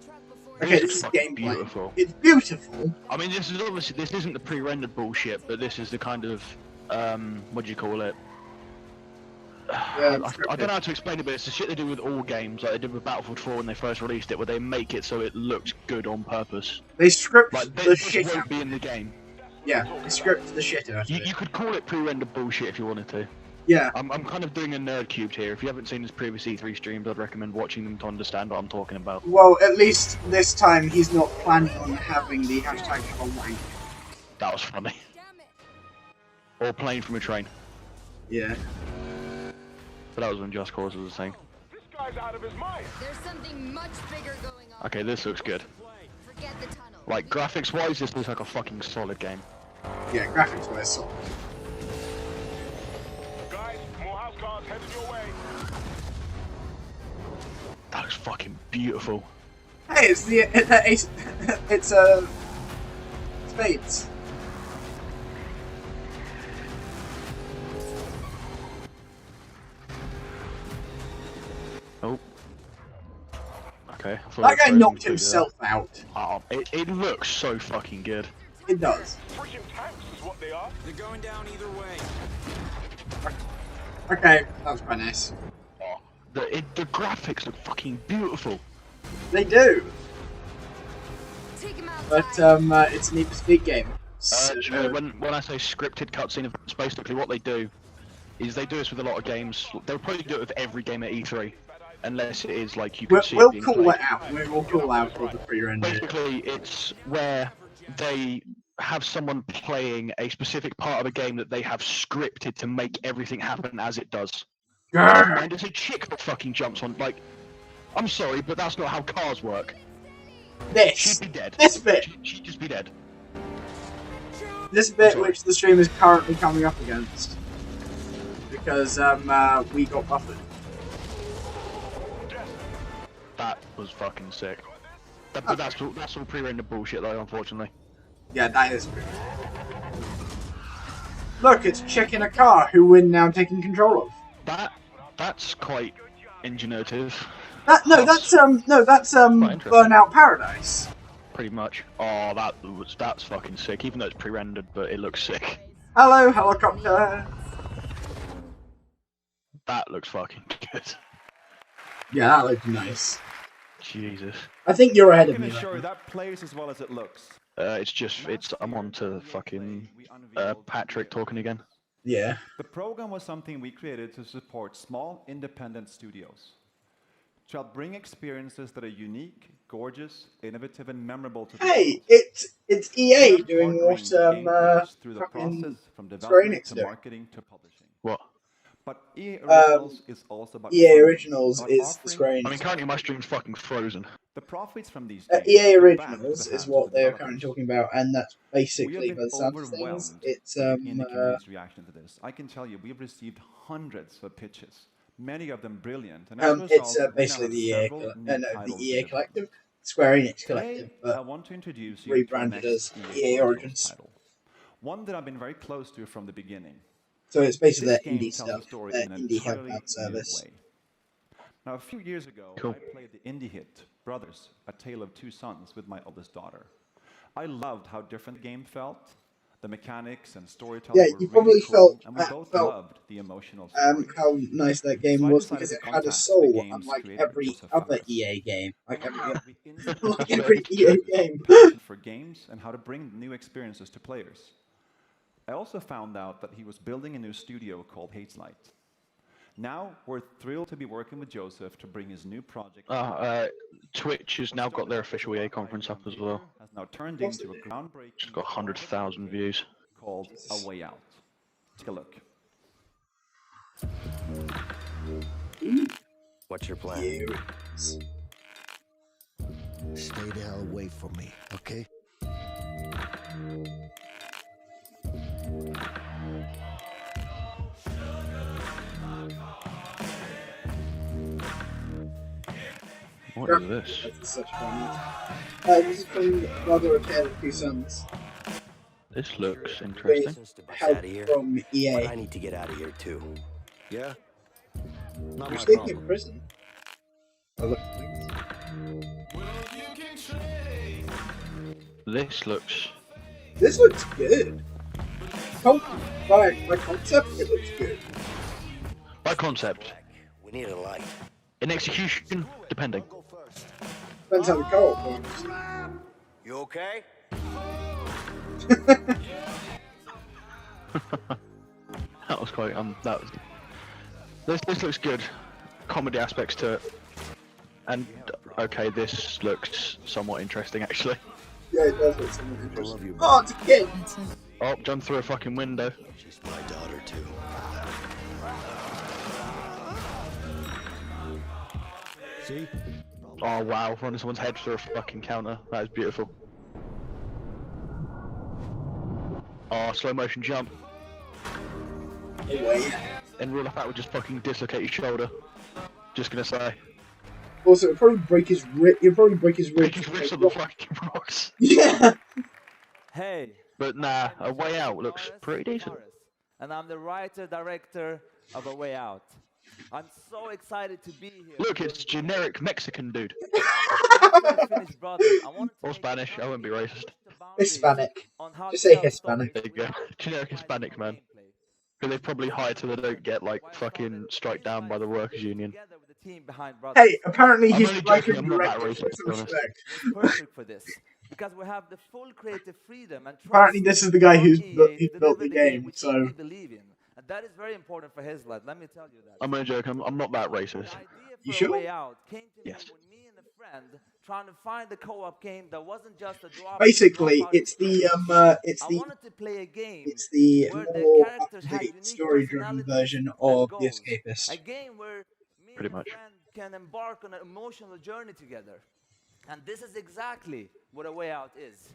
Speaker 1: Okay, this is
Speaker 2: fucking
Speaker 1: gameplay.
Speaker 2: beautiful.
Speaker 1: It's beautiful.
Speaker 2: I mean, this is obviously, this isn't the pre-rendered bullshit, but this is the kind of, what do you call it?
Speaker 1: Yeah,
Speaker 2: I don't know how to explain it, but it's the shit they do with all games, like they did with Battlefield 4 when they first released it, where they make it so it looks good on purpose.
Speaker 1: They script
Speaker 2: like,
Speaker 1: the shit
Speaker 2: won't
Speaker 1: out.
Speaker 2: be in the game.
Speaker 1: Yeah, they script the shit out of it.
Speaker 2: You could call it pre-rendered bullshit if you wanted to.
Speaker 1: Yeah.
Speaker 2: I'm kind of doing a nerd cubed here. If you haven't seen his previous E3 streams, I'd recommend watching them to understand what I'm talking about.
Speaker 1: Well, at least this time he's not planning on having the hashtag wank.
Speaker 2: That was funny. Or playing from a train.
Speaker 1: Yeah.
Speaker 2: But that was when Just Cause was a thing.
Speaker 8: guy's out of his mind.
Speaker 25: There's something much bigger going on.
Speaker 2: Okay, this looks good.
Speaker 25: Forget the tunnel.
Speaker 2: Like, graphics-wise, this looks like a fucking solid game.
Speaker 1: Yeah, graphics-wise, solid.
Speaker 8: Guys, more house cars headed your way.
Speaker 2: That looks fucking beautiful.
Speaker 1: Hey, it's Spades.
Speaker 2: Oh. Okay.
Speaker 1: That guy knocked himself out.
Speaker 2: Oh, it looks so fucking good.
Speaker 1: It does.
Speaker 8: Freaking tanks is what they are.
Speaker 24: They're going down either way.
Speaker 1: Okay, that was quite nice.
Speaker 2: Oh, the graphics look fucking beautiful.
Speaker 1: They do.
Speaker 25: Take him out.
Speaker 1: But it's a Need for Speed game.
Speaker 2: When I say scripted cutscene, it's basically what they do is they do this with a lot of games. They'll probably do it with every game at E3, unless it is like you can see.
Speaker 1: We'll call it out. We'll call out all the pre-rendered.
Speaker 2: Basically, it's where they have someone playing a specific part of a game that they have scripted to make everything happen as it does. And it's a chick that fucking jumps on. Like, I'm sorry, but that's not how cars work. She'd be dead.
Speaker 1: This bit.
Speaker 2: She'd just be dead.
Speaker 1: This bit, which the stream is currently coming up against, because we got buffered.
Speaker 2: That was fucking sick. But that's all pre-rendered bullshit though, unfortunately.
Speaker 1: Yeah, that is true. Look, it's chick in a car who we're now taking control of.
Speaker 2: That's quite ingenuitive.
Speaker 1: That's Burnout Paradise.
Speaker 2: Pretty much. Oh, that's fucking sick. Even though it's pre-rendered, but it looks sick.
Speaker 1: Hello, helicopter.
Speaker 2: That looks fucking good.
Speaker 1: Yeah, that looks nice.
Speaker 2: Jesus.
Speaker 1: I think you're ahead of me.
Speaker 11: I'm gonna show you that plays as well as it looks.
Speaker 2: I'm on to fucking Patrick talking again.
Speaker 1: Yeah.
Speaker 11: The program was something we created to support small, independent studios. To help bring experiences that are unique, gorgeous, innovative, and memorable to
Speaker 1: Hey, it's EA doing what
Speaker 11: through the process from development to marketing to publishing.
Speaker 2: What?
Speaker 11: But EA Originals is also about
Speaker 1: EA Originals is the Square Enix.
Speaker 2: I mean, currently my stream's fucking frozen.
Speaker 11: The profits from these
Speaker 1: EA Originals is what they're currently talking about, and that's basically, by the sound of things, it's
Speaker 11: in the community's reaction to this. I can tell you, we've received hundreds of pitches, many of them brilliant. And as a result,
Speaker 1: it's basically the EA Collective, Square Enix Collective, but
Speaker 11: I want to introduce you
Speaker 1: rebranded as EA Origins.
Speaker 11: Title. One that I've been very close to from the beginning.
Speaker 1: So it's basically
Speaker 11: This
Speaker 1: their
Speaker 11: game
Speaker 1: indie
Speaker 11: tells
Speaker 1: stuff,
Speaker 11: a story
Speaker 1: their
Speaker 11: in an
Speaker 1: indie
Speaker 11: entirely
Speaker 1: help out service.
Speaker 11: new way. Now, a few years ago, I played the indie hit Brothers: A Tale of Two Sons with my oldest daughter. I loved how different the game felt. The mechanics and storytelling
Speaker 1: Yeah,
Speaker 11: were
Speaker 1: you
Speaker 11: really
Speaker 1: probably
Speaker 11: cool, and we
Speaker 1: felt
Speaker 11: both loved the emotional story.
Speaker 1: how nice that game was because it had a soul, unlike every other EA game, like every EA game.
Speaker 11: For games and how to bring new experiences to players. I also found out that he was building a new studio called Hazelight. Now we're thrilled to be working with Joseph to bring his new project.
Speaker 2: Twitch has now got their official EA conference up as well.
Speaker 11: Has now turned into a groundbreaking.
Speaker 2: It's got 100,000 views.
Speaker 11: Called A Way Out. Take a look.
Speaker 3: What's your plan? Stay the hell away from me, okay?
Speaker 2: What is this?
Speaker 1: This is such fun. This is from Brother: A Tale of Two Sons.
Speaker 2: This looks interesting.
Speaker 1: Help from EA.
Speaker 3: But I need to get out of here too. Yeah? Not
Speaker 1: You're
Speaker 3: my
Speaker 1: sleeping in
Speaker 3: problem.
Speaker 1: prison. Oh, look.
Speaker 2: This
Speaker 1: looks good. By concept, it looks good.
Speaker 2: By concept.
Speaker 3: We need a light.
Speaker 2: In execution, depending.
Speaker 1: Depends how the co-op works.
Speaker 3: You okay?
Speaker 2: That was quite this looks good. Comedy aspects to it. And okay, this looks somewhat interesting actually.
Speaker 1: Yeah, it does look somewhat interesting. Oh, it's a kid!
Speaker 2: Oh, jumped through a fucking window.
Speaker 3: She's my daughter too. See?
Speaker 2: Oh wow, running someone's head through a fucking counter. That is beautiful. Oh, slow motion jump. In real life, that would just fucking dislocate his shoulder. Just gonna say.
Speaker 1: Also, it'd probably break his rib. It'd probably break his ribs.
Speaker 2: His wrist on the fucking rocks.
Speaker 1: Yeah.
Speaker 4: Hey.
Speaker 2: But nah, A Way Out looks pretty decent.
Speaker 4: And I'm the writer-director of A Way Out. I'm so excited to be here.
Speaker 2: Look, it's generic Mexican dude. Or Spanish, I wouldn't be racist.
Speaker 1: Hispanic. Just say Hispanic.
Speaker 2: There you go. Generic Hispanic man. Who they probably hide so they don't get like fucking struck down by the workers union.
Speaker 1: Hey, apparently he's
Speaker 2: I'm
Speaker 1: writer
Speaker 2: I'm not that
Speaker 1: director.
Speaker 2: racist, to be honest.
Speaker 4: Perfect for this. Because we have the full creative freedom and
Speaker 1: Apparently this is the guy who's built the game, so...
Speaker 4: believe in. And that is very important for his life, let me tell you that.
Speaker 2: I'm gonna joke, I'm not that racist.
Speaker 1: You sure?
Speaker 4: Way Out came to
Speaker 2: yes.
Speaker 4: me when me and a friend trying to find a co-op game that wasn't just a drop.
Speaker 1: Basically, it's the more up-to-date story-driven version of The Escapist.
Speaker 4: A game where me
Speaker 2: Pretty
Speaker 4: and
Speaker 2: much.
Speaker 4: a friend can embark on an emotional journey together. And this is exactly what A Way Out is.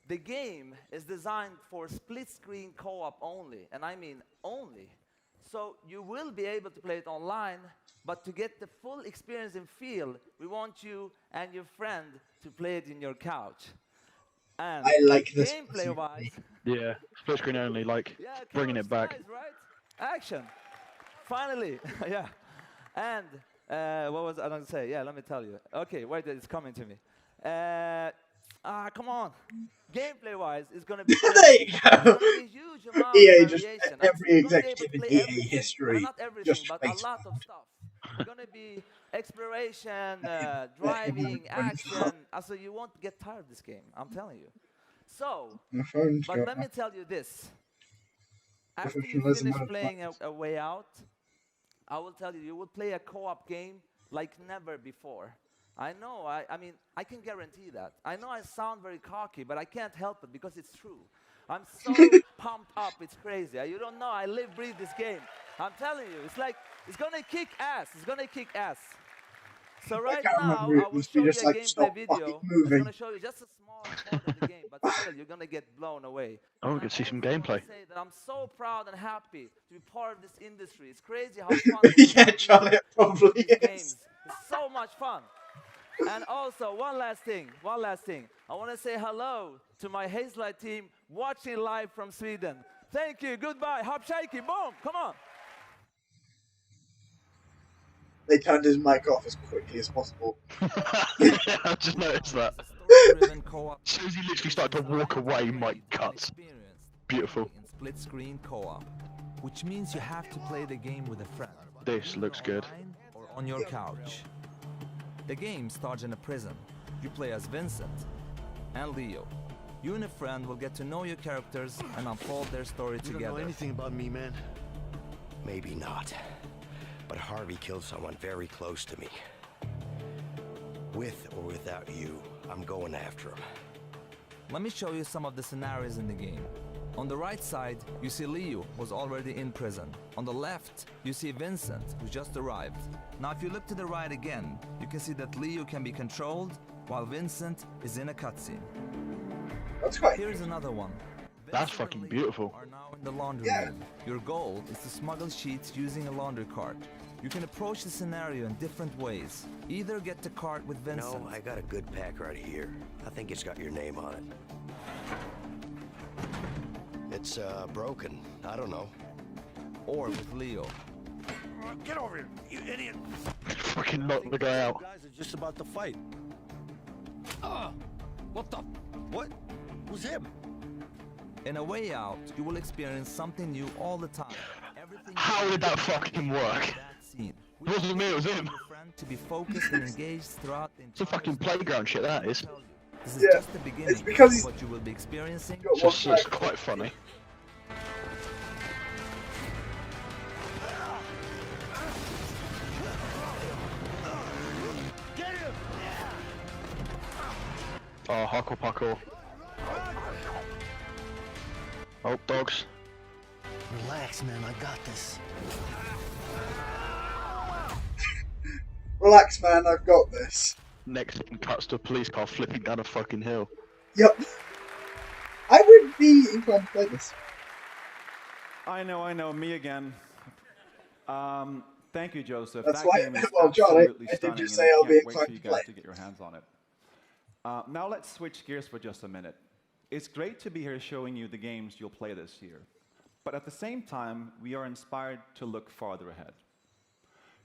Speaker 4: The game is designed for split-screen co-op only, and I mean only. So you will be able to play it online, but to get the full experience and feel, we want you and your friend to play it in your couch. And
Speaker 1: I like this.
Speaker 4: gameplay-wise,
Speaker 2: Yeah, split screen only, like bringing it back.
Speaker 4: nice, right? Action. Finally, yeah. And what was I going to say? Yeah, let me tell you. Okay, wait, it's coming to me. Come on. Gameplay-wise, it's going to be
Speaker 1: there you go.
Speaker 4: huge amount
Speaker 1: EA
Speaker 4: of
Speaker 1: just
Speaker 4: variation.
Speaker 1: every executive in EA history
Speaker 4: Not everything,
Speaker 1: just
Speaker 4: but
Speaker 1: face
Speaker 4: a lot of stuff. It's going to be exploration, driving, action. Also, you won't get tired of this game. I'm telling you. So,
Speaker 1: My phone's
Speaker 4: but
Speaker 1: got
Speaker 4: let me tell you this. After you
Speaker 1: Professionalism
Speaker 4: finish
Speaker 1: out of
Speaker 4: playing a Way Out, I will tell you, you will play a co-op game like never before. I know, I mean, I can guarantee that. I know I sound very cocky, but I can't help it because it's true. I'm so pumped up, it's crazy. You don't know, I live, breathe this game. I'm telling you, it's like, it's gonna kick ass. It's gonna kick ass. So right now, I will show you a gameplay video. It's gonna show you just a small part of the game, but still, you're gonna get blown away.
Speaker 2: Oh, we can see some gameplay.
Speaker 4: Say that I'm so proud and happy to be part of this industry. It's crazy how fun it is.
Speaker 1: Yeah, Charlie, it probably is.
Speaker 4: Games. It's so much fun. And also, one last thing. I want to say hello to my Hazelight team watching live from Sweden. Thank you. Goodbye. Hop shaky. Boom. Come on.
Speaker 1: They turned his mic off as quickly as possible.
Speaker 2: Yeah, I just noticed that. As soon as he literally started to walk away, mic cuts. Beautiful.
Speaker 13: Split screen co-op, which means you have to play the game with a friend.
Speaker 2: This looks good.
Speaker 13: Or on your couch. The game starts in a prison. You play as Vincent and Leo. You and a friend will get to know your characters and unfold their story together.
Speaker 3: You don't know anything about me, man. Maybe not. But Harvey killed someone very close to me. With or without you, I'm going after him.
Speaker 13: Let me show you some of the scenarios in the game. On the right side, you see Leo was already in prison. On the left, you see Vincent, who just arrived. Now if you look to the right again, you can see that Leo can be controlled, while Vincent is in a cutscene.
Speaker 1: That's quite
Speaker 13: Here's another one.
Speaker 2: That's fucking beautiful.
Speaker 13: Are now in the laundry room. Your goal is to smuggle sheets using a laundry cart. You can approach the scenario in different ways. Either get the cart with Vincent.
Speaker 3: No, I got a good pack right here. I think it's got your name on it. It's broken. I don't know.
Speaker 13: Or with Leo.
Speaker 3: Get over here, you idiot!
Speaker 2: Fucking knock the guy out.
Speaker 3: You guys are just about to fight. What the? What? Who's him?
Speaker 13: In A Way Out, you will experience something new all the time. Everything
Speaker 2: How did that fucking work?
Speaker 13: that scene.
Speaker 2: It wasn't me, it was him.
Speaker 13: Your friend to be focused and engaged throughout the
Speaker 2: It's a fucking playground shit, that is.
Speaker 13: This is
Speaker 1: Yeah,
Speaker 13: just the beginning
Speaker 1: it's because
Speaker 13: of
Speaker 1: he's
Speaker 13: what you will be experiencing.
Speaker 2: It's quite funny. Oh, hardcore parkour. Oh, dogs.
Speaker 3: Relax, man. I got this.
Speaker 1: Relax, man. I've got this.
Speaker 2: Next thing cuts to a police car flipping down a fucking hill.
Speaker 1: Yep. I would be inclined to play this.
Speaker 20: I know, me again. Thank you, Joseph.
Speaker 1: That's
Speaker 20: that
Speaker 1: why.
Speaker 20: Game is
Speaker 1: Well, John,
Speaker 20: absolutely
Speaker 1: I did
Speaker 20: stunning,
Speaker 1: just
Speaker 20: and
Speaker 1: say I'll be
Speaker 20: can't wait for
Speaker 1: inclined
Speaker 20: you
Speaker 1: to
Speaker 20: guys
Speaker 1: play.
Speaker 20: to get your hands on it. Now let's switch gears for just a minute. It's great to be here showing you the games you'll play this year, but at the same time, we are inspired to look farther ahead.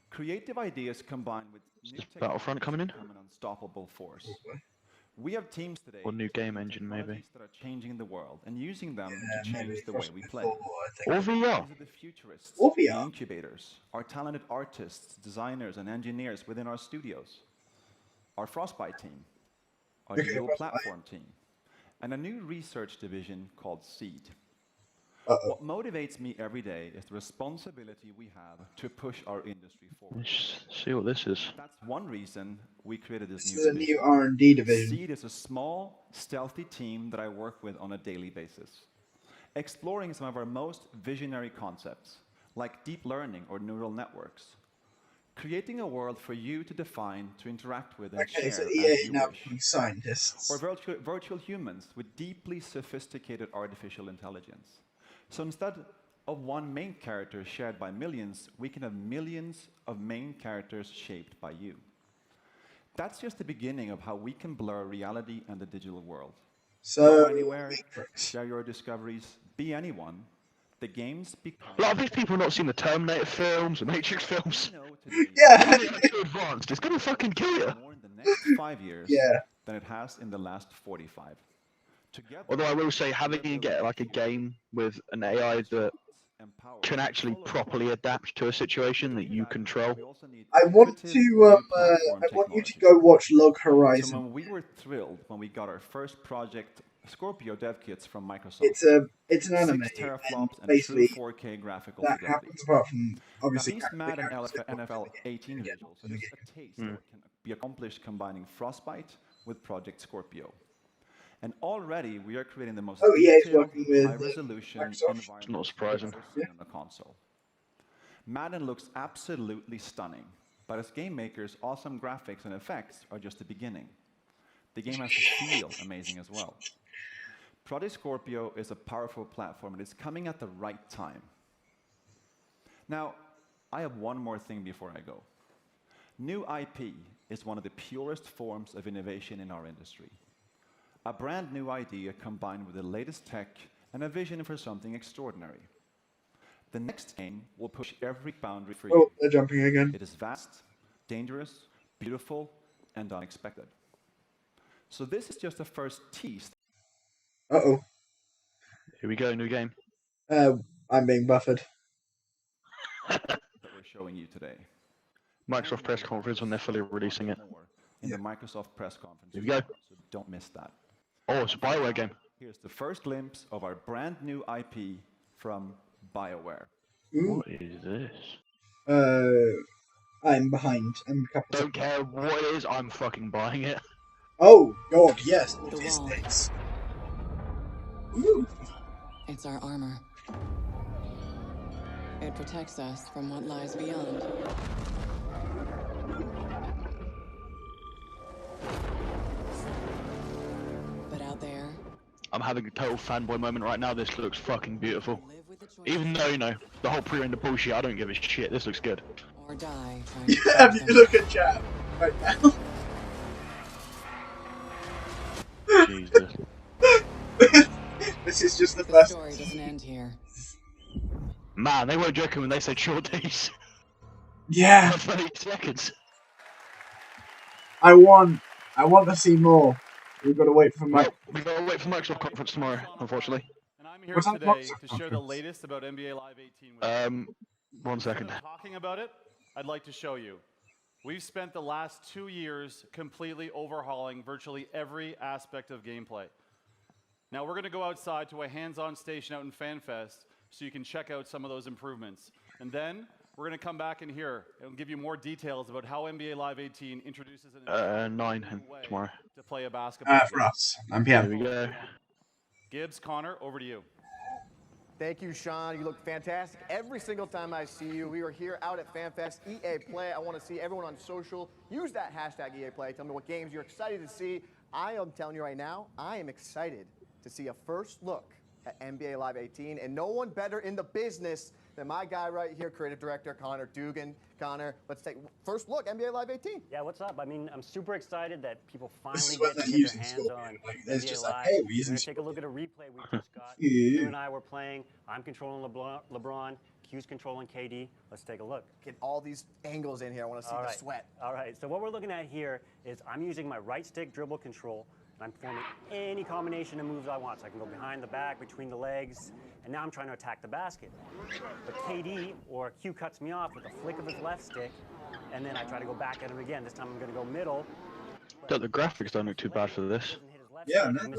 Speaker 20: Creative ideas combined with new
Speaker 2: Battlefront coming in?
Speaker 20: become an unstoppable force. We have teams today
Speaker 2: Or new game engine, maybe.
Speaker 20: that are changing the world and using them to change the way we play.
Speaker 2: Or VR.
Speaker 20: These are the futurists,
Speaker 1: Or
Speaker 20: the
Speaker 1: VR.
Speaker 20: incubators, our talented artists, designers, and engineers within our studios, our Frostbite team, our dual platform team, and a new research division called Seed. What motivates me every day is the responsibility we have to push our industry forward.
Speaker 2: Let's see what this is.
Speaker 20: That's one reason we created this
Speaker 1: This
Speaker 20: new
Speaker 1: is a
Speaker 20: division.
Speaker 1: new R&D division.
Speaker 20: Seed is a small, stealthy team that I work with on a daily basis, exploring some of our most visionary concepts, like deep learning or neural networks, creating a world for you to define, to interact with, and
Speaker 1: Okay,
Speaker 20: share
Speaker 1: so
Speaker 20: as
Speaker 1: EA
Speaker 20: you
Speaker 1: now
Speaker 20: wish.
Speaker 1: becoming scientists.
Speaker 20: Or virtual humans with deeply sophisticated artificial intelligence. So instead of one main character shared by millions, we can have millions of main characters shaped by you. That's just the beginning of how we can blur reality and the digital world.
Speaker 1: So,
Speaker 20: Go anywhere, share your discoveries, be anyone. The games become...
Speaker 2: A lot of these people have not seen the Terminator films, the Matrix films.
Speaker 1: Yeah.
Speaker 2: It's too advanced. It's gonna fucking kill you.
Speaker 20: More in the next 5 years
Speaker 1: Yeah.
Speaker 20: than it has in the last 45. Together,
Speaker 2: Although I will say, having you get like a game with an AI that can actually properly adapt to a situation that you control.
Speaker 1: I want to. I want you to go watch Log
Speaker 20: So
Speaker 1: Horizon.
Speaker 20: when we were thrilled when we got our first project Scorpio dev kits from Microsoft.
Speaker 1: It's an anime,
Speaker 20: 6 teraflops
Speaker 1: and
Speaker 20: and
Speaker 1: basically
Speaker 20: true 4K graphical
Speaker 1: that
Speaker 20: fidelity.
Speaker 1: happens apart from obviously.
Speaker 20: Now, these Madden NFL 18 visuals are just a taste of what can be accomplished combining Frostbite with Project Scorpio. And already we are creating the most
Speaker 1: EA's
Speaker 20: detailed,
Speaker 1: working with
Speaker 20: high-resolution
Speaker 1: Microsoft.
Speaker 20: environment
Speaker 2: Not surprising.
Speaker 20: on the console. Madden looks absolutely stunning, but as game makers, awesome graphics and effects are just the beginning. The game has to feel amazing as well. Project Scorpio is a powerful platform and it's coming at the right time. Now, I have one more thing before I go. New IP is one of the purest forms of innovation in our industry. A brand new idea combined with the latest tech and a vision for something extraordinary. The next game will push every boundary for you.
Speaker 1: Oh, they're jumping again.
Speaker 20: It is vast, dangerous, beautiful, and unexpected. So this is just the first tease
Speaker 1: Uh-oh.
Speaker 2: Here we go, new game.
Speaker 1: I'm being buffered.
Speaker 20: that we're showing you today.
Speaker 2: Microsoft press conference when they're fully releasing it.
Speaker 20: In the Microsoft press conference.
Speaker 2: Here we go.
Speaker 20: So don't miss that.
Speaker 2: Oh, it's a BioWare game.
Speaker 20: Here's the first glimpse of our brand new IP from BioWare.
Speaker 1: Ooh.
Speaker 2: What is this?
Speaker 1: I'm behind. I'm a couple.
Speaker 2: Don't care what it is, I'm fucking buying it.
Speaker 1: Oh God, yes. What is this? Ooh.
Speaker 9: It's our armor. It protects us from what lies beyond. But out there,
Speaker 2: I'm having a total fanboy moment right now. This looks fucking beautiful. Even though, you know, the whole pre-render bullshit, I don't give a shit. This looks good.
Speaker 9: or die trying to
Speaker 1: Yeah,
Speaker 9: save
Speaker 1: if you
Speaker 9: them.
Speaker 1: look at chat right now.
Speaker 2: Jesus.
Speaker 1: This is just the
Speaker 9: The
Speaker 1: first.
Speaker 9: story doesn't end here.
Speaker 2: Man, they weren't joking when they said short days.
Speaker 1: Yeah,
Speaker 2: 30 seconds.
Speaker 1: I want to see more. We've got to wait for my.
Speaker 2: Well, we gotta wait for the Microsoft conference tomorrow, unfortunately.
Speaker 12: And I'm here
Speaker 1: What's that
Speaker 12: today
Speaker 1: Microsoft
Speaker 12: to share the
Speaker 1: conference?
Speaker 12: latest about NBA Live 18 with you.
Speaker 2: 1 second.
Speaker 12: Instead of talking about it, I'd like to show you. We've spent the last 2 years completely overhauling virtually every aspect of gameplay. Now we're going to go outside to a hands-on station out in FanFest so you can check out some of those improvements. And then we're going to come back in here and give you more details about how NBA Live 18 introduces an
Speaker 2: 9
Speaker 12: way
Speaker 2: tomorrow.
Speaker 12: to play a basketball
Speaker 1: For
Speaker 12: game.
Speaker 1: us, 9 p.m.
Speaker 2: Here we go.
Speaker 12: Gibbs, Connor, over to you.
Speaker 15: Thank you, Sean. You look fantastic every single time I see you. We are here out at FanFest EA Play. I want to see everyone on social. Use that hashtag EA Play. Tell me what games you're excited to see. I am telling you right now, I am excited to see a first look at NBA Live 18, and no one better in the business than my guy right here, creative director Connor Dugan. Connor, let's take first look, NBA Live 18.
Speaker 16: Yeah, what's up? I mean, I'm super excited that people
Speaker 1: This
Speaker 16: finally
Speaker 1: is what
Speaker 16: get to
Speaker 1: they're
Speaker 16: get their
Speaker 1: using
Speaker 16: hands
Speaker 1: Scorpion.
Speaker 16: on
Speaker 1: Like, there's
Speaker 16: NBA
Speaker 1: just
Speaker 16: Live.
Speaker 1: like, hey, we're
Speaker 16: We're
Speaker 1: using
Speaker 16: gonna take a look at a replay we just got.
Speaker 1: Yeah.
Speaker 16: You and I were playing. I'm controlling LeBron. Q's controlling KD. Let's take a look.
Speaker 15: Get all these angles in here. I want to see the sweat.
Speaker 16: All right, so what we're looking at here is I'm using my right stick dribble control, and I'm forming any combination of moves I want. So I can go behind the back, between the legs, and now I'm trying to attack the basket. But KD, or Q, cuts me off with a flick of his left stick, and then I try to go back at him again. This time I'm going to go middle.
Speaker 2: The graphics don't look too bad for this.
Speaker 1: Yeah, no,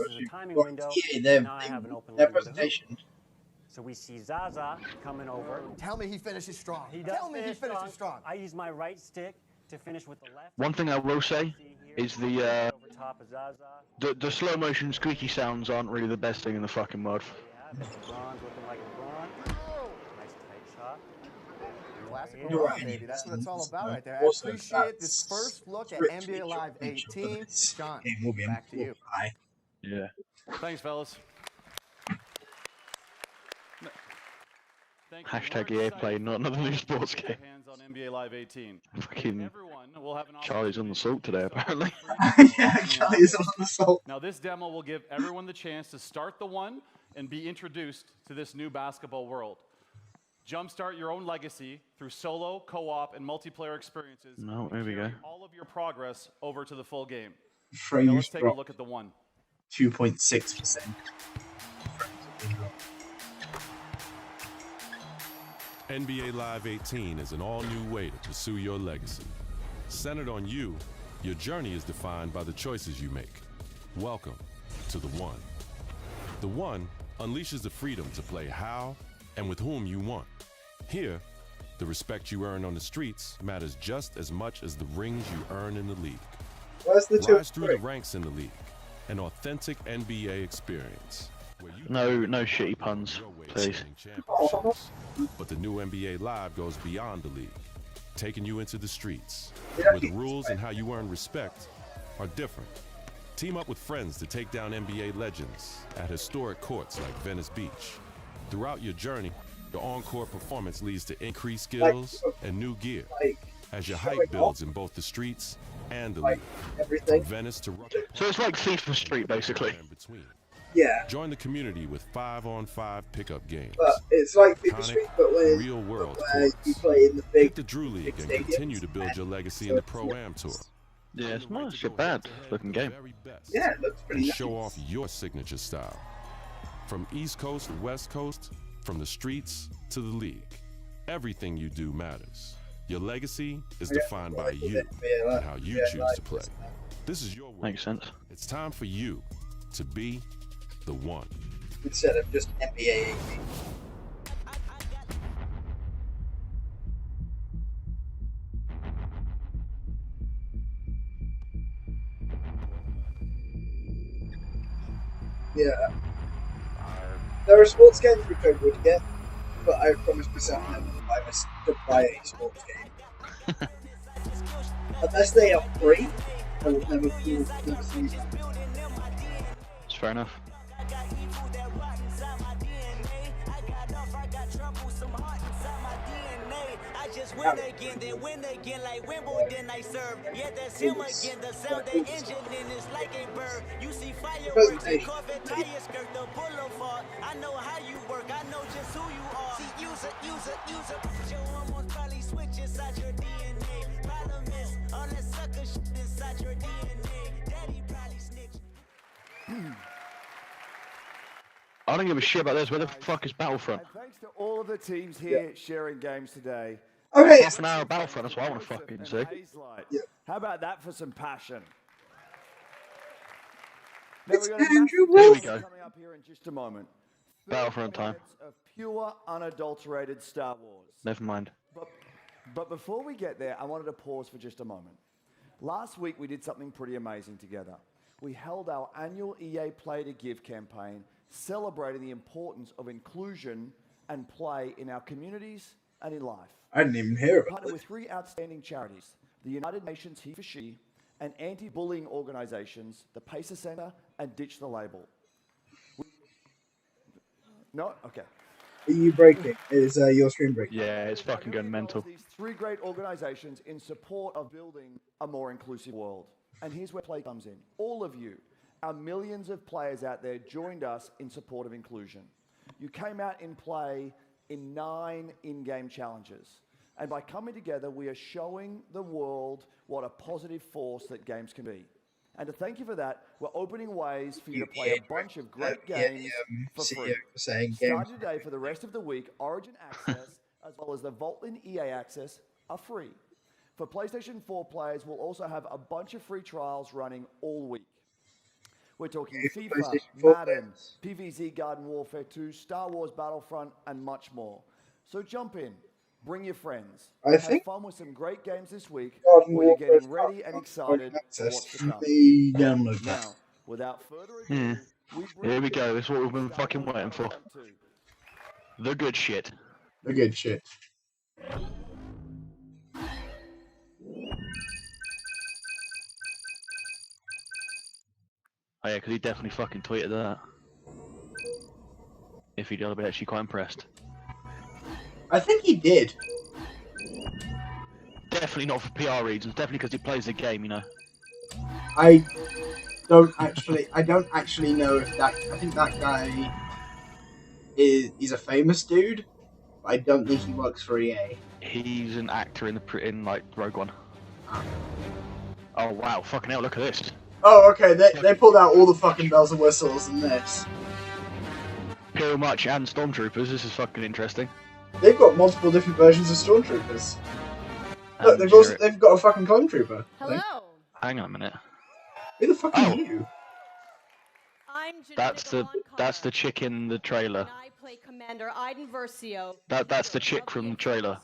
Speaker 1: their presentation.
Speaker 16: So we see Zaza coming over.
Speaker 15: Tell me he finishes strong.
Speaker 16: He does
Speaker 15: Tell me he finishes strong.
Speaker 16: I use my right stick to finish with the left.
Speaker 2: One thing I will say is the
Speaker 16: Top of Zaza.
Speaker 2: the slow motion squeaky sounds aren't really the best thing in the fucking world.
Speaker 16: LeBron's looking like LeBron. Nice tight shot.
Speaker 15: Classic
Speaker 16: You're
Speaker 15: LeBron,
Speaker 16: right.
Speaker 15: baby. That's what it's all about right there. I
Speaker 1: Also,
Speaker 15: appreciate this first look at NBA Live 18. Sean, back to you.
Speaker 2: Yeah.
Speaker 12: Thanks, fellas.
Speaker 2: Hashtag EA Play, not another new sports game.
Speaker 12: Hands on NBA Live 18.
Speaker 2: Fucking
Speaker 12: Everyone will have an
Speaker 2: Charlie's on the salt today, apparently.
Speaker 1: Yeah, Charlie's on the salt.
Speaker 12: Now, this demo will give everyone the chance to start the one and be introduced to this new basketball world. Jumpstart your own legacy through solo, co-op, and multiplayer experiences.
Speaker 2: No, there we go.
Speaker 12: All of your progress over to the full game. Now,
Speaker 1: Frames
Speaker 12: let's take a
Speaker 1: dropped
Speaker 12: look at the one.
Speaker 1: 2.6%.
Speaker 17: NBA Live 18 is an all-new way to pursue your legacy. Centered on you, your journey is defined by the choices you make. Welcome to The One. The One unleashes the freedom to play how and with whom you want. Here, the respect you earn on the streets matters just as much as the rings you earn in the league.
Speaker 1: Where's the
Speaker 17: Rise through the ranks in the league, an authentic NBA experience.
Speaker 2: No shitty puns, please.
Speaker 17: But the new NBA Live goes beyond the league, taking you into the streets,
Speaker 1: Yeah.
Speaker 17: where the rules and how you earn respect are different. Team up with friends to take down NBA legends at historic courts like Venice Beach. Throughout your journey, your on-court performance leads to increased skills and new gear as your hype builds in both the streets and the league. From Venice to
Speaker 2: So it's like FIFA Street, basically.
Speaker 1: Yeah.
Speaker 17: Join the community with 5-on-5 pickup games.
Speaker 1: But it's like FIFA
Speaker 17: Iconic,
Speaker 1: Street, but where you play in the big.
Speaker 17: Hit the Drew League and continue to build your legacy in the Pro-Am Tour.
Speaker 2: Yeah, it's not such a bad looking game.
Speaker 1: Yeah, it looks pretty
Speaker 17: And
Speaker 1: nice.
Speaker 17: show off your signature style. From East Coast to West Coast, from the streets to the league, everything you do matters. Your legacy is defined by you and how you choose to play. This is your world.
Speaker 2: Makes sense.
Speaker 17: It's time for you to be the one.
Speaker 1: Instead of just NBA 18. Yeah. There are sports games which I would get, but I promise myself never to buy a sports game. Unless they are free, I will never see them.
Speaker 2: It's fair enough.
Speaker 18: Just win again, then win again like Wimbledon I serve. Yeah, that's him again. The sound the engine in is like a bird. You see fireworks and Corvette tires skirt the boulevard. I know how you work. I know just who you are. See, use a. Your hormones probably switch inside your DNA. Problem is, all that sucker shit inside your DNA. Daddy probably snitch.
Speaker 2: I don't give a shit about this. Where the fuck is Battlefront?
Speaker 11: Thanks to all of the teams here sharing games today.
Speaker 1: Okay.
Speaker 2: Half an hour of Battlefront, that's what I want to fucking see.
Speaker 11: How about that for some passion?
Speaker 1: It's
Speaker 11: Now we got
Speaker 1: Andrew
Speaker 2: Here we go.
Speaker 11: coming up here in just a moment.
Speaker 2: Battlefront time.
Speaker 11: Of pure, unadulterated Star Wars.
Speaker 2: Never mind.
Speaker 11: But before we get there, I wanted to pause for just a moment. Last week, we did something pretty amazing together. We held our annual EA Play to Give campaign celebrating the importance of inclusion and play in our communities and in life.
Speaker 1: I didn't even hear
Speaker 11: We're
Speaker 1: about
Speaker 11: partnered
Speaker 1: it.
Speaker 11: with 3 outstanding charities: the United Nations He for She, and anti-bullying organizations, the Pacer Center and Ditch the Label. No? Okay.
Speaker 1: Are you breaking? Is your screen breaking?
Speaker 2: Yeah, it's fucking going mental.
Speaker 11: These 3 great organizations in support of building a more inclusive world. And here's where play comes in. All of you, our millions of players out there, joined us in support of inclusion. You came out in play in 9 in-game challenges. And by coming together, we are showing the world what a positive force that games can be. And to thank you for that, we're opening ways for you to play a bunch of great games for free.
Speaker 1: Saying
Speaker 11: Starting today for the rest of the week, Origin Access, as well as the Vaultlin EA Access, are free. For PlayStation 4 players, we'll also have a bunch of free trials running all week. We're talking FIFA, Madden, PvZ Garden Warfare 2, Star Wars Battlefront, and much more. So jump in. Bring your friends. Have fun with some great games this week where you're getting ready and excited for what's to come. Now, without further ado,
Speaker 2: Here we go. This is what we've been fucking waiting for. The good shit.
Speaker 1: The good shit.
Speaker 2: Oh yeah, because he definitely fucking tweeted that. If he did, I'd be actually quite impressed.
Speaker 1: I think he did.
Speaker 2: Definitely not for PR reasons. Definitely because he plays the game, you know.
Speaker 1: I don't actually know if that. I think that guy is a famous dude. But I don't think he works for EA.
Speaker 2: He's an actor in like Rogue One. Oh wow! Fucking hell! Look at this.
Speaker 1: Oh, okay. They pulled out all the fucking bells and whistles in this.
Speaker 2: Imperial March and Stormtroopers. This is fucking interesting.
Speaker 1: They've got multiple different versions of Stormtroopers. Look, they've got a fucking Clone Trooper.
Speaker 6: Hello.
Speaker 2: Hang on a minute.
Speaker 1: Who the fuck are you?
Speaker 6: I'm
Speaker 2: That's the chick in the trailer.
Speaker 6: I play Commander Iden Versio
Speaker 2: That's the chick from the trailer.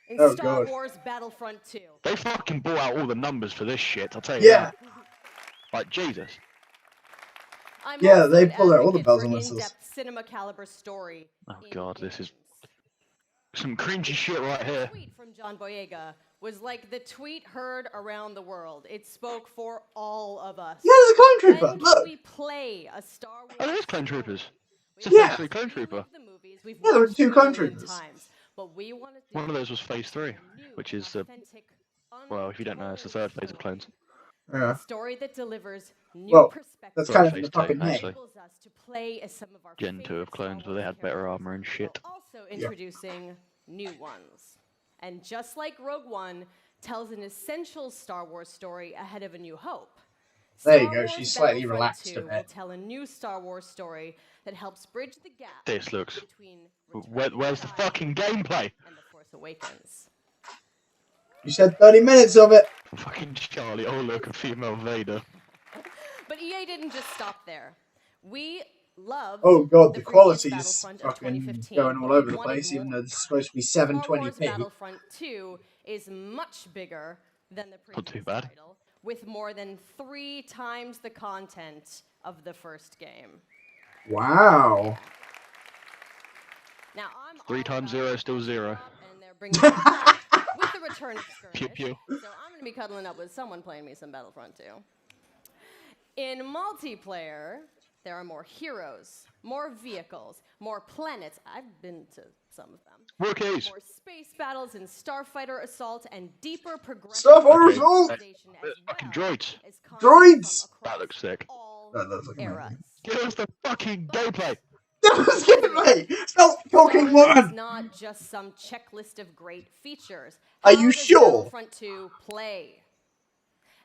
Speaker 6: in Star Wars Battlefront 2.
Speaker 2: They fucking bought out all the numbers for this shit. I'll tell you.
Speaker 1: Yeah.
Speaker 2: That. Like Jesus.
Speaker 1: Yeah, they pull out all the bells and whistles.
Speaker 6: In-depth cinema caliber story.
Speaker 2: Oh god, this is some cringy shit right here.
Speaker 6: The tweet from John Boyega was like the tweet heard around the world. It spoke for all of us.
Speaker 1: Yeah, there's a Clone Trooper.
Speaker 6: When
Speaker 1: Look.
Speaker 6: we play a Star Wars.
Speaker 2: Oh, there's Clone Troopers. It's
Speaker 1: Yeah.
Speaker 2: a Clone Trooper.
Speaker 1: Yeah, there were 2 Clone Troopers.
Speaker 6: But we wanted to
Speaker 2: One of those was Phase 3, which is the well, if you don't know, it's the 3rd phase of clones.
Speaker 1: Yeah.
Speaker 6: a story that delivers new
Speaker 1: Well,
Speaker 6: perspectives.
Speaker 1: that's kind of in
Speaker 2: Phase
Speaker 1: the fucking
Speaker 2: 2,
Speaker 1: name.
Speaker 2: actually.
Speaker 6: Enables us to play as some of our
Speaker 2: Gen 2 of clones, where they had better armor and shit.
Speaker 6: also introducing new ones. And just like Rogue One tells an essential Star Wars story ahead of A New Hope,
Speaker 1: There you
Speaker 6: Star
Speaker 1: go,
Speaker 6: Wars
Speaker 1: she's slightly
Speaker 6: Battlefront
Speaker 1: relaxed
Speaker 6: 2
Speaker 1: a
Speaker 6: will
Speaker 1: bit.
Speaker 6: tell a new Star Wars story that helps bridge the gap
Speaker 2: This looks.
Speaker 6: between
Speaker 2: Where's the fucking gameplay?
Speaker 6: and The Force Awakens.
Speaker 1: You said 30 minutes of it.
Speaker 2: Fucking Charlie. Oh look, a female Vader.
Speaker 6: But EA didn't just stop there. We love
Speaker 1: Oh god, the
Speaker 6: previous
Speaker 1: quality's
Speaker 6: Battlefront of
Speaker 1: fucking
Speaker 6: 2015,
Speaker 1: going all
Speaker 6: but we
Speaker 1: over the
Speaker 6: wanted
Speaker 1: place, even
Speaker 6: more.
Speaker 1: though this is supposed to be
Speaker 6: Star Wars
Speaker 1: 720p.
Speaker 6: Battlefront 2 is much bigger than the previous
Speaker 2: Not too bad.
Speaker 6: title, with more than 3 times the content of the first game.
Speaker 1: Wow.
Speaker 6: Now I'm
Speaker 2: 3 times 0 is still 0.
Speaker 6: and they're bringing it back with the return of
Speaker 2: Pew
Speaker 6: skirmish.
Speaker 2: pew.
Speaker 6: So I'm going to be cuddling up with someone playing me some Battlefront 2. In multiplayer, there are more heroes, more vehicles, more planets. I've been to some of them.
Speaker 2: Rookies.
Speaker 6: More space battles and Starfighter Assault and deeper progression.
Speaker 1: Starfighter Assault!
Speaker 2: Fucking droids.
Speaker 1: Droids!
Speaker 2: That looks sick.
Speaker 1: That looks like amazing.
Speaker 2: Give us the fucking gameplay.
Speaker 1: That was gameplay! Stop talking,
Speaker 6: It's
Speaker 1: woman!
Speaker 6: not just some checklist of great features.
Speaker 1: Are
Speaker 6: How
Speaker 1: you
Speaker 6: does
Speaker 1: sure?
Speaker 6: Battlefront 2 play?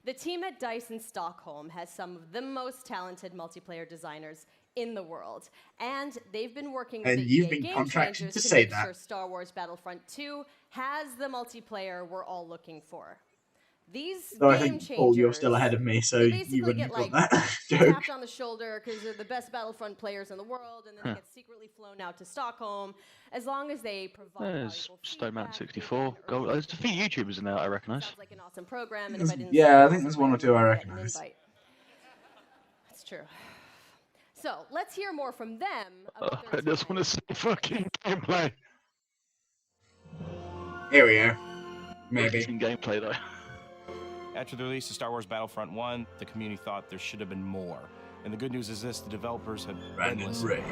Speaker 6: The team at DICE in Stockholm has some of the most talented multiplayer designers in the world, and they've been working with
Speaker 1: And
Speaker 6: the
Speaker 1: you've
Speaker 6: EA
Speaker 1: been
Speaker 6: Game
Speaker 1: contracted
Speaker 6: Changers
Speaker 1: to
Speaker 6: to
Speaker 1: say
Speaker 6: make
Speaker 1: that.
Speaker 6: sure Star Wars Battlefront 2 has the multiplayer we're all looking for. These
Speaker 1: Though I
Speaker 6: game
Speaker 1: think, Paul, you're
Speaker 6: changers,
Speaker 1: still ahead of me, so
Speaker 6: they
Speaker 1: you
Speaker 6: basically
Speaker 1: wouldn't
Speaker 6: get
Speaker 1: have
Speaker 6: like
Speaker 1: got that joke.
Speaker 6: tapped on the shoulder because they're the best Battlefront players in the world, and then they get secretly flown out to Stockholm as long as they provide
Speaker 2: There's
Speaker 6: valuable
Speaker 2: Stoneman 64. Go. There's a few YouTubers in there that I recognise.
Speaker 6: Sounds like an awesome program, and if I didn't
Speaker 1: Yeah,
Speaker 6: say
Speaker 1: I
Speaker 6: it,
Speaker 1: think there's one or two I
Speaker 6: I'll get an
Speaker 1: recognise.
Speaker 6: invite. That's true. So let's hear more from them about
Speaker 2: I just want to see fucking gameplay.
Speaker 1: Here we go. Maybe.
Speaker 2: Gameplay though.
Speaker 7: After the release of Star Wars Battlefront 1, the community thought there should have been more. And the good news is this, the developers have been listening.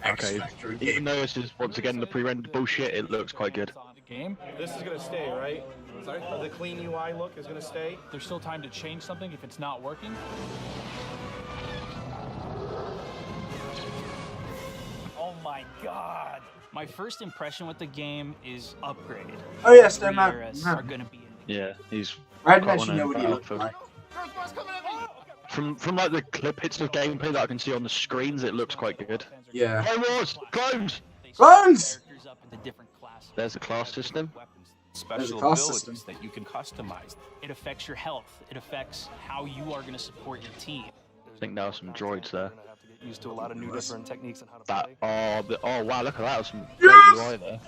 Speaker 2: Okay, even though this is once again the pre-rendered bullshit, it looks quite good.
Speaker 14: Game. This is gonna stay, right? Sorry? The clean UI look is gonna stay. There's still time to change something if it's not working. Oh my god! My first impression with the game is upgraded.
Speaker 1: Oh yes, they're
Speaker 14: are gonna be.
Speaker 2: Yeah, he's.
Speaker 1: I didn't actually know what he looked like.
Speaker 2: From like the clip-hits of gameplay that I can see on the screens, it looks quite good.
Speaker 1: Yeah.
Speaker 2: Hey, Wars! Clones!
Speaker 1: Clones!
Speaker 2: There's the class system.
Speaker 7: Special
Speaker 1: class
Speaker 7: abilities that you can customize.
Speaker 14: It affects your health. It affects how you are going to support your team.
Speaker 2: I think there are some droids there.
Speaker 14: Get used to a lot of new different techniques on how to play.
Speaker 2: Oh wow, look at that! There's some great UI there.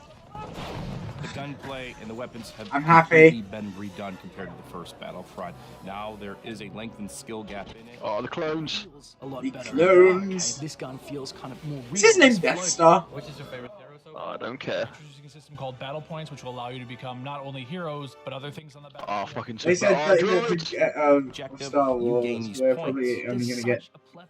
Speaker 7: The gunplay and the weapons have
Speaker 1: I'm happy.
Speaker 7: completely been redone compared to the first Battlefront. Now there is a lengthened skill gap in it.
Speaker 2: Oh, the clones.
Speaker 14: A lot
Speaker 1: The
Speaker 14: better.
Speaker 1: clones.
Speaker 14: This gun feels kind of more real.
Speaker 1: Is his name Death Star?
Speaker 19: Which is your favorite hero? So
Speaker 2: Oh, I don't care.
Speaker 19: introducing a system called Battle Points, which will allow you to become not only heroes, but other things on the battle.
Speaker 2: Oh, fucking
Speaker 1: They said that
Speaker 2: droids.
Speaker 1: Star
Speaker 7: you gain
Speaker 1: Wars,
Speaker 7: these
Speaker 1: we're
Speaker 7: points.
Speaker 1: probably only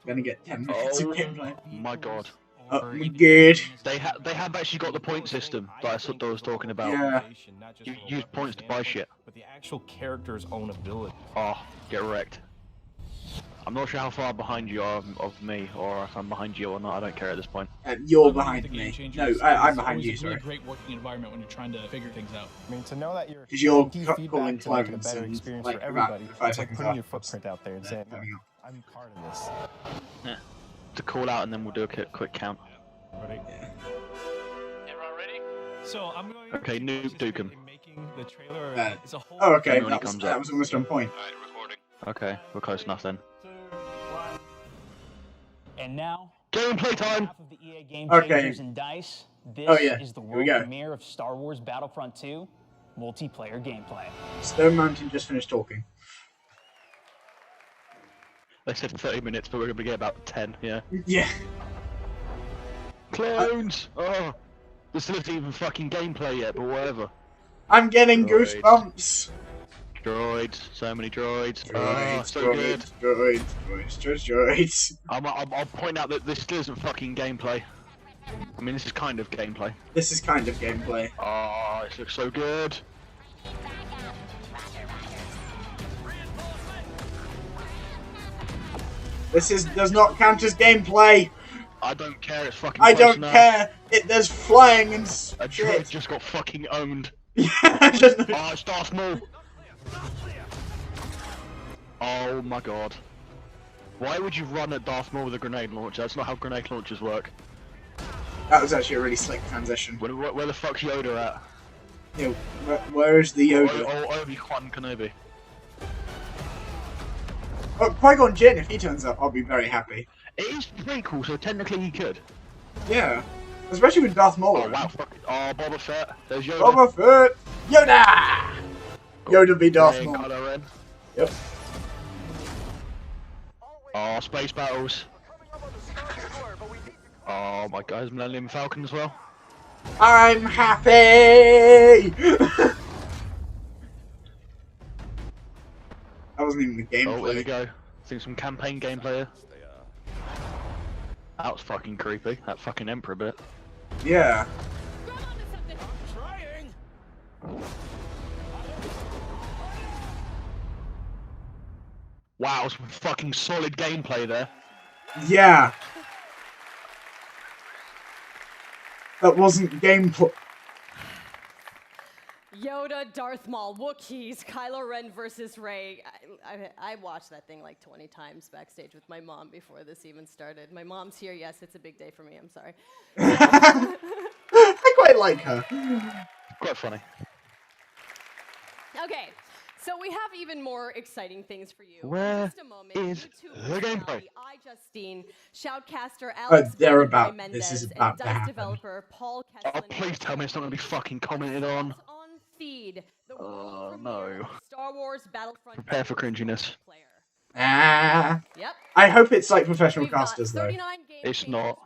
Speaker 1: gonna get 10 minutes of gameplay.
Speaker 2: My god.
Speaker 1: Oh my god.
Speaker 2: They have actually got the point system that I was talking about.
Speaker 1: Yeah.
Speaker 2: You use points to buy shit.
Speaker 7: But the actual character's own ability.
Speaker 2: Oh, get wrecked. I'm not sure how far behind you are of me, or if I'm behind you or not. I don't care at this point.
Speaker 1: You're behind me. No, I'm behind you,
Speaker 19: It's always a
Speaker 1: sorry.
Speaker 19: really great working environment when you're trying to figure things out.
Speaker 21: I mean, to know that you're
Speaker 1: Because you're
Speaker 21: key
Speaker 1: calling
Speaker 21: feedback to make it a
Speaker 1: clones
Speaker 21: better
Speaker 1: and
Speaker 21: experience
Speaker 1: like
Speaker 21: for
Speaker 1: about
Speaker 21: everybody.
Speaker 1: 5
Speaker 21: It's like
Speaker 1: seconds
Speaker 21: putting your
Speaker 1: afterwards.
Speaker 21: footprint out there and saying,
Speaker 1: Coming up.
Speaker 21: I'm part of this.
Speaker 2: Yeah. To call out and then we'll do a quick count.
Speaker 21: Ready?
Speaker 19: Everyone ready? So I'm going.
Speaker 2: Okay, Nuke Dukem.
Speaker 19: Making the trailer is a whole.
Speaker 1: Oh, okay,
Speaker 2: When it
Speaker 1: that
Speaker 2: comes up.
Speaker 1: was almost on point.
Speaker 2: Okay, we're close enough then.
Speaker 14: And now,
Speaker 2: Gameplay time!
Speaker 14: half of the EA Game
Speaker 1: Okay.
Speaker 14: Changers and DICE. This
Speaker 1: Oh, yeah.
Speaker 14: is the
Speaker 1: Here we
Speaker 14: world
Speaker 1: go.
Speaker 14: premiere of Star Wars Battlefront 2 multiplayer gameplay.
Speaker 1: Stone Mountain just finished talking.
Speaker 2: They said 30 minutes, but we're gonna get about 10. Yeah.
Speaker 1: Yeah.
Speaker 2: Clones! Oh, this isn't even fucking gameplay yet, but whatever.
Speaker 1: I'm getting
Speaker 2: Droids.
Speaker 1: goosebumps.
Speaker 2: Droids, so many droids. Oh,
Speaker 1: Droids,
Speaker 2: so good.
Speaker 1: droids.
Speaker 2: I'll point out that this still isn't fucking gameplay. I mean, this is kind of gameplay.
Speaker 1: This is kind of gameplay.
Speaker 2: Oh, this looks so good.
Speaker 1: This does not count as gameplay.
Speaker 2: I don't care, it's fucking
Speaker 1: I
Speaker 2: close
Speaker 1: don't
Speaker 2: enough.
Speaker 1: care. There's flying and
Speaker 2: A droid
Speaker 1: shit.
Speaker 2: just got fucking owned.
Speaker 1: Just-
Speaker 2: Oh, it's Darth Maul. Oh my god. Why would you run at Darth Maul with a grenade launcher? That's not how grenade launchers work.
Speaker 1: That was actually a really slick transition.
Speaker 2: Where the fuck's Yoda at?
Speaker 1: Yeah, where is the Yoda?
Speaker 2: Oh, Obi-Wan Kenobi.
Speaker 1: Oh, Qui-Gon Jinn, if he turns up, I'll be very happy.
Speaker 2: It is prequel, so technically he could.
Speaker 1: Yeah. Especially with Darth Maul.
Speaker 2: Oh wow, fuck it. Oh, Boba Fett. There's Yoda.
Speaker 1: Boba Fett! Yoda! Yoda be Darth
Speaker 2: Hey,
Speaker 1: Maul.
Speaker 2: Kylo Ren.
Speaker 1: Yep.
Speaker 2: Oh, space battles. Oh my god, is Millennium Falcon as well?
Speaker 1: I'm happy! That wasn't even the gameplay.
Speaker 2: Oh, there we go. See some campaign gameplay here. That was fucking creepy. That fucking Emperor bit.
Speaker 1: Yeah.
Speaker 2: Wow, some fucking solid gameplay there.
Speaker 1: Yeah. That wasn't gameplay.
Speaker 6: Yoda, Darth Maul, Wookiees, Kylo Ren versus Rey. I watched that thing like 20 times backstage with my mom before this even started. My mom's here. Yes, it's a big day for me. I'm sorry.
Speaker 1: I quite like her.
Speaker 2: Quite funny.
Speaker 6: Okay, so we have even more exciting things for you.
Speaker 2: Where
Speaker 6: In just a moment,
Speaker 2: is
Speaker 6: YouTube
Speaker 2: the gameplay?
Speaker 6: personality iJustine, Shoutcaster Alex
Speaker 1: they're
Speaker 6: Mendez,
Speaker 1: about- this is about
Speaker 6: and
Speaker 1: to
Speaker 6: DICE
Speaker 1: happen.
Speaker 6: developer Paul
Speaker 2: Oh,
Speaker 6: Kesslin
Speaker 2: please tell me it's not going to be fucking commented on.
Speaker 6: on Feed, the
Speaker 2: Oh, no.
Speaker 6: Star Wars Battlefront
Speaker 2: Prepare for cringiness.
Speaker 6: player. Yep.
Speaker 1: I hope it's like professional casters though.
Speaker 2: It's not.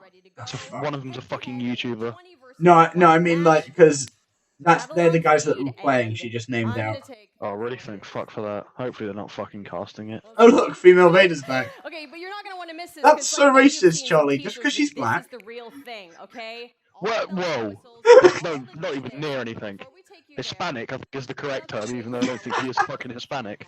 Speaker 2: One of them's a fucking YouTuber.
Speaker 1: No, I mean like because they're the guys that were playing. She just named out.
Speaker 2: Oh, I really think fuck for that. Hopefully they're not fucking casting it.
Speaker 1: Oh look, female Vader's back.
Speaker 6: Okay, but you're not gonna want to miss this.
Speaker 1: That's so racist, Charlie. Just because she's black.
Speaker 6: This is the real thing, okay?
Speaker 2: What? Whoa! No, not even near anything. Hispanic, I think, is the correct term, even though I don't think he is fucking Hispanic.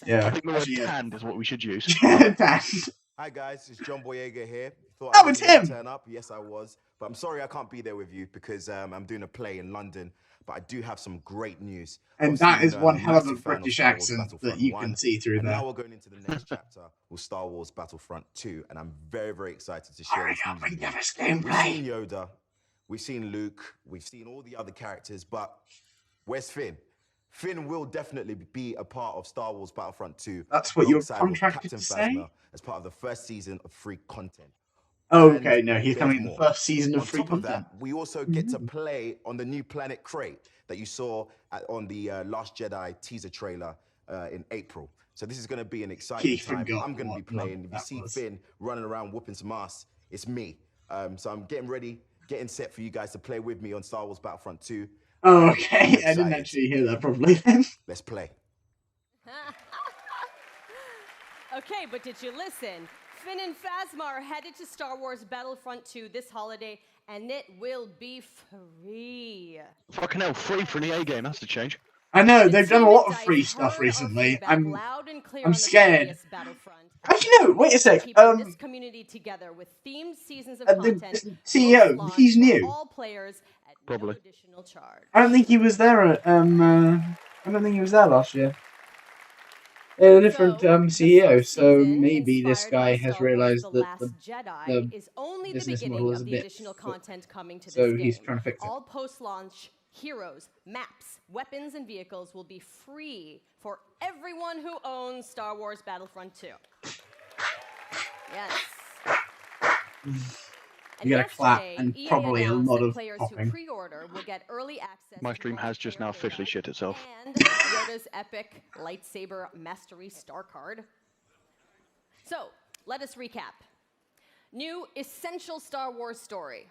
Speaker 1: Yeah.
Speaker 2: I think the word tanned is what we should use.
Speaker 3: Hi guys, it's John Boyega here. Thought
Speaker 1: That
Speaker 3: I
Speaker 1: was
Speaker 3: wasn't gonna
Speaker 1: him.
Speaker 3: Turn up. Yes, I was, but I'm sorry I can't be there with you because I'm doing a play in London. But I do have some great news.
Speaker 1: And
Speaker 3: Obviously,
Speaker 1: that is
Speaker 3: I'm
Speaker 1: one hell of a
Speaker 3: massive fan
Speaker 1: British
Speaker 3: Star Wars
Speaker 1: accent that
Speaker 3: Battlefront
Speaker 1: you
Speaker 3: 1,
Speaker 1: can see through
Speaker 3: and
Speaker 1: there.
Speaker 3: now we're going into the next chapter with Star Wars Battlefront 2, and I'm very, very excited to share this news with you.
Speaker 1: give us
Speaker 3: We've
Speaker 1: gameplay.
Speaker 3: seen Yoda, we've seen Luke, we've seen all the other characters, but where's Finn? Finn will definitely be a part of Star Wars Battlefront 2.
Speaker 1: That's what you're
Speaker 3: alongside with
Speaker 1: contracted
Speaker 3: Captain
Speaker 1: to say?
Speaker 3: Phasma as part of the first season of free content.
Speaker 1: Oh,
Speaker 3: And
Speaker 1: okay, no, he's
Speaker 3: there's
Speaker 1: coming in the
Speaker 3: more.
Speaker 1: first season of
Speaker 3: On
Speaker 1: free
Speaker 3: top of
Speaker 1: content.
Speaker 3: that, we also get to play on the new Planet Crate that you saw on the Last Jedi teaser trailer in April. So this is going to be an exciting time. I'm going to be playing. If you see Finn running around whooping some ass, it's me. So I'm getting ready, getting set for you guys to play with me on Star Wars Battlefront 2.
Speaker 1: Oh, okay. I didn't actually hear that properly then.
Speaker 3: Let's play.
Speaker 6: Okay, but did you listen? Finn and Phasma are headed to Star Wars Battlefront 2 this holiday, and it will be free.
Speaker 2: Fucking hell, free for an EA game, that's the change.
Speaker 1: I know, they've done a lot of free stuff recently. I'm scared. Actually, no, wait a sec.
Speaker 6: This community together with themed seasons of
Speaker 1: the
Speaker 6: content.
Speaker 1: CEO, he's new.
Speaker 6: All players at
Speaker 2: Probably.
Speaker 6: no additional charge.
Speaker 1: I don't think he was there. I don't think he was there last year. They're a different CEO, so maybe this guy has realized that the
Speaker 6: is only the
Speaker 1: business
Speaker 6: beginning
Speaker 1: model is
Speaker 6: of
Speaker 1: a
Speaker 6: the
Speaker 1: bit.
Speaker 6: additional content coming to
Speaker 1: So
Speaker 6: this game.
Speaker 1: he's trying to fix it.
Speaker 6: All post-launch heroes, maps, weapons, and vehicles will be free for everyone who owns Star Wars Battlefront 2. Yes.
Speaker 1: You gotta clap and
Speaker 6: EA
Speaker 1: probably a
Speaker 6: announced
Speaker 1: lot
Speaker 6: that
Speaker 1: of
Speaker 6: players who
Speaker 1: popping.
Speaker 6: pre-order will get early access
Speaker 2: My stream has just now officially shit itself.
Speaker 6: and Yoda's epic lightsaber mastery star card. So, let us recap. New essential Star Wars story.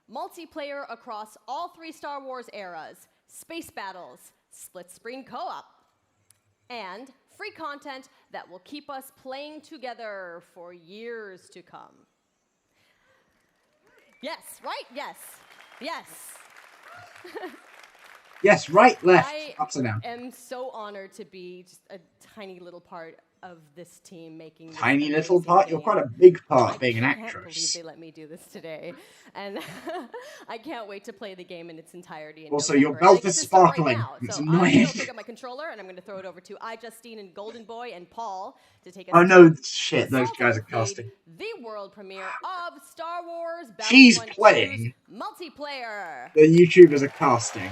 Speaker 6: Multiplayer across all 3 Star Wars eras. Space battles, split screen co-op. And free content that will keep us playing together for years to come. Yes, right? Yes. Yes.
Speaker 1: Yes, right, left,
Speaker 6: I
Speaker 1: upside down.
Speaker 6: am so honored to be just a tiny little part of this team making this
Speaker 1: Tiny little
Speaker 6: amazing
Speaker 1: part? You're
Speaker 6: game.
Speaker 1: quite a big part being an
Speaker 6: I can't
Speaker 1: actress.
Speaker 6: believe they let me do this today. And I can't wait to play the game in its entirety. In
Speaker 1: Also, your
Speaker 6: November. And I
Speaker 1: belt
Speaker 6: get
Speaker 1: is
Speaker 6: to start
Speaker 1: sparkling.
Speaker 6: Right now.
Speaker 1: It's
Speaker 6: so
Speaker 1: annoying.
Speaker 6: I'm going to pick up my controller and I'm going to throw it over to iJustine and Golden Boy and Paul to take us
Speaker 1: Oh no,
Speaker 6: through
Speaker 1: shit, those guys are casting.
Speaker 6: the world premiere of Star Wars
Speaker 1: She's
Speaker 6: Battlefront 2's
Speaker 1: playing.
Speaker 6: multiplayer.
Speaker 1: The YouTubers are casting.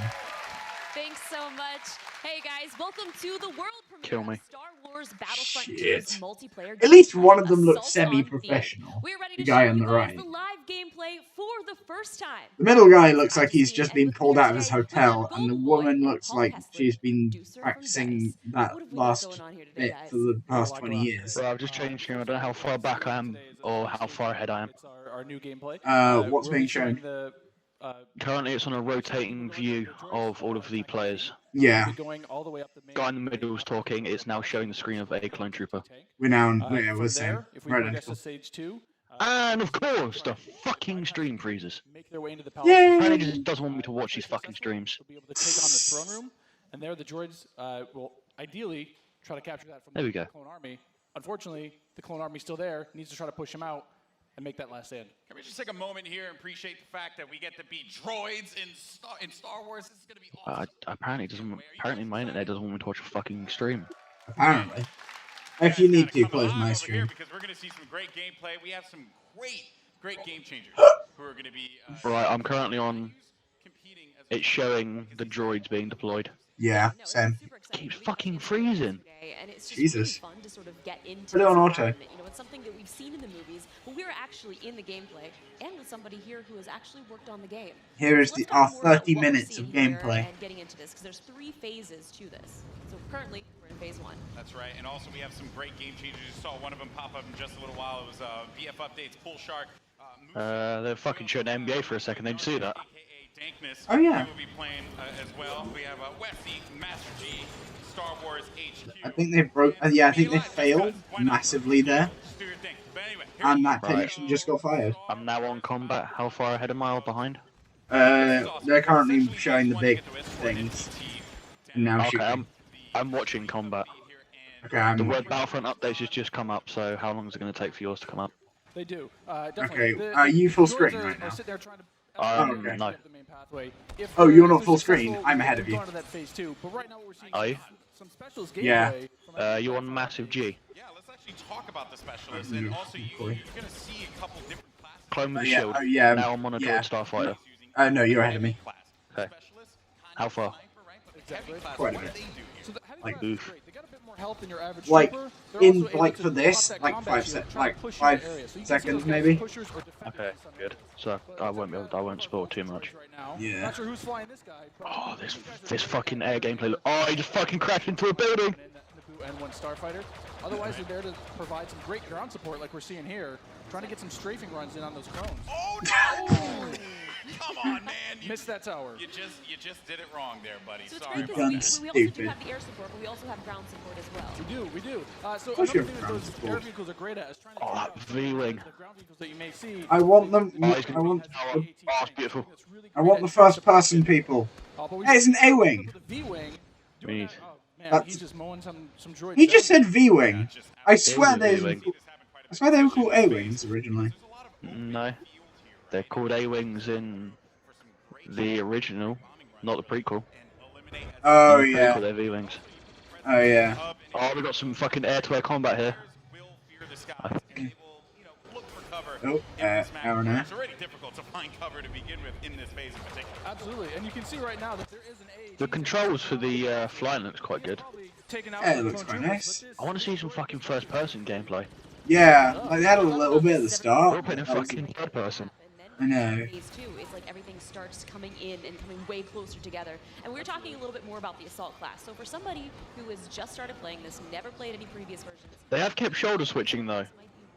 Speaker 5: Thanks so much. Hey guys, welcome to the world premiere
Speaker 2: Kill me.
Speaker 5: of Star Wars Battlefront
Speaker 1: Shit.
Speaker 5: 2's multiplayer.
Speaker 1: At least
Speaker 5: gameplay,
Speaker 1: one of them looks
Speaker 5: Assault on Theon.
Speaker 1: semi-professional.
Speaker 5: We're ready
Speaker 1: The
Speaker 5: to
Speaker 1: guy
Speaker 5: show
Speaker 1: on
Speaker 5: you
Speaker 1: the
Speaker 5: guys
Speaker 1: right.
Speaker 5: the live gameplay for the first time.
Speaker 1: The middle guy looks like he's just been pulled out of his hotel, and the woman looks like she's been practicing that last bit for the past 20 years.
Speaker 2: Well, I've just changed. I don't know how far back I am or how far ahead I am.
Speaker 14: Our new gameplay.
Speaker 1: What's
Speaker 14: we'll be
Speaker 1: being
Speaker 14: showing
Speaker 1: shown?
Speaker 14: The,
Speaker 2: Currently, it's on a rotating view of all of the players.
Speaker 1: Yeah.
Speaker 14: going all the way up the main
Speaker 2: Guy in the middle is talking. It's now showing the screen of a clone trooper.
Speaker 1: We're now,
Speaker 14: from
Speaker 1: we're saying,
Speaker 14: there, if we
Speaker 1: right
Speaker 14: progress
Speaker 1: identical.
Speaker 14: to stage 2,
Speaker 2: And of course, the fucking stream freezes.
Speaker 14: make their way into the palace.
Speaker 2: Apparently, he just doesn't want me to watch these fucking streams.
Speaker 14: Be able to take on the throne room, and there the droids will ideally try to capture that from
Speaker 2: There we
Speaker 14: the
Speaker 2: go.
Speaker 14: clone army. Unfortunately, the clone army's still there, needs to try to push him out and make that last stand.
Speaker 8: Can we just take a moment here and appreciate the fact that we get to be droids in Star Wars? This is going to be awesome.
Speaker 2: Apparently, my internet doesn't want me to watch a fucking stream.
Speaker 1: Apparently. If you need to, close my
Speaker 8: Over here
Speaker 1: stream.
Speaker 8: because we're going to see some great gameplay. We have some great game changers who are going to be
Speaker 2: Right, I'm currently on. It's showing the droids being deployed.
Speaker 1: Yeah, same.
Speaker 2: Keeps fucking freezing.
Speaker 5: And it's just
Speaker 1: Jesus.
Speaker 5: really fun to sort of get into
Speaker 1: Put it on
Speaker 5: this
Speaker 1: auto.
Speaker 5: environment. You know, it's something that we've seen in the movies, but we're actually in the gameplay and with somebody here who has actually worked on the game.
Speaker 1: Here is
Speaker 5: So let's
Speaker 1: our
Speaker 5: talk more about
Speaker 1: 30
Speaker 5: what we're
Speaker 1: minutes of
Speaker 5: seeing here
Speaker 1: gameplay.
Speaker 5: And getting into this, because there's 3 phases to this. So currently, we're in Phase 1.
Speaker 8: That's right, and also we have some great game changers. You saw one of them pop up in just a little while. It was BF Updates, Pool Shark.
Speaker 2: They're fucking showing NBA for a second. Did you see that?
Speaker 8: Dankness.
Speaker 1: Oh, yeah.
Speaker 8: He will be playing as well. We have Westy, Master G, Star Wars HQ.
Speaker 1: I think they broke. Yeah, I think they failed massively there.
Speaker 8: Do your thing. But anyway,
Speaker 1: And that technician just got fired.
Speaker 2: I'm now on combat. How far ahead am I or behind?
Speaker 1: They're currently showing the big things. And now
Speaker 2: Okay,
Speaker 1: shooting.
Speaker 2: I'm watching combat.
Speaker 1: Okay,
Speaker 2: The word Battlefront updates has just come up, so how long is it going to take for yours to come up?
Speaker 14: They do. Definitely.
Speaker 1: Okay, are you full screen right now?
Speaker 14: Sitting there trying to
Speaker 1: okay.
Speaker 2: No.
Speaker 14: the main pathway. If
Speaker 1: Oh, you're not
Speaker 14: they're
Speaker 1: full screen.
Speaker 14: successful,
Speaker 1: I'm ahead of
Speaker 14: we've
Speaker 1: you.
Speaker 14: gone to that phase 2. But right now what we're seeing
Speaker 2: Are you?
Speaker 14: some specialist
Speaker 1: Yeah.
Speaker 14: gameplay.
Speaker 2: You're on Massive G.
Speaker 8: yeah, let's actually talk about the specialists. And also, you're going to see a couple different classes.
Speaker 2: Clone with
Speaker 1: yeah,
Speaker 2: shield.
Speaker 1: oh, yeah,
Speaker 2: Now I'm on a
Speaker 1: yeah.
Speaker 2: droid starfighter.
Speaker 1: No, you're ahead of me.
Speaker 2: Okay. How far?
Speaker 1: Quite a bit.
Speaker 14: So the heavy
Speaker 1: Like,
Speaker 14: class is
Speaker 1: oof.
Speaker 14: great. They got a bit more health than your average
Speaker 1: Like,
Speaker 14: trooper. They're
Speaker 1: in
Speaker 14: also
Speaker 1: like
Speaker 14: able
Speaker 1: for
Speaker 14: to
Speaker 1: this,
Speaker 14: pop that
Speaker 1: like
Speaker 14: combat
Speaker 1: 5
Speaker 14: shield,
Speaker 1: seconds,
Speaker 14: trying to
Speaker 1: like
Speaker 14: push you in
Speaker 1: 5
Speaker 14: that area. So you can see
Speaker 1: seconds
Speaker 14: those guys
Speaker 1: maybe.
Speaker 14: pushers or defenders
Speaker 2: Okay,
Speaker 14: on
Speaker 2: good. So I won't spoil too much.
Speaker 14: right now.
Speaker 1: Yeah.
Speaker 14: Not sure who's flying this guy.
Speaker 2: Oh, this fucking air gameplay. Oh, he just fucking crashed into a building.
Speaker 14: N1 Starfighter. Otherwise, they're there to provide some great ground support, like we're seeing here. Trying to get some strafing runs in on those clones.
Speaker 8: Oh no! Come on, man!
Speaker 14: Missed that tower.
Speaker 8: You just did it wrong there, buddy.
Speaker 5: So it's
Speaker 8: Sorry.
Speaker 5: great
Speaker 8: about
Speaker 5: because
Speaker 8: that.
Speaker 5: we also do
Speaker 1: Stupid.
Speaker 5: have the air support, but we also have ground support as well.
Speaker 14: We do. So
Speaker 1: course
Speaker 14: another
Speaker 1: you have
Speaker 14: thing that
Speaker 1: ground
Speaker 14: those
Speaker 1: support.
Speaker 14: air vehicles are great at is trying to
Speaker 2: Oh, that V-wing.
Speaker 14: the ground vehicles that you may see.
Speaker 1: I want them.
Speaker 2: Oh, he's
Speaker 1: I
Speaker 2: gonna
Speaker 1: want.
Speaker 2: Oh, it's beautiful.
Speaker 1: I want the first-person people. Hey, it's an A-wing.
Speaker 14: The V-wing.
Speaker 2: We need.
Speaker 14: Man,
Speaker 1: That's-
Speaker 14: he's just mowing some droids.
Speaker 1: He just
Speaker 14: down.
Speaker 1: said V-wing. I swear
Speaker 2: It is a
Speaker 1: they.
Speaker 2: V-wing.
Speaker 1: I swear they were called A-wings originally.
Speaker 2: No. They're called A-Wings in the original, not the prequel.
Speaker 1: Oh
Speaker 2: In the
Speaker 1: yeah.
Speaker 2: prequel, they're V-Wings.
Speaker 1: Oh yeah.
Speaker 2: Oh, we got some fucking air-to-air combat here.
Speaker 1: Oh, Arana.
Speaker 8: It's already difficult to find cover to begin with in this phase in particular.
Speaker 14: Absolutely, and you can see right now that there is an age.
Speaker 2: The controls for the flying looks quite good.
Speaker 14: Taken out
Speaker 1: Yeah,
Speaker 14: by
Speaker 1: it
Speaker 14: the
Speaker 1: looks
Speaker 14: clone
Speaker 1: quite
Speaker 14: troopers,
Speaker 1: nice.
Speaker 2: I want to see some fucking first-person gameplay.
Speaker 1: Yeah, like they had a little bit at the
Speaker 2: We're
Speaker 1: start.
Speaker 2: playing a
Speaker 1: That was-
Speaker 2: fucking third-person.
Speaker 1: I know.
Speaker 5: Phase 2 is like everything starts coming in and coming way closer together. And we were talking a little bit more about the assault class. So for somebody who has just started playing this, never played any previous versions,
Speaker 2: They have kept shoulder switching though.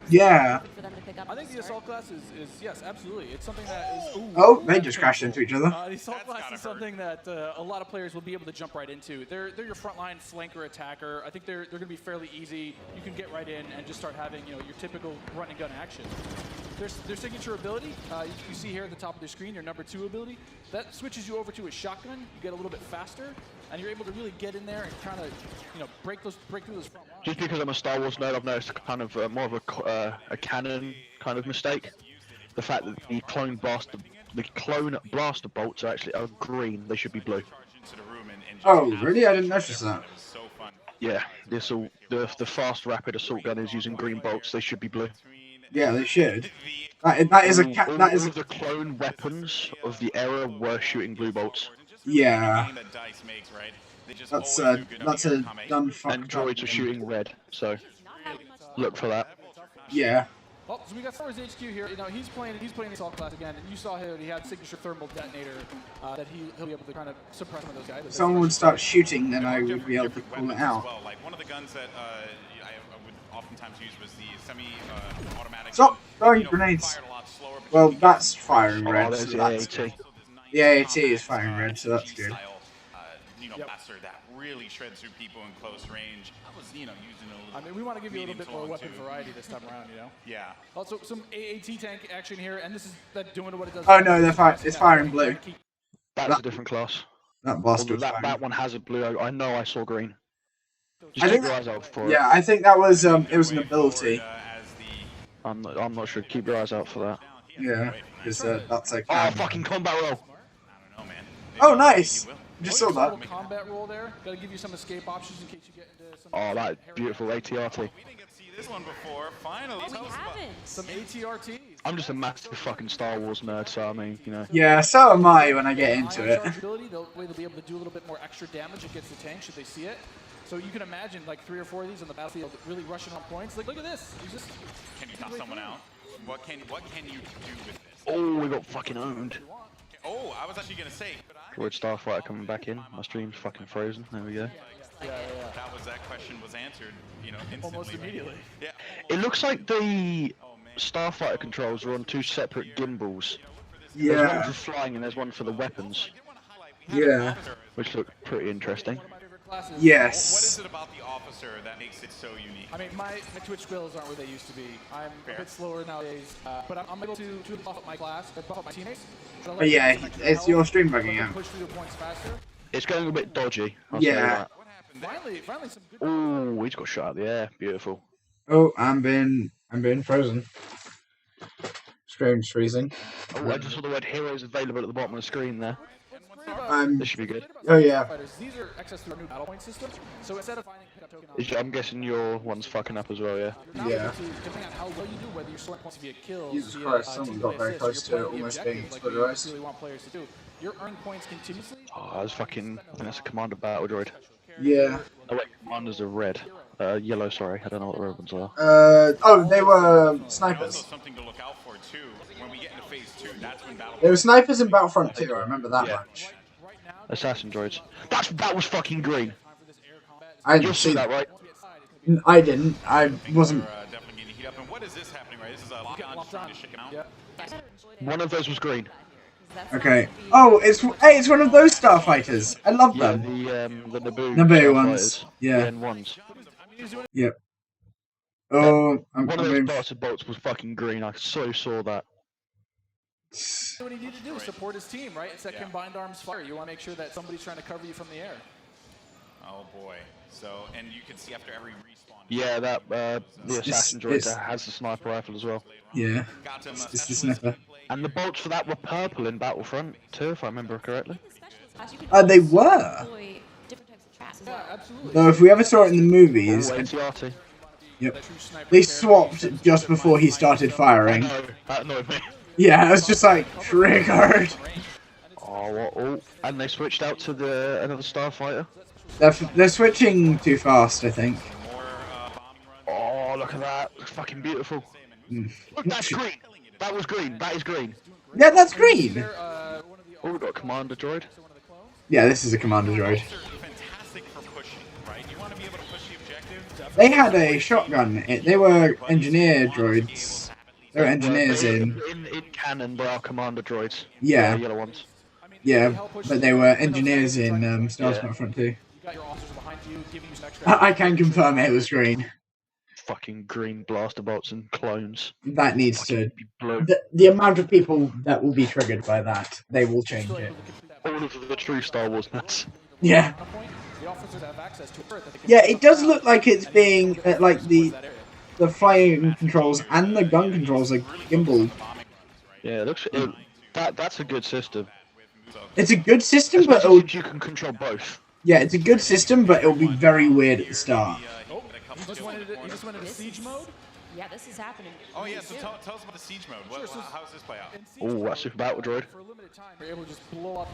Speaker 1: Yeah.
Speaker 5: for them to pick up.
Speaker 14: I think the assault class is yes, absolutely. It's something that is. Ooh,
Speaker 1: Oh, they just crashed into each other.
Speaker 14: The assault class is something that a lot of players will be able to jump right into. They're your frontline flanker attacker. I think they're going to be fairly easy. You can get right in and just start having your typical run and gun action. Their signature ability, you see here at the top of the screen, your number 2 ability, that switches you over to a shotgun. You get a little bit faster, and you're able to really get in there and kind of break through those front lines.
Speaker 2: Just because I'm a Star Wars nerd, I've noticed kind of more of a canon kind of mistake. The fact that the clone blaster bolts are green. They should be blue.
Speaker 1: Oh, really? I didn't notice that.
Speaker 2: Yeah, the fast rapid assault gun is using green bolts. They should be blue.
Speaker 1: Yeah, they should. That is a
Speaker 2: All
Speaker 1: that is
Speaker 2: of the clone weapons of the era were shooting blue bolts.
Speaker 1: yeah. That's a done fucked
Speaker 2: And droids are shooting red, so look for that.
Speaker 1: Yeah.
Speaker 14: Oh, so we got Star Wars HQ here. He's playing the assault class again, and you saw here he had signature thermal detonator that he'll be able to kind of suppress some of those guys.
Speaker 1: If someone would start shooting, then I would be able to call it out.
Speaker 8: Well, like one of the guns that I would oftentimes use was the semi-automatic.
Speaker 1: Stop throwing grenades. Well, that's firing red.
Speaker 2: there's
Speaker 1: So
Speaker 2: the
Speaker 1: that's
Speaker 2: AAT.
Speaker 1: the AAT is firing red, so that's good.
Speaker 8: Blaster that really shreds through people in close range. I was, using a little.
Speaker 14: I mean, we want to give you a little bit more weapon variety this time around,
Speaker 8: Yeah.
Speaker 14: Also, some AAT tank action here, and this is that doing what it does.
Speaker 1: Oh no, it's firing blue.
Speaker 2: That's a different class.
Speaker 1: That blaster was
Speaker 2: that
Speaker 1: firing.
Speaker 2: one has a blue. I know I saw green. Just
Speaker 1: I
Speaker 2: keep
Speaker 1: think
Speaker 2: your eyes out for it.
Speaker 1: yeah, I think that was it was an ability.
Speaker 2: I'm not sure. Keep your eyes out for that.
Speaker 1: Yeah, because that's like.
Speaker 2: Oh, fucking combat roll.
Speaker 1: Oh, nice. Just saw
Speaker 14: Little
Speaker 1: that.
Speaker 14: combat roll there. Got to give you some escape options in case you get into some.
Speaker 2: Oh, that beautiful ATRT.
Speaker 8: See this one before. Finally.
Speaker 5: We haven't.
Speaker 14: Some ATRTs.
Speaker 2: I'm just a massive fucking Star Wars nerd, so I mean,
Speaker 1: Yeah, so am I when I get into it.
Speaker 14: Ability, they'll be able to do a little bit more extra damage against the tank should they see it. So you can imagine like 3 or 4 of these on the battlefield really rushing on points. Like, look at this.
Speaker 8: Can you knock someone out? What can you do with this?
Speaker 2: Oh, we got fucking owned.
Speaker 8: Oh, I was actually gonna say.
Speaker 2: Droid Starfighter coming back in. My stream's fucking frozen. There we go.
Speaker 8: That question was answered, you know, instantly.
Speaker 14: Almost immediately.
Speaker 8: Yeah.
Speaker 2: It looks like the Starfighter controls are on two separate gimbals.
Speaker 1: Yeah.
Speaker 2: There's one for flying and there's one for the weapons.
Speaker 1: Yeah.
Speaker 2: Which look pretty interesting.
Speaker 1: Yes.
Speaker 8: What is it about the officer that makes it so unique?
Speaker 14: I mean, my Twitch skills aren't where they used to be. I'm a bit slower nowadays, but I'm able to buff up my class, buff up my teammates.
Speaker 1: But yeah, it's your stream bugging out.
Speaker 14: Push through the points faster.
Speaker 2: It's going a bit dodgy.
Speaker 1: Yeah.
Speaker 14: Finally some good.
Speaker 2: Oh, he's got shot out of the air. Beautiful.
Speaker 1: Oh, I'm being frozen. Stream's freezing.
Speaker 2: Oh, I just saw the word heroes available at the bottom of the screen there. This should be good.
Speaker 1: Oh yeah.
Speaker 14: These are access to our new battle point system. So instead of finding pickup token,
Speaker 2: I'm guessing your one's fucking up as well, yeah?
Speaker 1: Yeah.
Speaker 14: Depending on how well you do, whether you're scoring points via kills,
Speaker 1: Jesus Christ, someone got very close to almost being exploded.
Speaker 14: Really want players to do. You're earning points continuously.
Speaker 2: Oh, I think that's a commander battle droid.
Speaker 1: Yeah.
Speaker 2: Oh wait, commanders are red. Yellow, sorry. I don't know what the red ones are.
Speaker 1: Oh, they were snipers.
Speaker 8: Something to look out for too. When we get into phase 2, that's when battle.
Speaker 1: They were snipers in Battlefront 2, I remember that much.
Speaker 2: Assassin droids. That was fucking green.
Speaker 1: I didn't see
Speaker 2: that, right?
Speaker 1: I didn't. I wasn't.
Speaker 8: Definitely getting heat up. And what is this happening, right? This is a lock-on trying to shake him out.
Speaker 2: One of those was green.
Speaker 1: Okay. Oh, it's one of those starfighters. I love them.
Speaker 2: The
Speaker 1: Naboo ones. Yeah.
Speaker 2: The N1s.
Speaker 1: Yep. Oh,
Speaker 2: one of those bastard bolts was fucking green. I so saw that.
Speaker 14: What he needed to do is support his team, right? It's that combined arms fire. You want to make sure that somebody's trying to cover you from the air.
Speaker 8: Oh boy. So, and you can see after every respawn.
Speaker 2: Yeah, that the assassin droid has the sniper rifle as well.
Speaker 1: Yeah. It's the sniper.
Speaker 2: And the bolts for that were purple in Battlefront too, if I remember correctly.
Speaker 1: They were.
Speaker 14: Yeah, absolutely.
Speaker 1: Though if we ever saw it in the movies,
Speaker 2: NCRT.
Speaker 1: Yep, they swapped just before he started firing.
Speaker 2: That annoyed me.
Speaker 1: Yeah, I was just like, triggered.
Speaker 2: Oh, and they switched out to another starfighter.
Speaker 1: They're switching too fast, I think.
Speaker 2: Oh, look at that! It's fucking beautiful. Look, that's green. That was green. That is green.
Speaker 1: Yeah, that's green.
Speaker 2: Oh, we got a commander droid.
Speaker 1: Yeah, this is a commander droid. They had a shotgun. They were engineer droids. They were engineers in
Speaker 2: canon, they are commander droids.
Speaker 1: Yeah.
Speaker 2: The yellow ones.
Speaker 1: Yeah, but they were engineers in Star Wars Battlefront 2. I can confirm it was green.
Speaker 2: Fucking green blaster bolts and clones.
Speaker 1: That needs to. The amount of people that will be triggered by that, they will change it.
Speaker 2: All of the true Star Wars nuts.
Speaker 1: Yeah. Yeah, it does look like it's being like the flying controls and the gun controls are gimbaled.
Speaker 2: Yeah, it looks that's a good system.
Speaker 1: It's a good system,
Speaker 2: especially
Speaker 1: but
Speaker 2: you can control both.
Speaker 1: Yeah, it's a good system, but it'll be very weird at the start.
Speaker 14: You just went into siege mode?
Speaker 5: Yeah, this is happening.
Speaker 8: Oh yeah, so tell us about the siege mode. How does this play out?
Speaker 2: Oh, that's Super Battle Droid.
Speaker 14: For a limited time, you're able to just blow up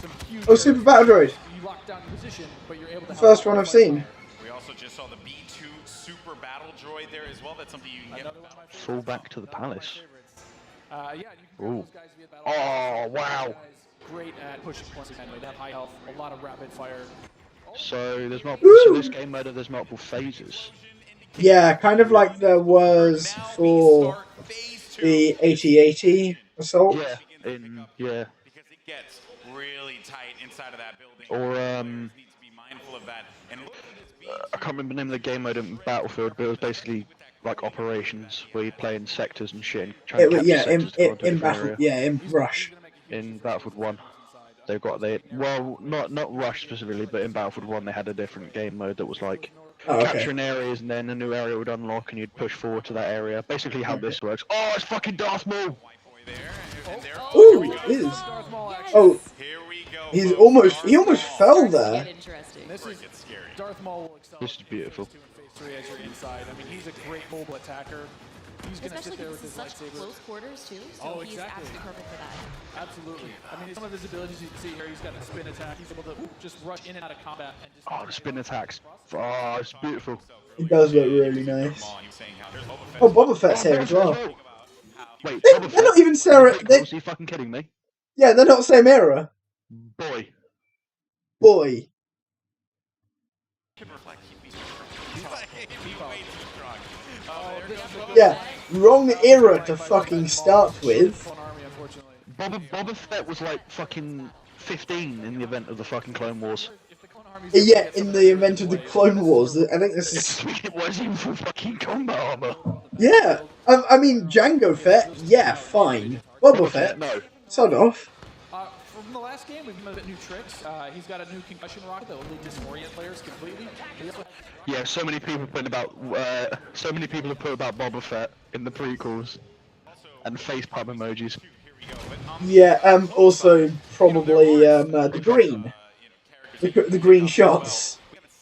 Speaker 14: some huge.
Speaker 1: Oh, Super Battle Droid.
Speaker 14: You lock down your position, but you're able to.
Speaker 1: The first one I've seen.
Speaker 8: We also just saw the B2 Super Battle Droid there as well. That's something you can get.
Speaker 2: Fall back to the palace.
Speaker 14: Yeah, you can
Speaker 2: Ooh.
Speaker 14: those guys via battle.
Speaker 2: Oh, wow.
Speaker 14: Great at pushing points again. They have high health, a lot of rapid fire.
Speaker 2: So there's multiple. So this game mode, there's multiple phases.
Speaker 1: Yeah, kind of like there was for the 8080 assault.
Speaker 2: Yeah, yeah.
Speaker 8: Because it gets really tight inside of that building.
Speaker 2: Or
Speaker 8: Need to be mindful of that. And look at this
Speaker 2: I can't remember the name of the game mode in Battlefield, but it was basically like operations where you play in sectors and shit. And
Speaker 1: in Rush.
Speaker 2: In Battlefield 1, not Rush specifically, but in Battlefield 1 they had a different game mode that was like capturing areas and then a new area would unlock and you'd push forward to that area. Basically how this works. Oh, it's fucking Darth Maul!
Speaker 1: Ooh, it is. Oh, he almost fell there.
Speaker 14: This is Darth Maul.
Speaker 2: This is beautiful.
Speaker 14: As you're inside. I mean, he's a great mobile attacker. He's going to sit there with his lightsaber.
Speaker 5: Close quarters too, so he's absolutely perfect for that.
Speaker 14: Absolutely. I mean, some of his abilities you can see here. He's got a spin attack. He's able to just rush in and out of combat. And just
Speaker 2: the spin attacks. Oh, it's beautiful.
Speaker 1: It does look really nice. Oh, Boba Fett's here as well.
Speaker 2: Wait,
Speaker 1: they're not even Sarah.
Speaker 2: Are you fucking kidding me?
Speaker 1: Yeah, they're not same era.
Speaker 2: Boy.
Speaker 1: Yeah, wrong era to fucking start with.
Speaker 2: Boba Fett was like fucking 15 in the event of the fucking Clone Wars.
Speaker 1: Yeah, in the event of the Clone Wars, I think this is.
Speaker 2: It was even for fucking combat armor.
Speaker 1: Yeah, I mean Jango Fett, yeah, fine. Boba Fett,
Speaker 2: no.
Speaker 1: Sod off.
Speaker 14: From the last game, we've met new tricks. He's got a new concussion rocket that will disorient players completely.
Speaker 2: Yeah, so many people putting about so many people have put about Boba Fett in the prequels and facepalm emojis.
Speaker 1: Yeah, also probably the green, the green shots.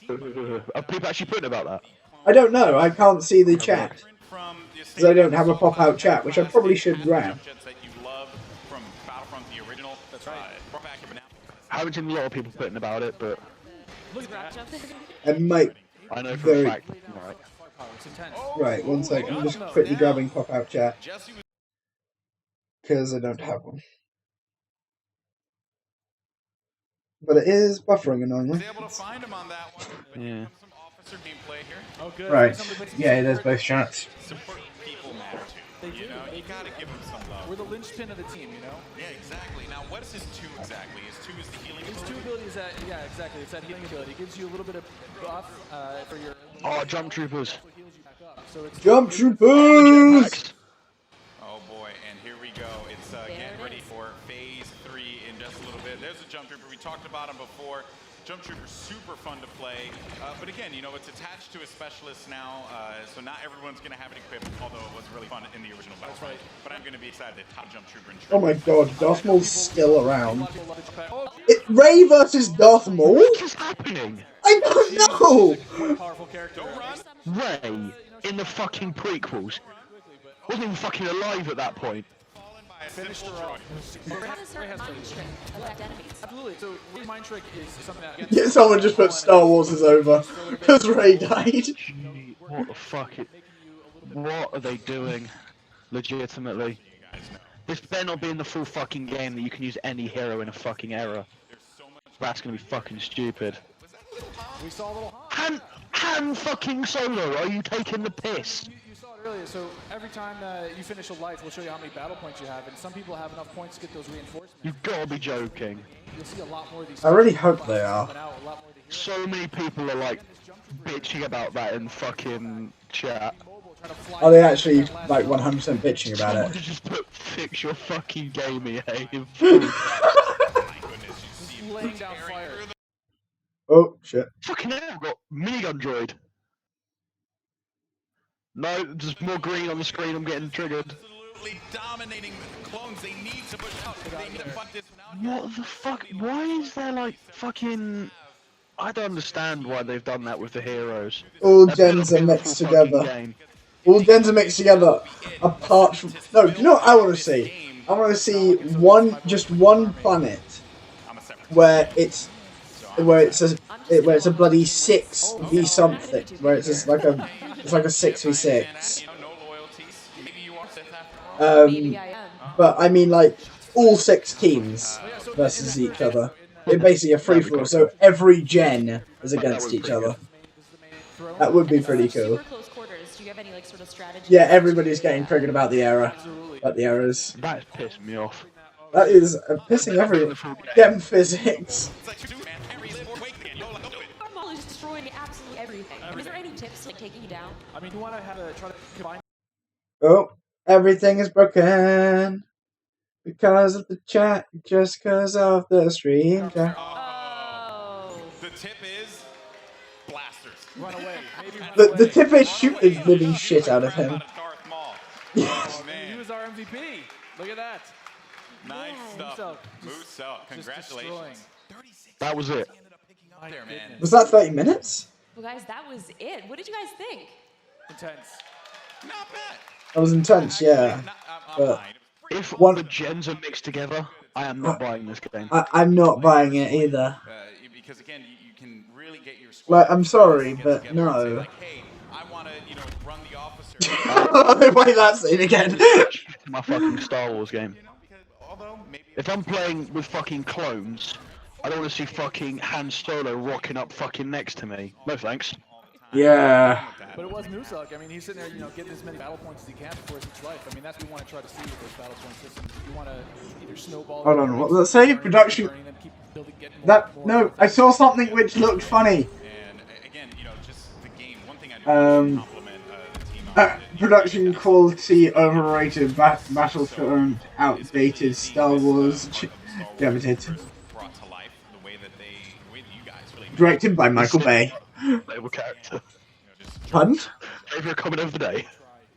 Speaker 2: Are people actually putting about that?
Speaker 1: I don't know. I can't see the chat because I don't have a pop-out chat, which I probably should grab.
Speaker 2: I haven't seen a lot of people putting about it, but
Speaker 1: And mate,
Speaker 2: I know for a fact.
Speaker 1: Right, one sec. I'm just quickly grabbing pop-out chat because I don't have one. But it is buffering annoyingly.
Speaker 2: Yeah.
Speaker 14: Oh, good.
Speaker 1: Right. Yeah, there's both chats.
Speaker 14: They do. You gotta give him some love. We're the linchpin of the team, you know?
Speaker 8: Yeah, exactly. Now, what is his 2 exactly? His 2 is the healing
Speaker 14: His 2 ability is that, yeah, exactly. It's that healing ability. It gives you a little bit of buff for your...
Speaker 2: Oh, Jump Troopers.
Speaker 1: Jump Troopers!
Speaker 8: Oh boy, and here we go. It's getting ready for phase 3 in just a little bit. There's a Jump Trooper. We talked about him before. Jump Trooper, super fun to play. But again, you know, it's attached to a specialist now, so not everyone's going to have it equipped, although it was really fun in the original battle. Right. But I'm going to be excited to top Jump Trooper and
Speaker 1: Oh my god, Darth Maul's still around. Rey versus Darth Maul?
Speaker 2: What is happening?
Speaker 1: I don't know!
Speaker 14: Powerful character.
Speaker 2: Rey, in the fucking prequels, wasn't even fucking alive at that point.
Speaker 14: Finished her off. Absolutely. So, Mind Trick is something that...
Speaker 1: Yeah, someone just put Star Wars is over because Rey died.
Speaker 2: What the fuck? What are they doing? Legitimately. This better not be in the full fucking game that you can use any hero in a fucking era. That's gonna be fucking stupid.
Speaker 14: We saw a little...
Speaker 2: Han fucking Solo, are you taking the piss?
Speaker 14: You saw it earlier, so every time you finish a life, we'll show you how many battle points you have, and some people have enough points to get those reinforcements.
Speaker 2: You've gotta be joking.
Speaker 14: You'll see a lot more of these...
Speaker 1: I really hope they are.
Speaker 2: So many people are like bitching about that in fucking chat.
Speaker 1: Are they actually like 100% bitching about
Speaker 2: Someone
Speaker 1: it?
Speaker 2: just put fix your fucking game, EA.
Speaker 14: Laying down fire.
Speaker 1: Oh shit.
Speaker 2: Fucking hell, I've got minigun droid. No, there's more green on the screen, I'm getting triggered.
Speaker 8: Absolutely dominating the clones. They need to push out. They need to fight this now.
Speaker 2: What the fuck? Why is there like fucking... I don't understand why they've done that with the heroes.
Speaker 1: All
Speaker 2: They're
Speaker 1: gens are
Speaker 2: building a
Speaker 1: mixed
Speaker 2: full fucking
Speaker 1: together.
Speaker 2: game.
Speaker 1: All gens are mixed together. Apart from... No, do you know what I want to see? I want to see just one planet where it's a bloody 6v something, where it's just like a 6v6. But I mean like all 6 teams versus each other. It's basically a free for all, so every gen is against each other. That would be pretty cool. Yeah, everybody's getting triggered about the era. About the errors.
Speaker 2: That's pissed me off.
Speaker 1: That is pissing everyone. Them physics.
Speaker 5: Maul is destroying absolutely everything. Is there any tips like taking you down?
Speaker 14: I mean, you want to try to combine...
Speaker 1: Oh, everything is broken. Because of the chat, just because of the stream chat.
Speaker 8: The tip is blasters.
Speaker 14: Run away.
Speaker 1: The tip is shoot the living shit out of him.
Speaker 14: Oh, man. He was our MVP. Look at that.
Speaker 8: Nice stuff. Muso, congratulations.
Speaker 2: That was it.
Speaker 8: There, man.
Speaker 1: Was that 30 minutes?
Speaker 5: Well, guys, that was it. What did you guys think?
Speaker 14: Intense.
Speaker 8: Not bad.
Speaker 1: That was intense, yeah. But
Speaker 2: If one of the gens are mixed together, I am not buying this game.
Speaker 1: I'm not buying it either.
Speaker 8: Because again, you can really get your
Speaker 1: Like, I'm sorry, but no.
Speaker 8: like, hey, I want to, you know, run the officer.
Speaker 1: Play that scene again.
Speaker 2: My fucking Star Wars game. If I'm playing with fucking clones, I don't want to see fucking Han Solo rocking up fucking next to me. No thanks.
Speaker 1: Yeah.
Speaker 14: But it was Nuzlocke. I mean, he's sitting there, you know, getting as many battle points as he can before his life. I mean, that's what we want to try to see with those battle point systems. You want to either snowball.
Speaker 1: Hold on, what does that say? Production. No, I saw something which looked funny.
Speaker 8: And again, you know, just the game. One thing I do compliment the team on.
Speaker 1: Production quality overrated, Battlefront outdated, Star Wars debited.
Speaker 8: Brought to life the way that you guys really.
Speaker 1: Directed by Michael Bay.
Speaker 2: Playable character.
Speaker 1: Pardon?
Speaker 2: Favorite comment of the day.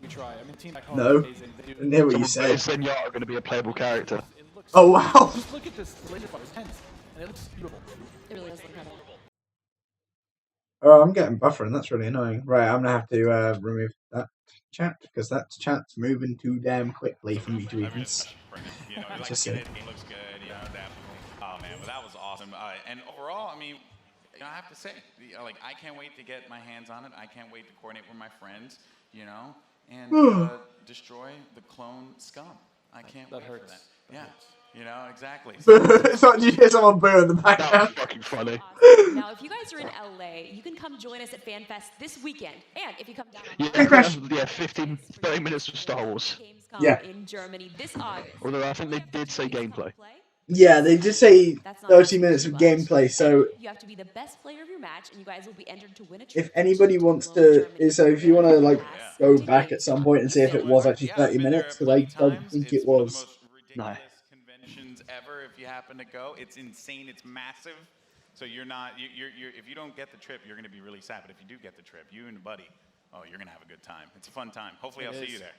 Speaker 14: We try. I mean, team back home
Speaker 1: No.
Speaker 14: is amazing. They do-
Speaker 1: Didn't hear what you said.
Speaker 2: Zenyatta are going to be a playable character.
Speaker 1: Oh wow.
Speaker 14: Just look at this laser fight's tense, and it looks beautiful.
Speaker 5: It really does look incredible.
Speaker 1: Oh, I'm getting buffering. That's really annoying. Right, I'm gonna have to remove that chat because that chat's moving too damn quickly for me to even.
Speaker 8: You know, like
Speaker 1: Just
Speaker 8: it,
Speaker 1: say.
Speaker 8: it looks good. You know, definitely. Oh man, but that was awesome. And overall, I mean, you know, I have to say, like, I can't wait to get my hands on it. I can't wait to coordinate with my friends. You know, and destroy the clone scum. I can't wait for that. Yeah. You know, exactly.
Speaker 1: So did you hear someone boo in the background?
Speaker 2: That was fucking funny.
Speaker 5: Awesome. Now, if you guys are in LA, you can come join us at FanFest this weekend. And if you come down
Speaker 2: Yeah, 15, 30 minutes of Star Wars.
Speaker 5: Gamescom
Speaker 1: Yeah.
Speaker 5: in Germany this August.
Speaker 2: Although I think they did say gameplay.
Speaker 1: Yeah, they did say 30 minutes of gameplay. So
Speaker 5: You have to be the best player of your match, and you guys will be entered to win a
Speaker 1: if anybody wants to, so if you want to like go back at some point and see if it was actually 30 minutes, because I don't think it was.
Speaker 2: No.
Speaker 8: Conventions ever. If you happen to go, it's insane. It's massive. So you're not. You're if you don't get the trip, you're going to be really sad. But if you do get the trip, you and a buddy, oh, you're going to have a good time. It's a fun time. Hopefully, I'll see you there.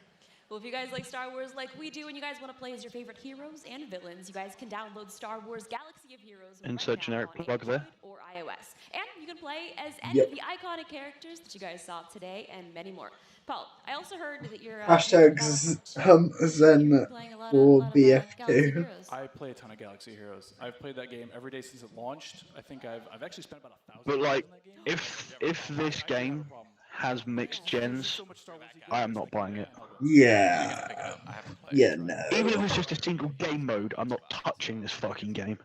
Speaker 5: Well, if you guys like Star Wars like we do, and you guys want to play as your favorite heroes and villains, you guys can download Star Wars Galaxy of Heroes
Speaker 2: Insert generic plug there.
Speaker 5: or iOS. And you can play as any of the iconic characters that you guys saw today and many more. Paul, I also heard that you're...
Speaker 1: Hashtags Zen for BF2.
Speaker 14: I play a ton of Galaxy Heroes. I've played that game every day since it launched. I think I've actually spent about 1,000
Speaker 2: But
Speaker 14: hours
Speaker 2: like,
Speaker 14: in that game.
Speaker 2: if this game has mixed gens, I am not buying it.
Speaker 1: Yeah. Yeah, no.
Speaker 2: Even if it's just a single game mode, I'm not touching this fucking game.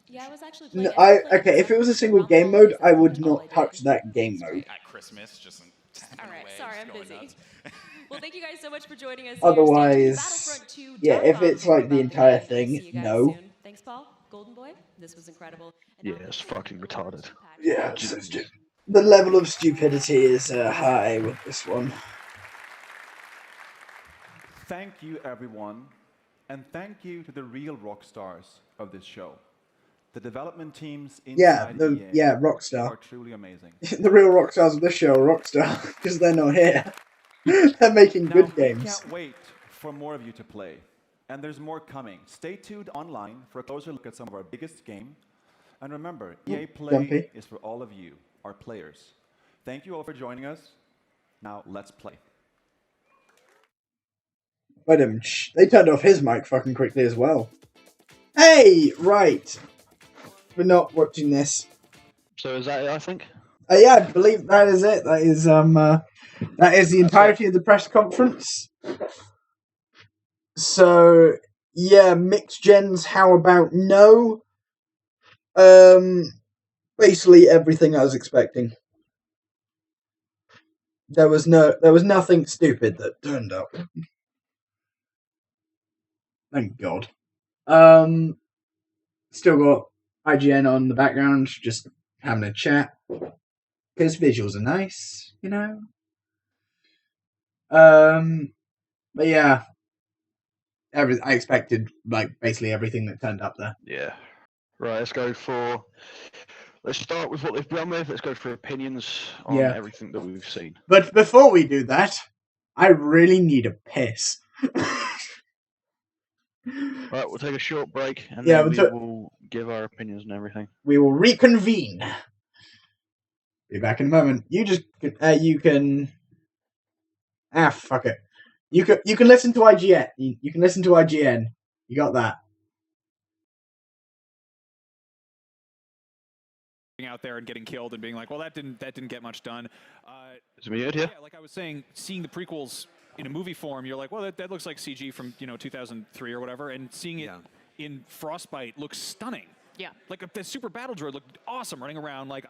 Speaker 5: Yeah, I was actually
Speaker 1: No,
Speaker 5: playing
Speaker 1: okay, if it was a single game mode, I would not touch that game mode.
Speaker 8: At Christmas, just
Speaker 5: All right, sorry, I'm busy. Well, thank you guys so much for joining us.
Speaker 1: Otherwise, yeah, if it's like the entire thing, no.
Speaker 5: Thanks, Paul. Golden Boy, this was incredible.
Speaker 2: Yeah, it's fucking retarded.
Speaker 1: Yeah, the level of stupidity is high with this one.
Speaker 11: Thank you, everyone, and thank you to the real rock stars of this show. The development teams inside EA
Speaker 1: Rockstar.
Speaker 11: are truly amazing.
Speaker 1: The real rock stars of this show are Rockstar, because they're not here. They're making good
Speaker 11: We
Speaker 1: games.
Speaker 11: can't wait for more of you to play, and there's more coming. Stay tuned online for a closer look at some of our biggest game. And remember, EA Play
Speaker 1: Jumpy.
Speaker 11: is for all of you, our players. Thank you all for joining us. Now, let's play.
Speaker 1: Wait a minute, they turned off his mic fucking quickly as well. Hey, right. We're not watching this.
Speaker 2: So is that it, I think?
Speaker 1: Yeah, I believe that is it. That is the entirety of the press conference. So yeah, mixed gens. How about no? Basically everything I was expecting. There was nothing stupid that turned up. Thank God. Still got IGN on the background, just having a chat. Because visuals are nice, you know? But yeah. I expected, like, basically everything that turned up there.
Speaker 2: Yeah. Right, let's start with what they've done with. Let's go for opinions on everything that we've seen.
Speaker 1: But before we do that, I really need a piss.
Speaker 2: Right, we'll take a short break, and then we will give our opinions and everything.
Speaker 1: We will reconvene. Be back in a moment. You can... fuck it. You can listen to IGN. You can listen to IGN. You got that.
Speaker 10: Out there and getting killed and being like, well, that didn't get much done.
Speaker 2: Is it weird here?
Speaker 10: Yeah, like I was saying, seeing the prequels in a movie form, you're like, well, that looks like CG from 2003 or whatever, and seeing it in Frostbite looks stunning.
Speaker 4: Yeah.
Speaker 10: Like the Super Battle Droid looked awesome running around. Like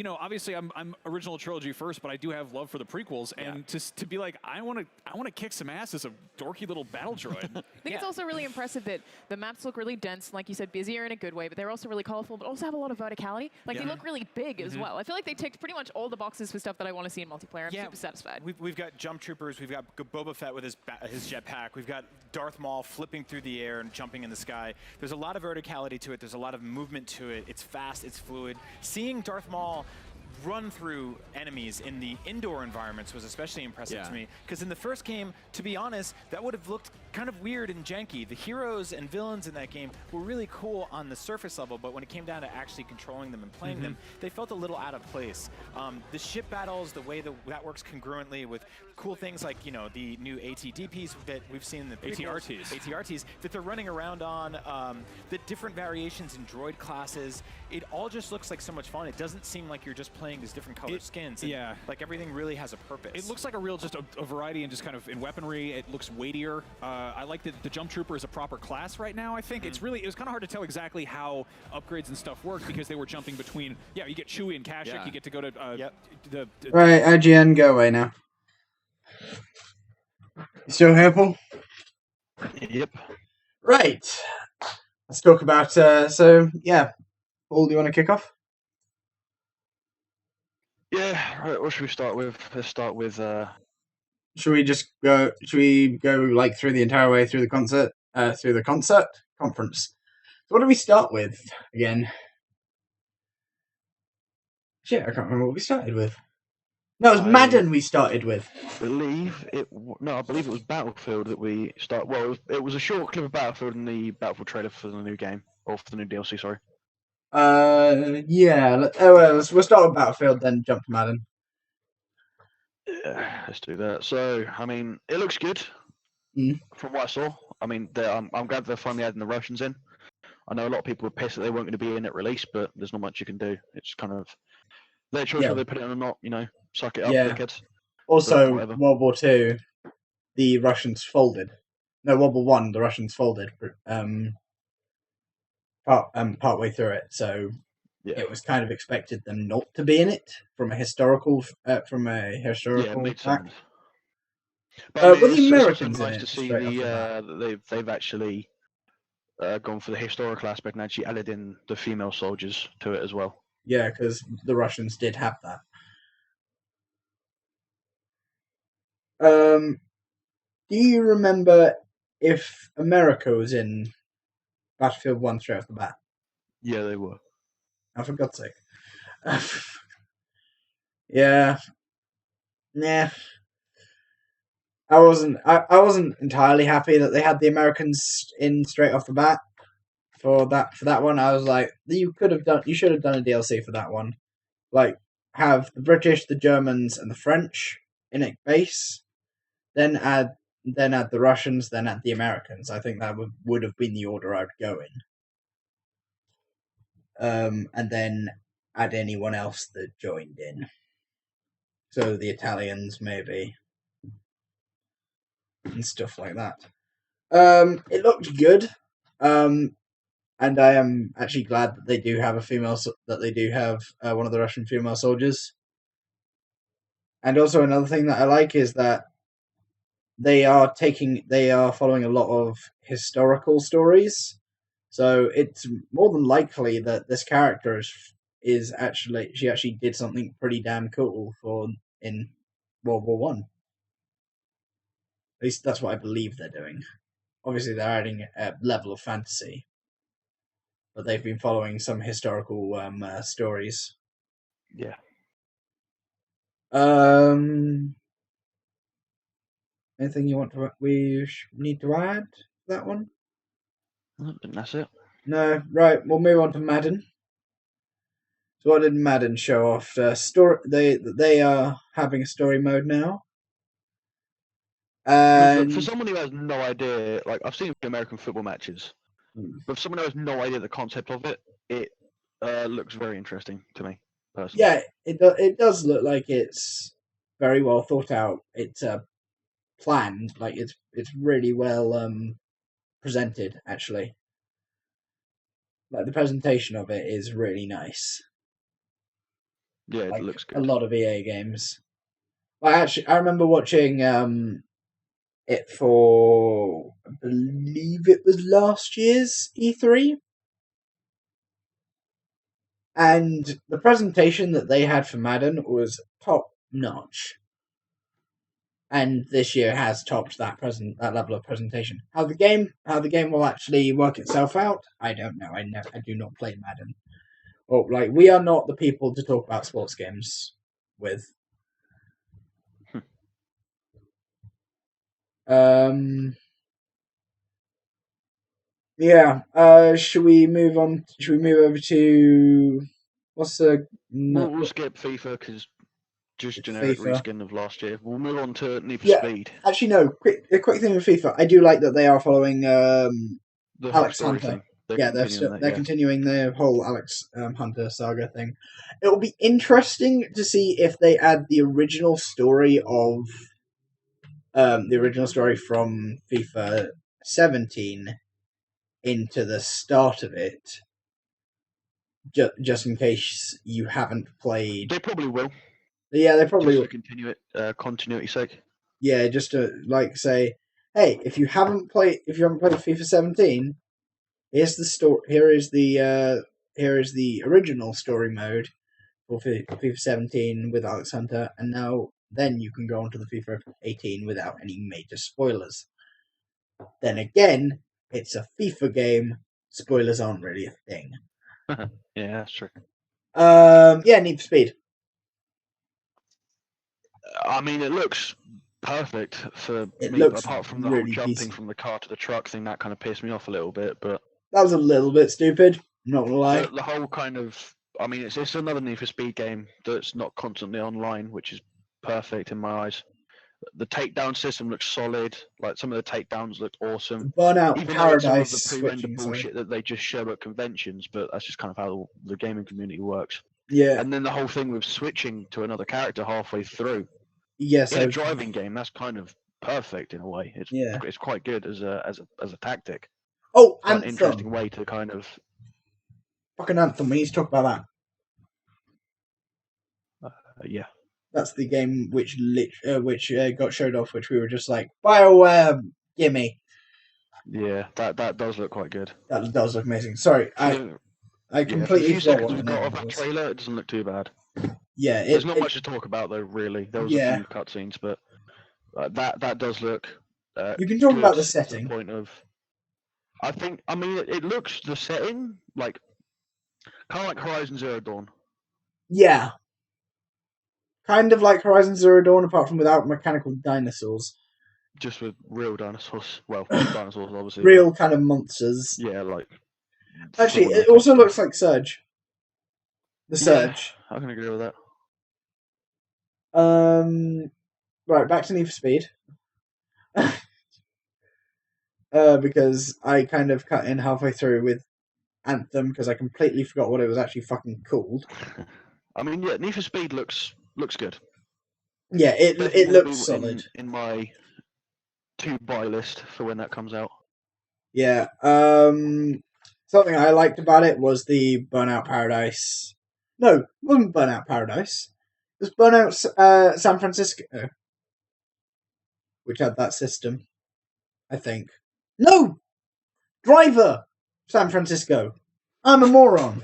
Speaker 10: obviously I'm original trilogy first, but I do have love for the prequels, and to be like, I want to kick some ass as a dorky little battle droid.
Speaker 4: I think it's also really impressive that the maps look really dense, like you said, busier in a good way, but they're also really colorful, but also have a lot of verticality. Like they look really big as well. I feel like they ticked pretty much all the boxes for stuff that I want to see in multiplayer. I'm super satisfied.
Speaker 7: We've got jump troopers, we've got Boba Fett with his jetpack, we've got Darth Maul flipping through the air and jumping in the sky. There's a lot of verticality to it. There's a lot of movement to it. It's fast. It's fluid. Seeing Darth Maul run through enemies in the indoor environments was especially impressive to me, because in the first game, to be honest, that would have looked kind of weird and janky. The heroes and villains in that game were really cool on the surface level, but when it came down to actually controlling them and playing them, they felt a little out of place. The ship battles, the way that works congruently with cool things like, the new ATDPs that we've seen in the ATRTs that they're running around on, the different variations in droid classes. It all just looks like so much fun. It doesn't seem like you're just playing these different color skins. And like everything really has a purpose.
Speaker 10: It looks like a real, just a variety and just kind of in weaponry. It looks weightier. I like that the Jump Trooper is a proper class right now, I think. It was kind of hard to tell exactly how upgrades and stuff worked because they were jumping between, you get Chewie and Kashyyyk, you get to go to the
Speaker 1: Right, IGN, go away now. You still here, Paul?
Speaker 2: Yep.
Speaker 1: Right. Let's talk about, Paul, do you want to kick off?
Speaker 2: Yeah, right, what should we start with? Let's start with...
Speaker 1: Should we go like through the entire way through the conference? So what do we start with again? Shit, I can't remember what we started with. No, it was Madden we started with.
Speaker 2: I believe it was Battlefield that we started. Well, it was a short clip of Battlefield in the Battlefield trailer for the new game, or for the new DLC, sorry.
Speaker 1: We'll start with Battlefield, then jump to Madden.
Speaker 2: Yeah, let's do that. So, I mean, it looks good from what I saw. I mean, I'm glad they're finally adding the Russians in. I know a lot of people were pissed that they weren't going to be in at release, but there's not much you can do. It's kind of their choice whether they put it in or not. Suck it up, dickheads.
Speaker 1: Also, World War II, the Russians folded. No, World War I, the Russians folded. Partway through it, so it was kind of expected them not to be in it from a historical fact.
Speaker 2: But
Speaker 1: were the Americans
Speaker 2: it's nice to see that they've actually gone for the historical aspect and actually added in the female soldiers to it as well.
Speaker 1: Yeah, because the Russians did have that. Do you remember if America was in Battlefield 1 straight off the bat?
Speaker 2: Yeah, they were.
Speaker 1: Oh, for God's sake. Yeah. Nah. I wasn't entirely happy that they had the Americans in straight off the bat for that one. I was like, you should have done a DLC for that one. Like, have the British, the Germans, and the French in a base, then add the Russians, then add the Americans. I think that would have been the order I'd go in. And then add anyone else that joined in. So the Italians, maybe. And stuff like that. It looked good. And I am actually glad that they do have one of the Russian female soldiers. And also another thing that I like is that they are following a lot of historical stories. So it's more than likely that this character she actually did something pretty damn cool in World War One. At least that's what I believe they're doing. Obviously, they're adding a level of fantasy, but they've been following some historical stories.
Speaker 2: Yeah.
Speaker 1: Anything we need to add to that one?
Speaker 2: I think that's it.
Speaker 1: No, right. We'll move on to Madden. So, what did Madden show off? They are having a story mode now.
Speaker 2: For someone who has no idea, like I've seen American football matches, but for someone who has no idea the concept of it, it looks very interesting to me personally.
Speaker 1: Yeah, it does look like it's very well thought out. It's planned, like it's really well presented actually. Like the presentation of it is really nice.
Speaker 2: Yeah,
Speaker 1: like,
Speaker 2: it looks good.
Speaker 1: A lot of EA games. I remember watching it for, I believe it was last year's E3. And the presentation that they had for Madden was top notch. And this year has topped that level of presentation. How the game will actually work itself out, I don't know. I do not play Madden. Well, like, we are not the people to talk about sports games with. Yeah. Should we move on? Should we move over to what's the?
Speaker 2: We'll skip FIFA because just generic
Speaker 1: FIFA.
Speaker 2: reskin of last year. We'll move on to Need for
Speaker 1: Yeah,
Speaker 2: Speed.
Speaker 1: Actually, no. A quick thing with FIFA. I do like that they are following
Speaker 2: The
Speaker 1: Alex
Speaker 2: story
Speaker 1: Hunter.
Speaker 2: thing.
Speaker 1: They're continuing the whole Alex Hunter saga thing. It will be interesting to see if they add the original story of from FIFA 17 into the start of it, just in case you haven't played.
Speaker 2: They probably will.
Speaker 1: Yeah, they probably
Speaker 2: just
Speaker 1: will.
Speaker 2: to continue it, continuity's sake.
Speaker 1: Yeah, just to say, hey, if you haven't played FIFA 17, here's the story. Here is the original story mode for FIFA 17 with Alex Hunter, and then you can go on to the FIFA 18 without any major spoilers. Then again, it's a FIFA game. Spoilers aren't really a thing.
Speaker 2: Yeah, that's true.
Speaker 1: Need for Speed.
Speaker 2: I mean, it looks perfect for me, apart from the
Speaker 1: really
Speaker 2: whole jumping
Speaker 1: decent.
Speaker 2: from the car to the truck thing. That kind of pissed me off a little bit, but
Speaker 1: that was a little bit stupid. Not gonna lie.
Speaker 2: The whole kind of, I mean, it's another Need for Speed game that's not constantly online, which is perfect in my eyes. The takedown system looks solid. Like, some of the takedowns look awesome.
Speaker 1: Burnout
Speaker 2: Even
Speaker 1: Paradise
Speaker 2: though it's some of the pre-render bullshit that they just show at conventions, but that's just kind of how the gaming community works.
Speaker 1: Yeah.
Speaker 2: And then the whole thing with switching to another character halfway through.
Speaker 1: Yes.
Speaker 2: In a driving game, that's kind of perfect in a way. It's quite good as a tactic.
Speaker 1: Oh,
Speaker 2: it's an interesting way to kind of.
Speaker 1: Fucking Anthem. We need to talk about
Speaker 2: that. Yeah.
Speaker 1: That's the game which got showed off, which we were just like, BioWare, gimme.
Speaker 2: Yeah, that does look quite good.
Speaker 1: That does look amazing. Sorry, I completely forgot what
Speaker 2: we got off that trailer. It doesn't look too bad.
Speaker 1: Yeah,
Speaker 2: there's not much to talk about though. Really, there was a few cutscenes, but that does look.
Speaker 1: You can talk about the setting.
Speaker 2: To the point of, I mean, it looks the setting like kind of like Horizon Zero Dawn.
Speaker 1: Yeah. Kind of like Horizon Zero Dawn, apart from without mechanical dinosaurs.
Speaker 2: Just with real dinosaurs. Well, dinosaurs, obviously.
Speaker 1: Real kind of monsters.
Speaker 2: Yeah, like.
Speaker 1: Actually, it also looks like Surge. The Surge.
Speaker 2: Yeah, I can agree with that.
Speaker 1: Right, back to Need for Speed. Because I kind of cut in halfway through with Anthem because I completely forgot what it was actually fucking called.
Speaker 2: I mean, yeah, Need for Speed looks good.
Speaker 1: Yeah, it looks solid.
Speaker 2: In my to-buy list for when that comes out.
Speaker 1: Yeah. Something I liked about it was the Burnout Paradise. No, it wasn't Burnout Paradise. It was Burnout San Francisco, which had that system, I think. No! Driver San Francisco. I'm a moron.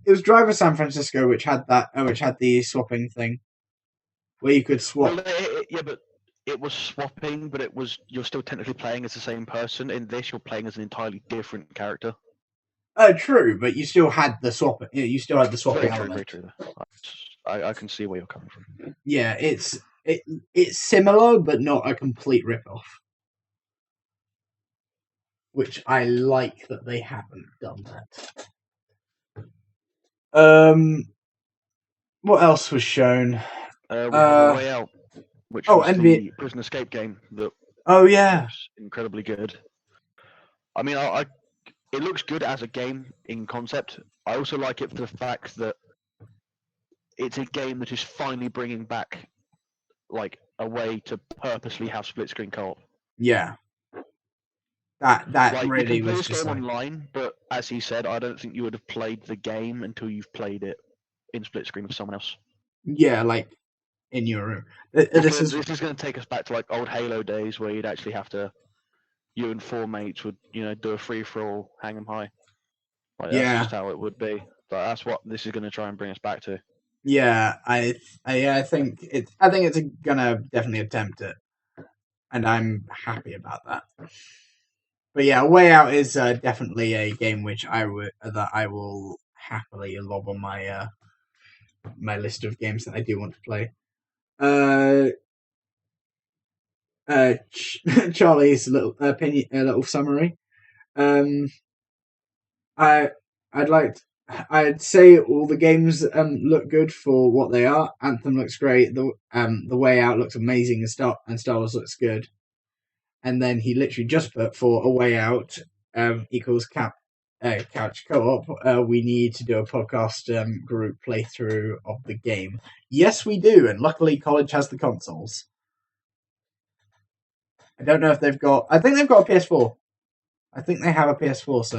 Speaker 1: It was Driver San Francisco which had that, which had the swapping thing, where you could swap.
Speaker 2: Well, yeah, but it was swapping, but you're still technically playing as the same person. In this, you're playing as an entirely different character.
Speaker 1: True, but you still had the swap. You still had the swapping element.
Speaker 2: Very true. I can see where you're coming from.
Speaker 1: Yeah, it's similar, but not a complete rip-off. Which I like that they haven't done that. What else was shown?
Speaker 2: We have A Way Out, which was
Speaker 1: NBA...
Speaker 2: the prison escape game that.
Speaker 1: Oh yeah,
Speaker 2: was incredibly good. I mean, it looks good as a game in concept. I also like it for the fact that it's a game that is finally bringing back like a way to purposely have split screen co-op.
Speaker 1: Yeah. That
Speaker 2: like,
Speaker 1: really
Speaker 2: you can play
Speaker 1: was
Speaker 2: this
Speaker 1: just
Speaker 2: game
Speaker 1: like...
Speaker 2: online, but as he said, I don't think you would have played the game until you've played it in split screen with someone else.
Speaker 1: Yeah, like in your room.
Speaker 2: This is going to take us back to like old Halo days where you'd actually have to, you and 4 mates would, do a free for all, hang 'em high. Like, that's just how it would be. But that's what this is going to try and bring us back to.
Speaker 1: Yeah, I think it's gonna definitely attempt it, and I'm happy about that. But yeah, Way Out is definitely a game which I will happily lob on my my list of games that I do want to play. Charlie's little opinion, little summary. I'd say all the games look good for what they are. Anthem looks great. The Way Out looks amazing, and Star Wars looks good. And then he literally just put for A Way Out equals couch co-op. We need to do a podcast group playthrough of the game. Yes, we do, and luckily College has the consoles. I don't know if they've got. I think they've got a PS4. I think they have a PS4, so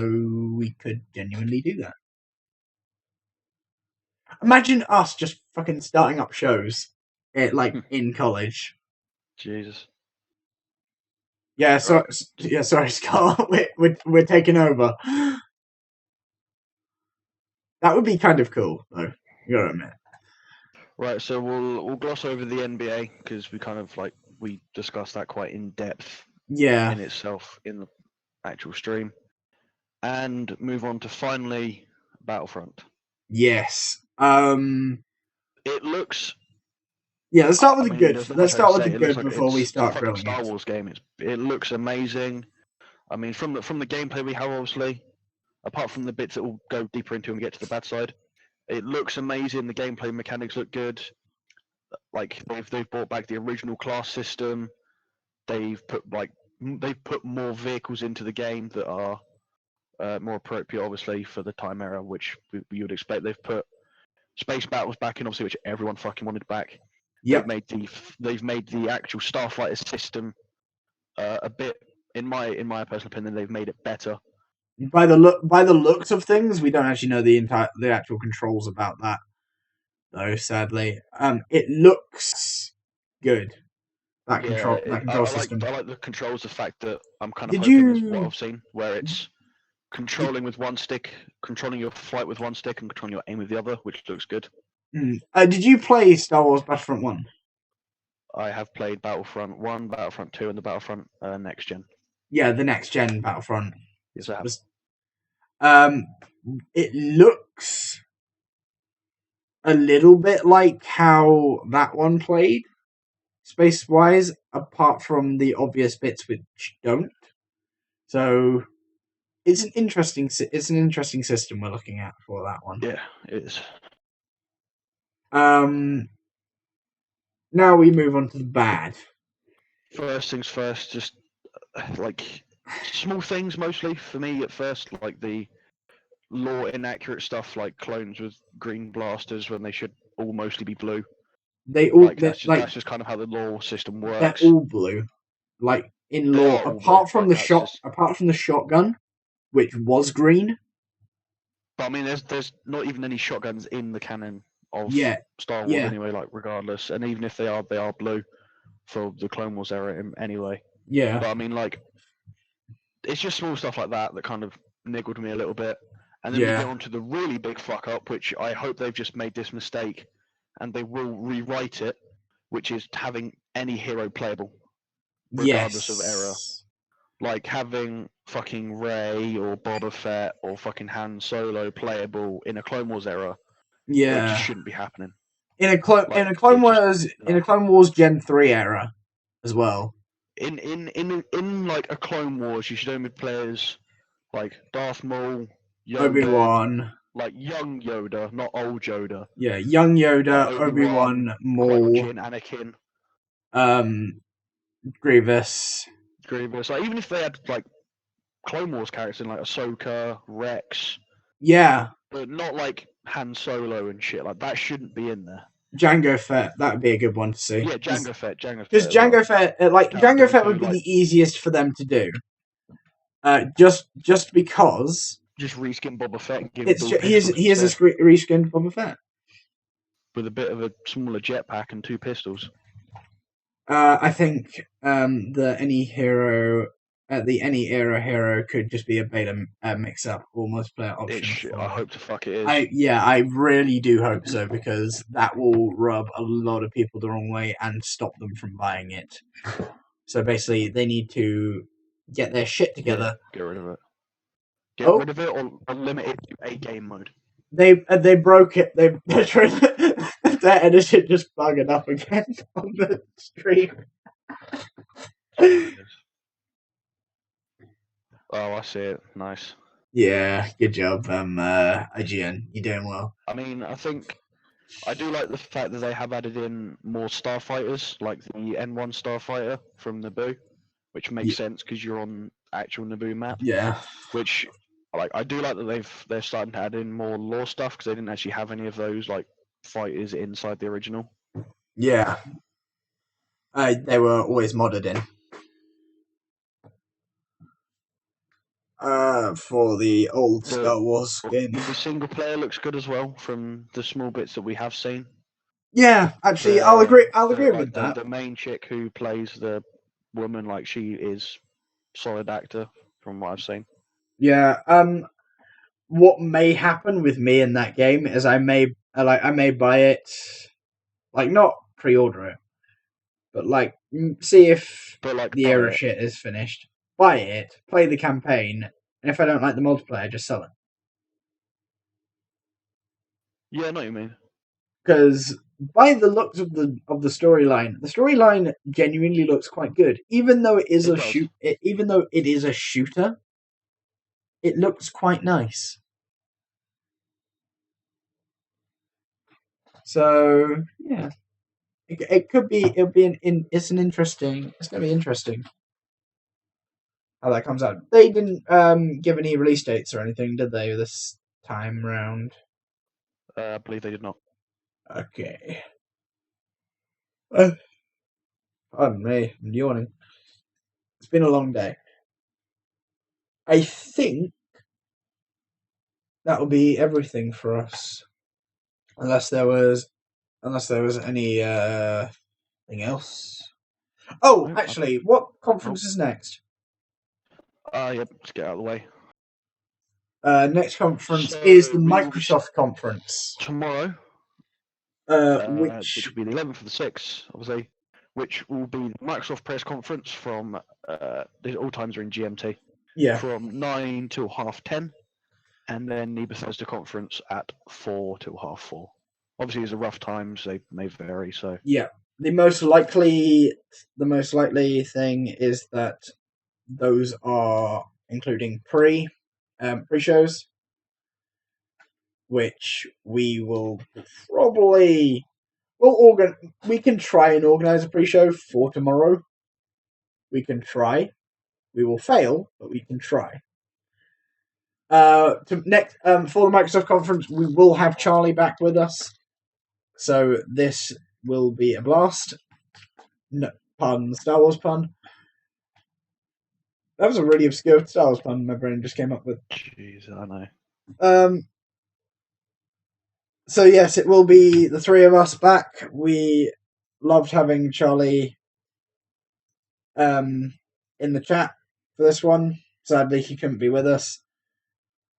Speaker 1: we could genuinely do that. Imagine us just fucking starting up shows, in college.
Speaker 2: Jesus.
Speaker 1: Yeah, sorry, Scott. We're taking over. That would be kind of cool, though. You gotta admit.
Speaker 2: Right, so we'll gloss over the NBA because we discussed that quite in depth.
Speaker 1: Yeah.
Speaker 2: In itself in the actual stream, and move on to finally Battlefront.
Speaker 1: Yes.
Speaker 2: It looks.
Speaker 1: Yeah, let's start with the good. Let's start with the good before we start grilling.
Speaker 2: Star Wars game. It looks amazing. I mean, from the gameplay we have, obviously, apart from the bits that we'll go deeper into when we get to the bad side, it looks amazing. The gameplay mechanics look good. Like they've brought back the original class system. They've put more vehicles into the game that are more appropriate, obviously, for the time era, which you would expect. They've put space battles back in, obviously, which everyone fucking wanted back.
Speaker 1: Yep.
Speaker 2: They've made the actual Starfighter system a bit, in my personal opinion, they've made it better.
Speaker 1: By the looks of things, we don't actually know the actual controls about that, though. Sadly, it looks good. That control system.
Speaker 2: I like the controls. The fact that I'm kind of hoping is what I've seen, where it's controlling with one stick, controlling your flight with one stick, and controlling your aim with the other, which looks good.
Speaker 1: Did you play Star Wars Battlefront 1?
Speaker 2: I have played Battlefront 1, Battlefront 2, and the Battlefront Next Gen.
Speaker 1: Yeah, the Next Gen Battlefront.
Speaker 2: Yes, I have.
Speaker 1: It looks a little bit like how that one played, space-wise, apart from the obvious bits which don't. So it's an interesting system we're looking at for that one.
Speaker 2: Yeah, it is.
Speaker 1: Now we move on to the bad.
Speaker 2: First things first, just like small things mostly for me at first, like the lore inaccurate stuff, like clones with green blasters when they should all mostly be blue. That's just kind of how the lore system works.
Speaker 1: They're all blue, like in lore, apart from the shotgun, which was green.
Speaker 2: But I mean, there's not even any shotguns in the canon of Star Wars anyway. Like regardless, and even if they are blue for the Clone Wars era anyway.
Speaker 1: Yeah.
Speaker 2: But I mean, like, it's just small stuff like that that kind of niggled me a little bit. And then we get on to the really big fuck up, which I hope they've just made this mistake, and they will rewrite it, which is having any hero playable, regardless of era. Like having fucking Rey or Boba Fett or fucking Han Solo playable in a Clone Wars era.
Speaker 1: Yeah,
Speaker 2: it just shouldn't be happening.
Speaker 1: In a Clone Wars Gen 3 era, as well.
Speaker 2: In like a Clone Wars, you should only play as like Darth Maul, Yoda,
Speaker 1: Obi-Wan,
Speaker 2: like young Yoda, not old Yoda.
Speaker 1: Yeah, young Yoda, Obi-Wan, Maul,
Speaker 2: Anakin,
Speaker 1: Grievous.
Speaker 2: Like even if they had like Clone Wars characters in like Ahsoka, Rex.
Speaker 1: Yeah.
Speaker 2: But not like Han Solo and shit. Like that shouldn't be in there.
Speaker 1: Jango Fett, that would be a good one to see.
Speaker 2: Yeah, Jango Fett.
Speaker 1: Because Jango Fett, Jango Fett would be the easiest for them to do. Just because
Speaker 2: Just reskin Boba Fett and give
Speaker 1: It's
Speaker 2: him
Speaker 1: ju- he is a reskinned Boba Fett.
Speaker 2: with a bit of a smaller jetpack and 2 pistols.
Speaker 1: I think the any era hero could just be a beta mix-up or multiplayer option.
Speaker 2: I hope the fuck it is.
Speaker 1: I really do hope so, because that will rub a lot of people the wrong way and stop them from buying it. So basically, they need to get their shit together.
Speaker 2: Yeah, get rid of it. Get rid of it or limit it to a game mode.
Speaker 1: They broke it. They're trying their editor just bugging up again on the stream.
Speaker 2: Oh, I see it. Nice.
Speaker 1: Yeah, good job, IGN. You're doing well.
Speaker 2: I mean, I think I do like the fact that they have added in more starfighters, like the N1 starfighter from Naboo, which makes sense because you're on actual Naboo map.
Speaker 1: Yeah.
Speaker 2: Which, like, I do like that they're starting to add in more lore stuff because they didn't actually have any of those like fighters inside the original.
Speaker 1: Yeah. They were always modded in. For the old Star Wars game.
Speaker 2: The single player looks good as well from the small bits that we have seen.
Speaker 1: Yeah, actually, I'll agree with that.
Speaker 2: The main chick who plays the woman, like, she is solid actor from what I've seen.
Speaker 1: Yeah. What may happen with me in that game is I may buy it, like, not pre-order it, but like see if the era shit is finished. Buy it, play the campaign, and if I don't like the multiplayer, just sell it.
Speaker 2: Yeah, I know what you mean.
Speaker 1: Because by the looks of the storyline genuinely looks quite good. Even though it is a shooter, it looks quite nice. So yeah, it's gonna be interesting how that comes out. They didn't give any release dates or anything, did they, this time round?
Speaker 2: I believe they did not.
Speaker 1: Okay. Pardon me, I'm yawning. It's been a long day. I think that will be everything for us, unless there was any thing else. Oh, actually, what conference is next?
Speaker 2: Yep, let's get out of the way.
Speaker 1: Next conference is the Microsoft conference.
Speaker 2: Tomorrow.
Speaker 1: Which
Speaker 2: will be the 11th of the 6th, obviously, which will be the Microsoft press conference from, all times are in GMT.
Speaker 1: Yeah.
Speaker 2: From 9 till 10:30, and then the Bethesda conference at 4 till 4:30. Obviously, these are rough times; they may vary. So
Speaker 1: yeah, the most likely thing is that those are including pre-shows, which we will probably we can try and organize a pre-show for tomorrow. We can try. We will fail, but we can try. For the Microsoft conference, we will have Charlie back with us, so this will be a blast. No, pardon the Star Wars pun. That was a really obscure Star Wars pun my brain just came up with.
Speaker 2: Jeez, I know.
Speaker 1: So yes, it will be the three of us back. We loved having Charlie in the chat for this one. Sadly, he couldn't be with us.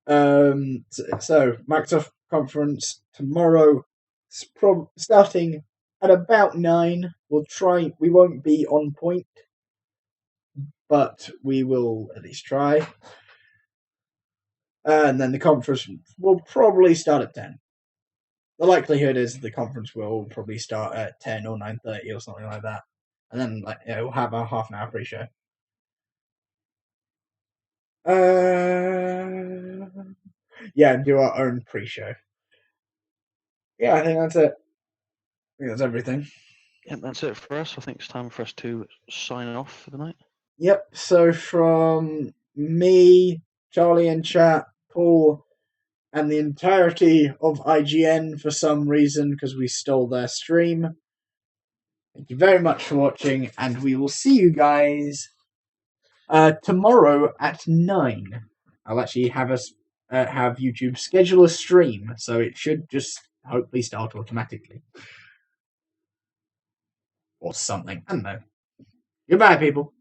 Speaker 1: So Microsoft conference tomorrow, starting at about 9. We'll try. We won't be on point, but we will at least try. And then the conference will probably start at 10. The likelihood is the conference will probably start at 10 or 9:30 or something like that. And then we'll have a half an hour pre-show. Yeah, and do our own pre-show. Yeah, I think that's it. I think that's everything.
Speaker 2: Yep, that's it for us. I think it's time for us to sign off for the night.
Speaker 1: Yep, so from me, Charlie in chat, Paul, and the entirety of IGN for some reason, because we stole their stream. Thank you very much for watching, and we will see you guys tomorrow at 9. I'll actually have us have YouTube schedule a stream, so it should just hopefully start automatically. Or something. I don't know. Goodbye, people.